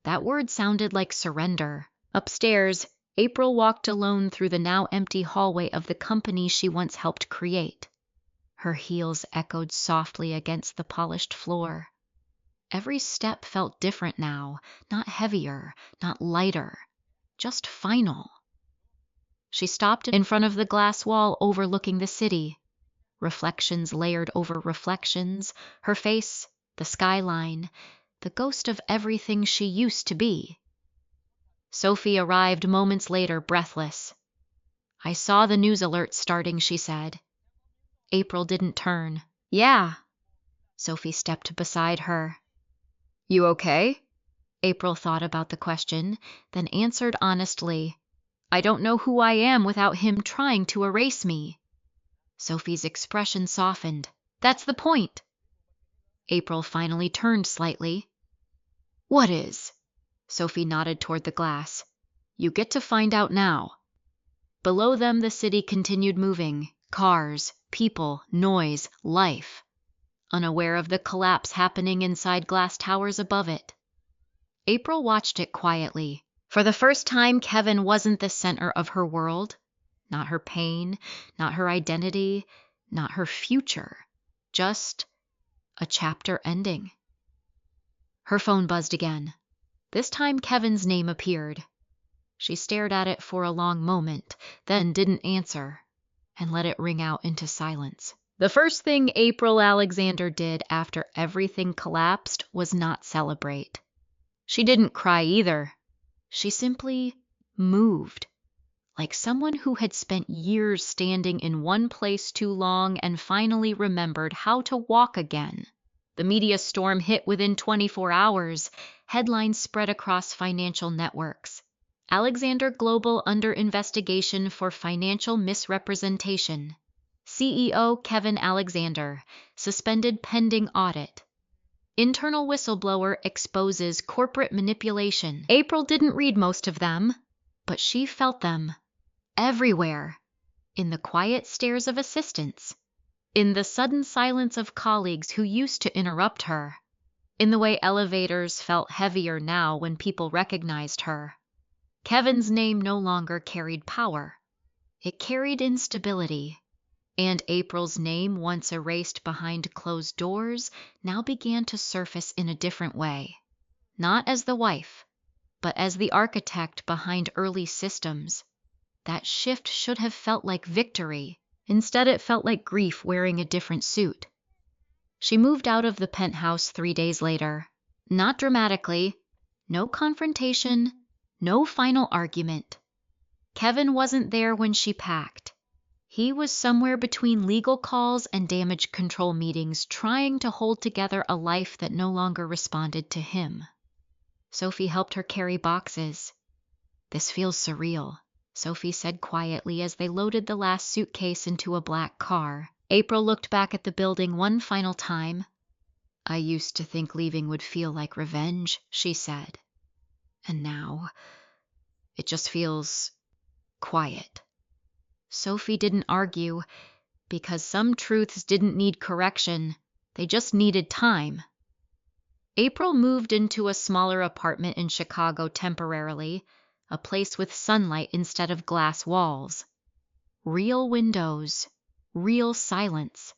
That word sounded like surrender. Upstairs, April walked alone through the now empty hallway of the company she once helped create. Her heels echoed softly against the polished floor. Every step felt different now, not heavier, not lighter, just final. She stopped in front of the glass wall overlooking the city. Reflections layered over reflections, her face, the skyline, the ghost of everything she used to be. Sophie arrived moments later, breathless. I saw the news alert starting, she said. April didn't turn. Yeah. Sophie stepped beside her. "You okay?" April thought about the question, then answered honestly, "I don't know who I am without him trying to erase me." Sophie's expression softened. "That's the point." April finally turned slightly. "What is?" Sophie nodded toward the glass. "You get to find out now." Below them, the city continued moving. Cars, people, noise, life. Unaware of the collapse happening inside glass towers above it. April watched it quietly. For the first time, Kevin wasn't the center of her world. Not her pain, not her identity, not her future. Just a chapter ending. Her phone buzzed again. This time Kevin's name appeared. She stared at it for a long moment, then didn't answer, and let it ring out into silence. The first thing April Alexander did after everything collapsed was not celebrate. She didn't cry either. She simply moved, like someone who had spent years standing in one place too long and finally remembered how to walk again. The media storm hit within 24 hours. Headlines spread across financial networks. Alexander Global under investigation for financial misrepresentation. CEO Kevin Alexander suspended pending audit. Internal whistleblower exposes corporate manipulation. April didn't read most of them, but she felt them everywhere. In the quiet stares of assistants, in the sudden silence of colleagues who used to interrupt her, in the way elevators felt heavier now when people recognized her. Kevin's name no longer carried power. It carried instability. And April's name, once erased behind closed doors, now began to surface in a different way. Not as the wife, but as the architect behind early systems. That shift should have felt like victory. Instead, it felt like grief wearing a different suit. She moved out of the penthouse 3 days later. Not dramatically. No confrontation. No final argument. Kevin wasn't there when she packed. He was somewhere between legal calls and damage control meetings, trying to hold together a life that no longer responded to him. Sophie helped her carry boxes. "This feels surreal," Sophie said quietly as they loaded the last suitcase into a black car. April looked back at the building one final time. "I used to think leaving would feel like revenge," she said. "And now, it just feels quiet." Sophie didn't argue, because some truths didn't need correction, they just needed time. April moved into a smaller apartment in Chicago temporarily, a place with sunlight instead of glass walls. Real windows, real silence.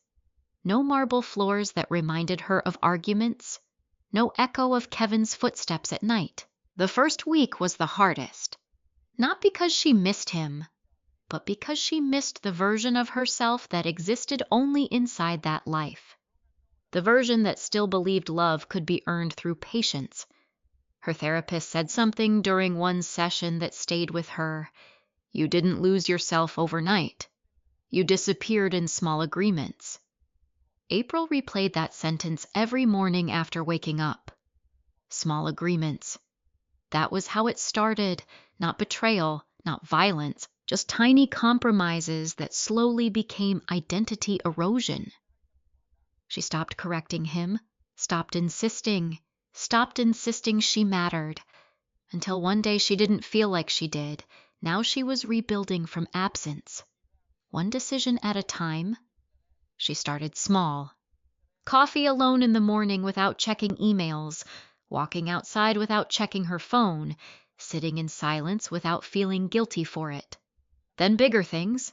No marble floors that reminded her of arguments, no echo of Kevin's footsteps at night. The first week was the hardest, not because she missed him, but because she missed the version of herself that existed only inside that life. The version that still believed love could be earned through patience. Her therapist said something during one session that stayed with her. You didn't lose yourself overnight. You disappeared in small agreements. April replayed that sentence every morning after waking up. Small agreements. That was how it started, not betrayal, not violence, just tiny compromises that slowly became identity erosion. She stopped correcting him, stopped insisting she mattered, until one day she didn't feel like she did. Now she was rebuilding from absence. One decision at a time. She started small. Coffee alone in the morning without checking emails, walking outside without checking her phone, sitting in silence without feeling guilty for it. Then bigger things.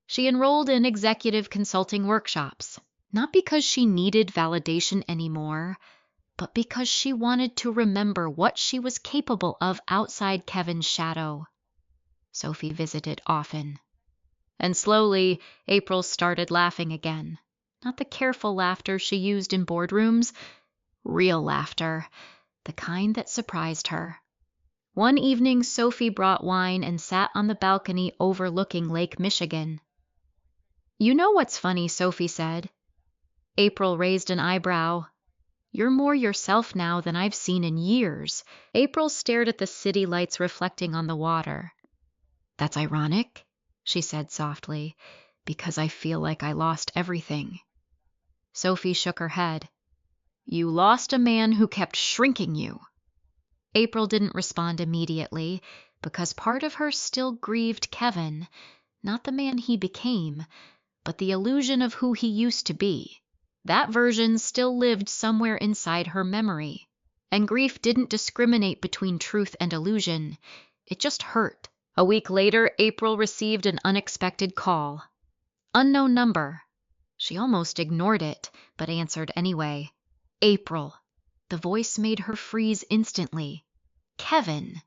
She enrolled in executive consulting workshops, not because she needed validation anymore, but because she wanted to remember what she was capable of outside Kevin's shadow. Sophie visited often. And slowly, April started laughing again. Not the careful laughter she used in boardrooms, real laughter, the kind that surprised her. One evening, Sophie brought wine and sat on the balcony overlooking Lake Michigan. "You know what's funny," Sophie said. April raised an eyebrow. You're more yourself now than I've seen in years. April stared at the city lights reflecting on the water. That's ironic, she said softly, because I feel like I lost everything. Sophie shook her head. You lost a man who kept shrinking you. April didn't respond immediately, because part of her still grieved Kevin, not the man he became, but the illusion of who he used to be. That version still lived somewhere inside her memory, and grief didn't discriminate between truth and illusion. It just hurt. A week later, April received an unexpected call. Unknown number. She almost ignored it, but answered anyway. April. The voice made her freeze instantly. Kevin.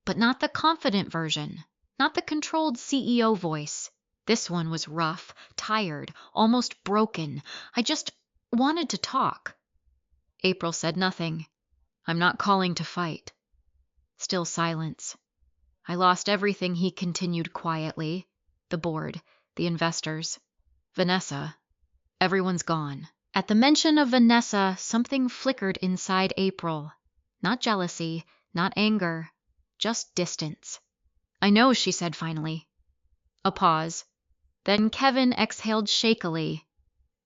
But not the confident version, not the controlled CEO voice. This one was rough, tired, almost broken. I just wanted to talk. April said nothing. I'm not calling to fight. Still silence. I lost everything, he continued quietly. The board, the investors, Vanessa. Everyone's gone. At the mention of Vanessa, something flickered inside April. Not jealousy, not anger, just distance. I know, she said finally. A pause. Then Kevin exhaled shakily.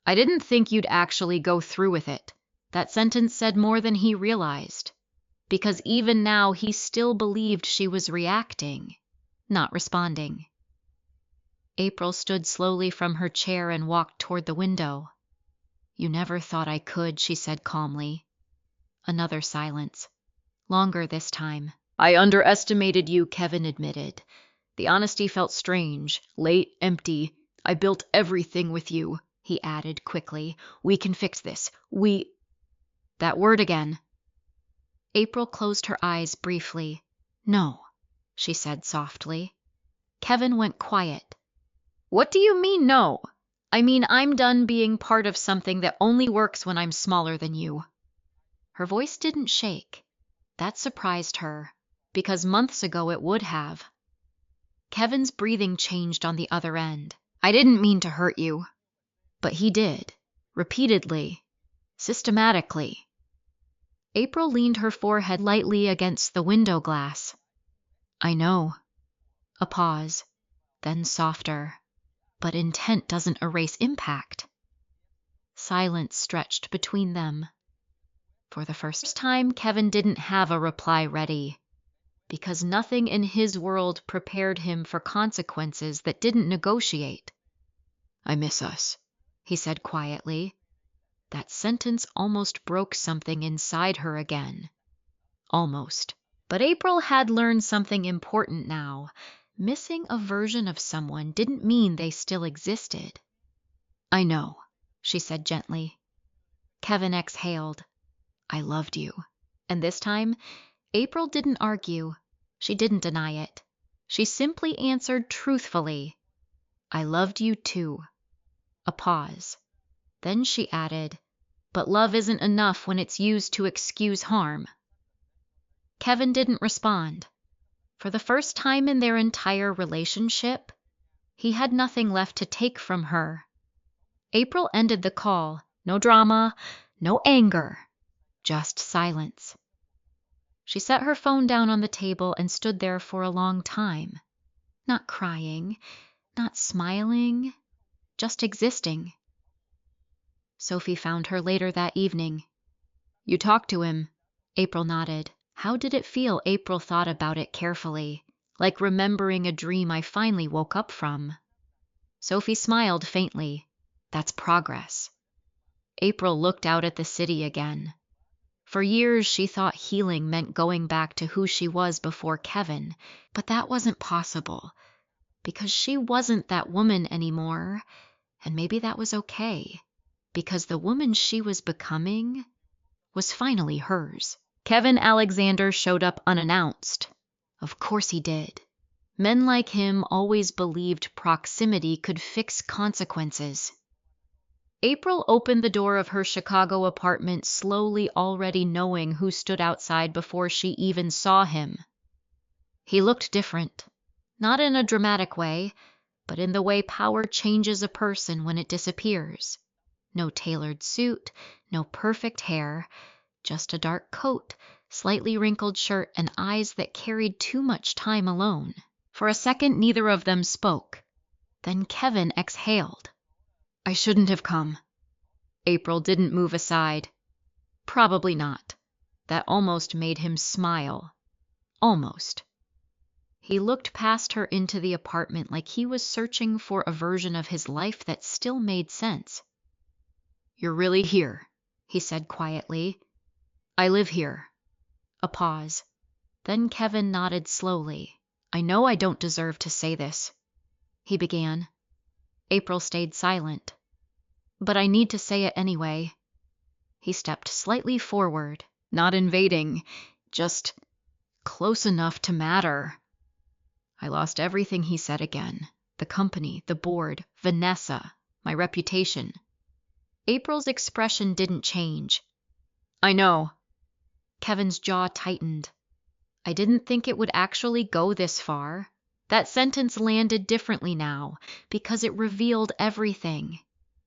I didn't think you'd actually go through with it. That sentence said more than he realized, because even now he still believed she was reacting, not responding. April stood slowly from her chair and walked toward the window. You never thought I could, she said calmly. Another silence. Longer this time. I underestimated you, Kevin admitted. The honesty felt strange, late, empty. I built everything with you, he added quickly. We can fix this. That word again. April closed her eyes briefly. No, she said softly. Kevin went quiet. What do you mean, no? I mean, I'm done being part of something that only works when I'm smaller than you. Her voice didn't shake. That surprised her, because months ago it would have. Kevin's breathing changed on the other end. I didn't mean to hurt you. But he did. Repeatedly. Systematically. April leaned her forehead lightly against the window glass. I know. A pause. Then softer. But intent doesn't erase impact. Silence stretched between them. For the first time, Kevin didn't have a reply ready, because nothing in his world prepared him for consequences that didn't negotiate. I miss us, he said quietly. That sentence almost broke something inside her again. Almost. But April had learned something important now. Missing a version of someone didn't mean they still existed. I know, she said gently. Kevin exhaled. I loved you. And this time, April didn't argue. She didn't deny it. She simply answered truthfully. I loved you too. A pause. Then she added, but love isn't enough when it's used to excuse harm. Kevin didn't respond. For the first time in their entire relationship, he had nothing left to take from her. April ended the call. No drama, no anger, just silence. She set her phone down on the table and stood there for a long time. Not crying, not smiling, just existing. Sophie found her later that evening. You talked to him. April nodded. How did it feel? April thought about it carefully, like remembering a dream I finally woke up from. Sophie smiled faintly. That's progress. April looked out at the city again. For years she thought healing meant going back to who she was before Kevin, but that wasn't possible, because she wasn't that woman anymore, and maybe that was okay, because the woman she was becoming was finally hers. Kevin Alexander showed up unannounced. Of course he did. Men like him always believed proximity could fix consequences. April opened the door of her Chicago apartment slowly, already knowing who stood outside before she even saw him. He looked different, not in a dramatic way, but in the way power changes a person when it disappears. No tailored suit, no perfect hair, just a dark coat, slightly wrinkled shirt, and eyes that carried too much time alone. For a second, neither of them spoke. Then Kevin exhaled. "I shouldn't have come." April didn't move aside. Probably not. That almost made him smile. Almost. He looked past her into the apartment like he was searching for a version of his life that still made sense. "You're really here," he said quietly. "I live here." A pause. Then Kevin nodded slowly. "I know I don't deserve to say this," he began. April stayed silent. "But I need to say it anyway." He stepped slightly forward, not invading, just close enough to matter. "I lost everything," he said again. "The company, the board, Vanessa, my reputation." April's expression didn't change. "I know." Kevin's jaw tightened. "I didn't think it would actually go this far." That sentence landed differently now, because it revealed everything.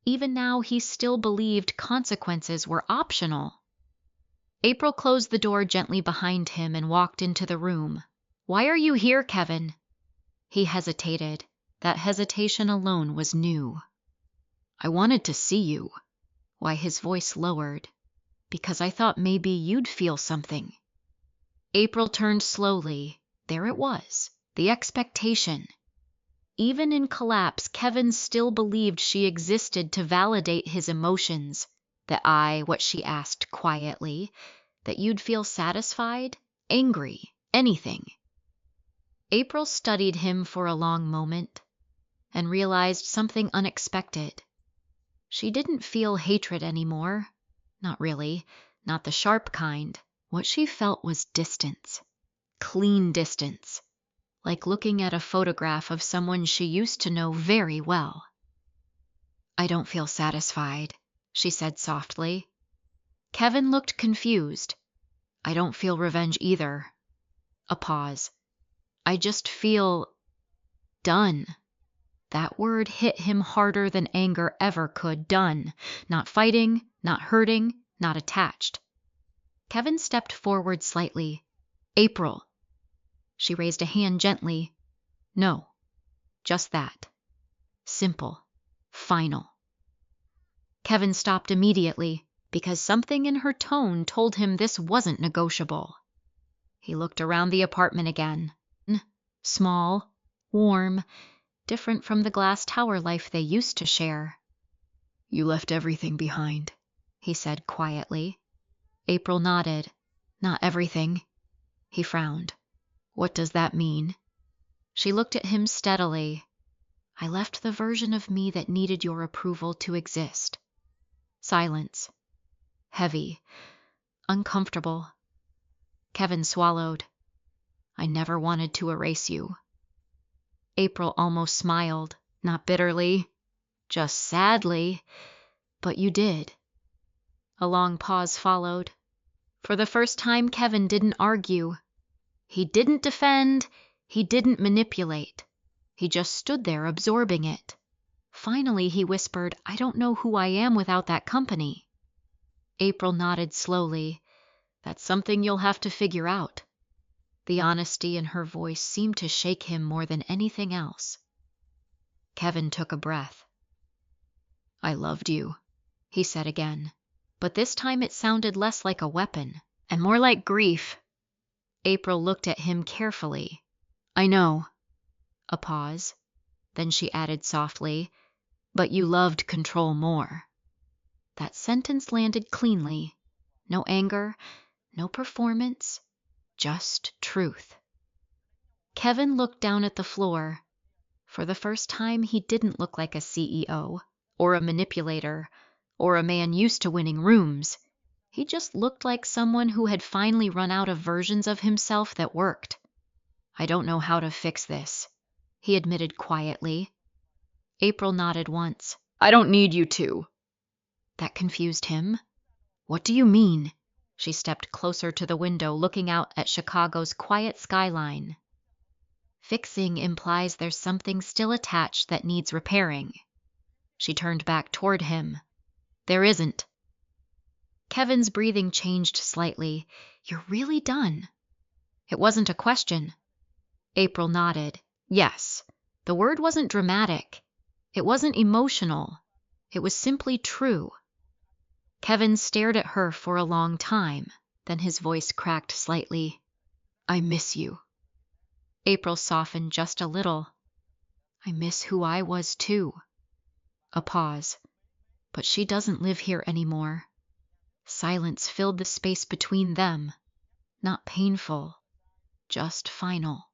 Even now, he still believed consequences were optional. April closed the door gently behind him and walked into the room. "Why are you here, Kevin?" He hesitated. That hesitation alone was new. "I wanted to see you." Why, his voice lowered. "Because I thought maybe you'd feel something." April turned slowly. There it was, the expectation. Even in collapse, Kevin still believed she existed to validate his emotions. What she asked quietly, that you'd feel satisfied, angry, anything. April studied him for a long moment and realized something unexpected. She didn't feel hatred anymore. Not really, not the sharp kind. What she felt was distance. Clean distance. Like looking at a photograph of someone she used to know very well. "I don't feel satisfied," she said softly. Kevin looked confused. "I don't feel revenge either." A pause. "I just feel done." That word hit him harder than anger ever could. Done. Not fighting, not hurting, not attached. Kevin stepped forward slightly. "April." She raised a hand gently. "No, just that. Simple. Final." Kevin stopped immediately, because something in her tone told him this wasn't negotiable. He looked around the apartment again. Small, warm, different from the glass tower life they used to share. "You left everything behind," he said quietly. April nodded. "Not everything." He frowned. "What does that mean?" She looked at him steadily. "I left the version of me that needed your approval to exist." Silence. Heavy. Uncomfortable. Kevin swallowed. "I never wanted to erase you." April almost smiled, not bitterly, just sadly. "But you did." A long pause followed. For the first time, Kevin didn't argue. He didn't defend. He didn't manipulate. He just stood there absorbing it. Finally, he whispered, "I don't know who I am without that company." April nodded slowly. "That's something you'll have to figure out." The honesty in her voice seemed to shake him more than anything else. Kevin took a breath. "I loved you," he said again, but this time it sounded less like a weapon and more like grief. April looked at him carefully. "I know." A pause. Then she added softly, "But you loved control more." That sentence landed cleanly. No anger, no performance, just truth. Kevin looked down at the floor. For the first time, he didn't look like a CEO, or a manipulator, or a man used to winning rooms. He just looked like someone who had finally run out of versions of himself that worked. "I don't know how to fix this," he admitted quietly. April nodded once. "I don't need you to." That confused him. "What do you mean?" She stepped closer to the window, looking out at Chicago's quiet skyline. "Fixing implies there's something still attached that needs repairing." She turned back toward him. There isn't. Kevin's breathing changed slightly. You're really done? It wasn't a question. April nodded. Yes. The word wasn't dramatic. It wasn't emotional. It was simply true. Kevin stared at her for a long time. Then his voice cracked slightly. I miss you. April softened just a little. I miss who I was too. A pause. But she doesn't live here anymore. Silence filled the space between them. Not painful, just final.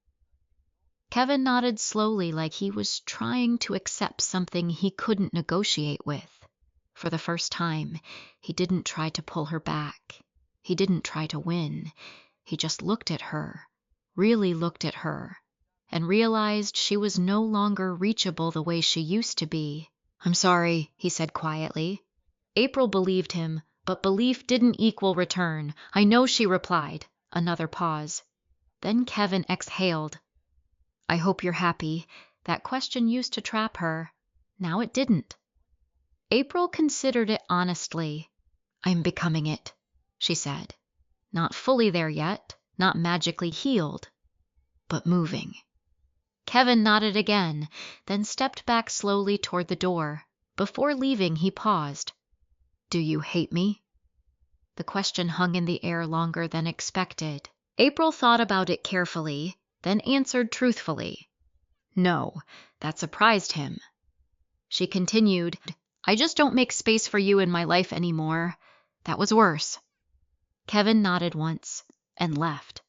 Kevin nodded slowly, like he was trying to accept something he couldn't negotiate with. For the first time, he didn't try to pull her back. He didn't try to win. He just looked at her, really looked at her, and realized she was no longer reachable the way she used to be. I'm sorry, he said quietly. April believed him, but belief didn't equal return. I know, she replied. Another pause. Then Kevin exhaled. I hope you're happy. That question used to trap her. Now it didn't. April considered it honestly. I'm becoming it, she said. Not fully there yet, not magically healed, but moving. Kevin nodded again, then stepped back slowly toward the door. Before leaving, he paused. Do you hate me? The question hung in the air longer than expected. April thought about it carefully, then answered truthfully. No, that surprised him. She continued, I just don't make space for you in my life anymore. That was worse. Kevin nodded once and left.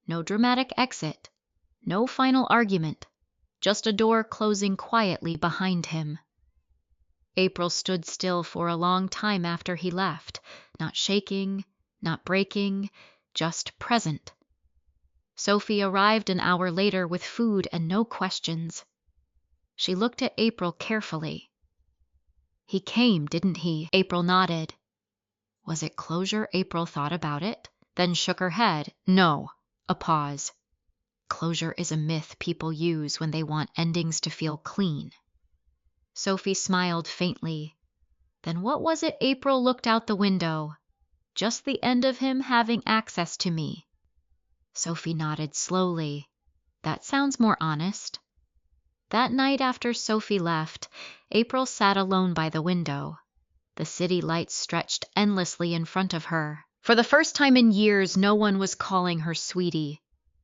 No dramatic exit. No final argument. Just a door closing quietly behind him. April stood still for a long time after he left, not shaking, not breaking, just present. Sophie arrived an hour later with food and no questions. She looked at April carefully. He came, didn't he? April nodded. Was it closure? April thought about it, then shook her head. No. A pause. Closure is a myth people use when they want endings to feel clean. Sophie smiled faintly. Then what was it? April looked out the window. Just the end of him having access to me. Sophie nodded slowly. That sounds more honest. That night after Sophie left, April sat alone by the window. The city lights stretched endlessly in front of her. For the first time in years, no one was calling her sweetie.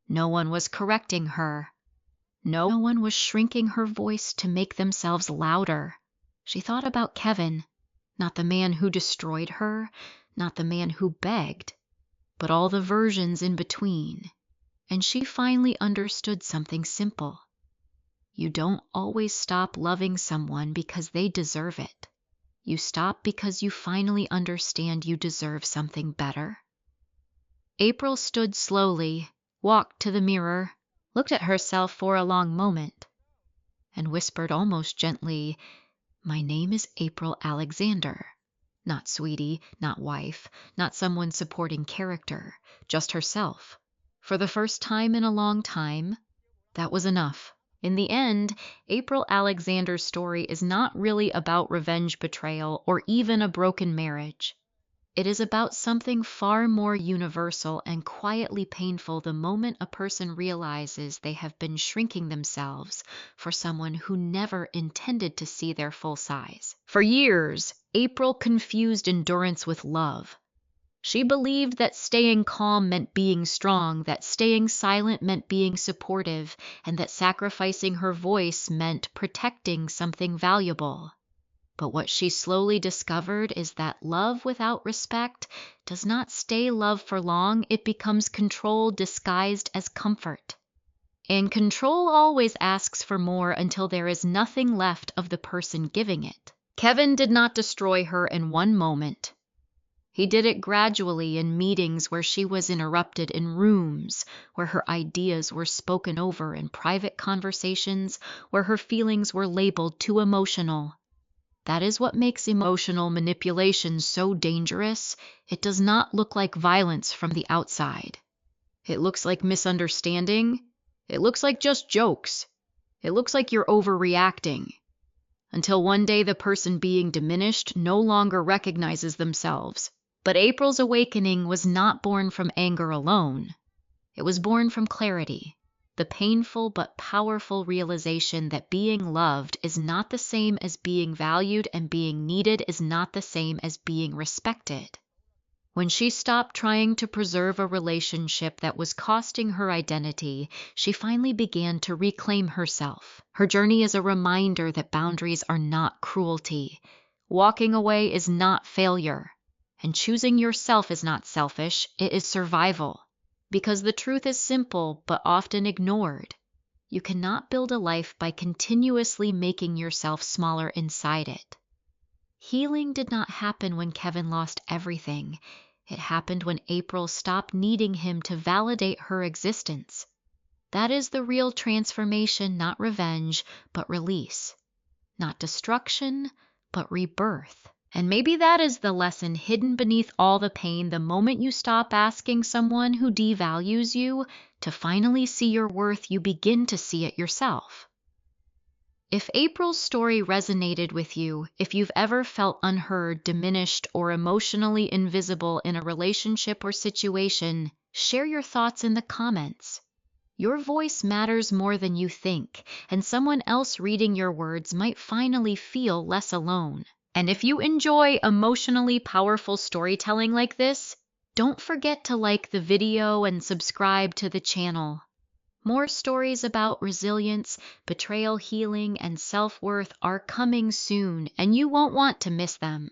No one was correcting her. No one was shrinking her voice to make themselves louder. She thought about Kevin, not the man who destroyed her, not the man who begged, but all the versions in between. And she finally understood something simple. You don't always stop loving someone because they deserve it. You stop because you finally understand you deserve something better. April stood slowly, walked to the mirror, looked at herself for a long moment, and whispered almost gently, My name is April Alexander. Not sweetie, not wife, not someone supporting character, just herself. For the first time in a long time, that was enough. In the end, April Alexander's story is not really about revenge, betrayal, or even a broken marriage. It is about something far more universal and quietly painful the moment a person realizes they have been shrinking themselves for someone who never intended to see their full size. For years, April confused endurance with love. She believed that staying calm meant being strong, that staying silent meant being supportive, and that sacrificing her voice meant protecting something valuable. But what she slowly discovered is that love without respect does not stay love for long. It becomes control disguised as comfort. And control always asks for more until there is nothing left of the person giving it. Kevin did not destroy her in one moment. He did it gradually in meetings where she was interrupted, in rooms where her ideas were spoken over, in private conversations where her feelings were labeled too emotional. That is what makes emotional manipulation so dangerous. It does not look like violence from the outside. It looks like misunderstanding. It looks like just jokes. It looks like you're overreacting. until one day the person being diminished no longer recognizes themselves. But April's awakening was not born from anger alone. It was born from clarity, the painful but powerful realization that being loved is not the same as being valued, and being needed is not the same as being respected. When she stopped trying to preserve a relationship that was costing her identity, she finally began to reclaim herself. Her journey is a reminder that boundaries are not cruelty. Walking away is not failure. And choosing yourself is not selfish, it is survival. Because the truth is simple but often ignored. You cannot build a life by continuously making yourself smaller inside it. Healing did not happen when Kevin lost everything. It happened when April stopped needing him to validate her existence. That is the real transformation, not revenge, but release. Not destruction, but rebirth. And maybe that is the lesson hidden beneath all the pain. The moment you stop asking someone who devalues you to finally see your worth, you begin to see it yourself. If April's story resonated with you, if you've ever felt unheard, diminished, or emotionally invisible in a relationship or situation, share your thoughts in the comments. Your voice matters more than you think, and someone else reading your words might finally feel less alone. And if you enjoy emotionally powerful storytelling like this, don't forget to like the video and subscribe to the channel. More stories about resilience, betrayal, healing, and self-worth are coming soon, and you won't want to miss them.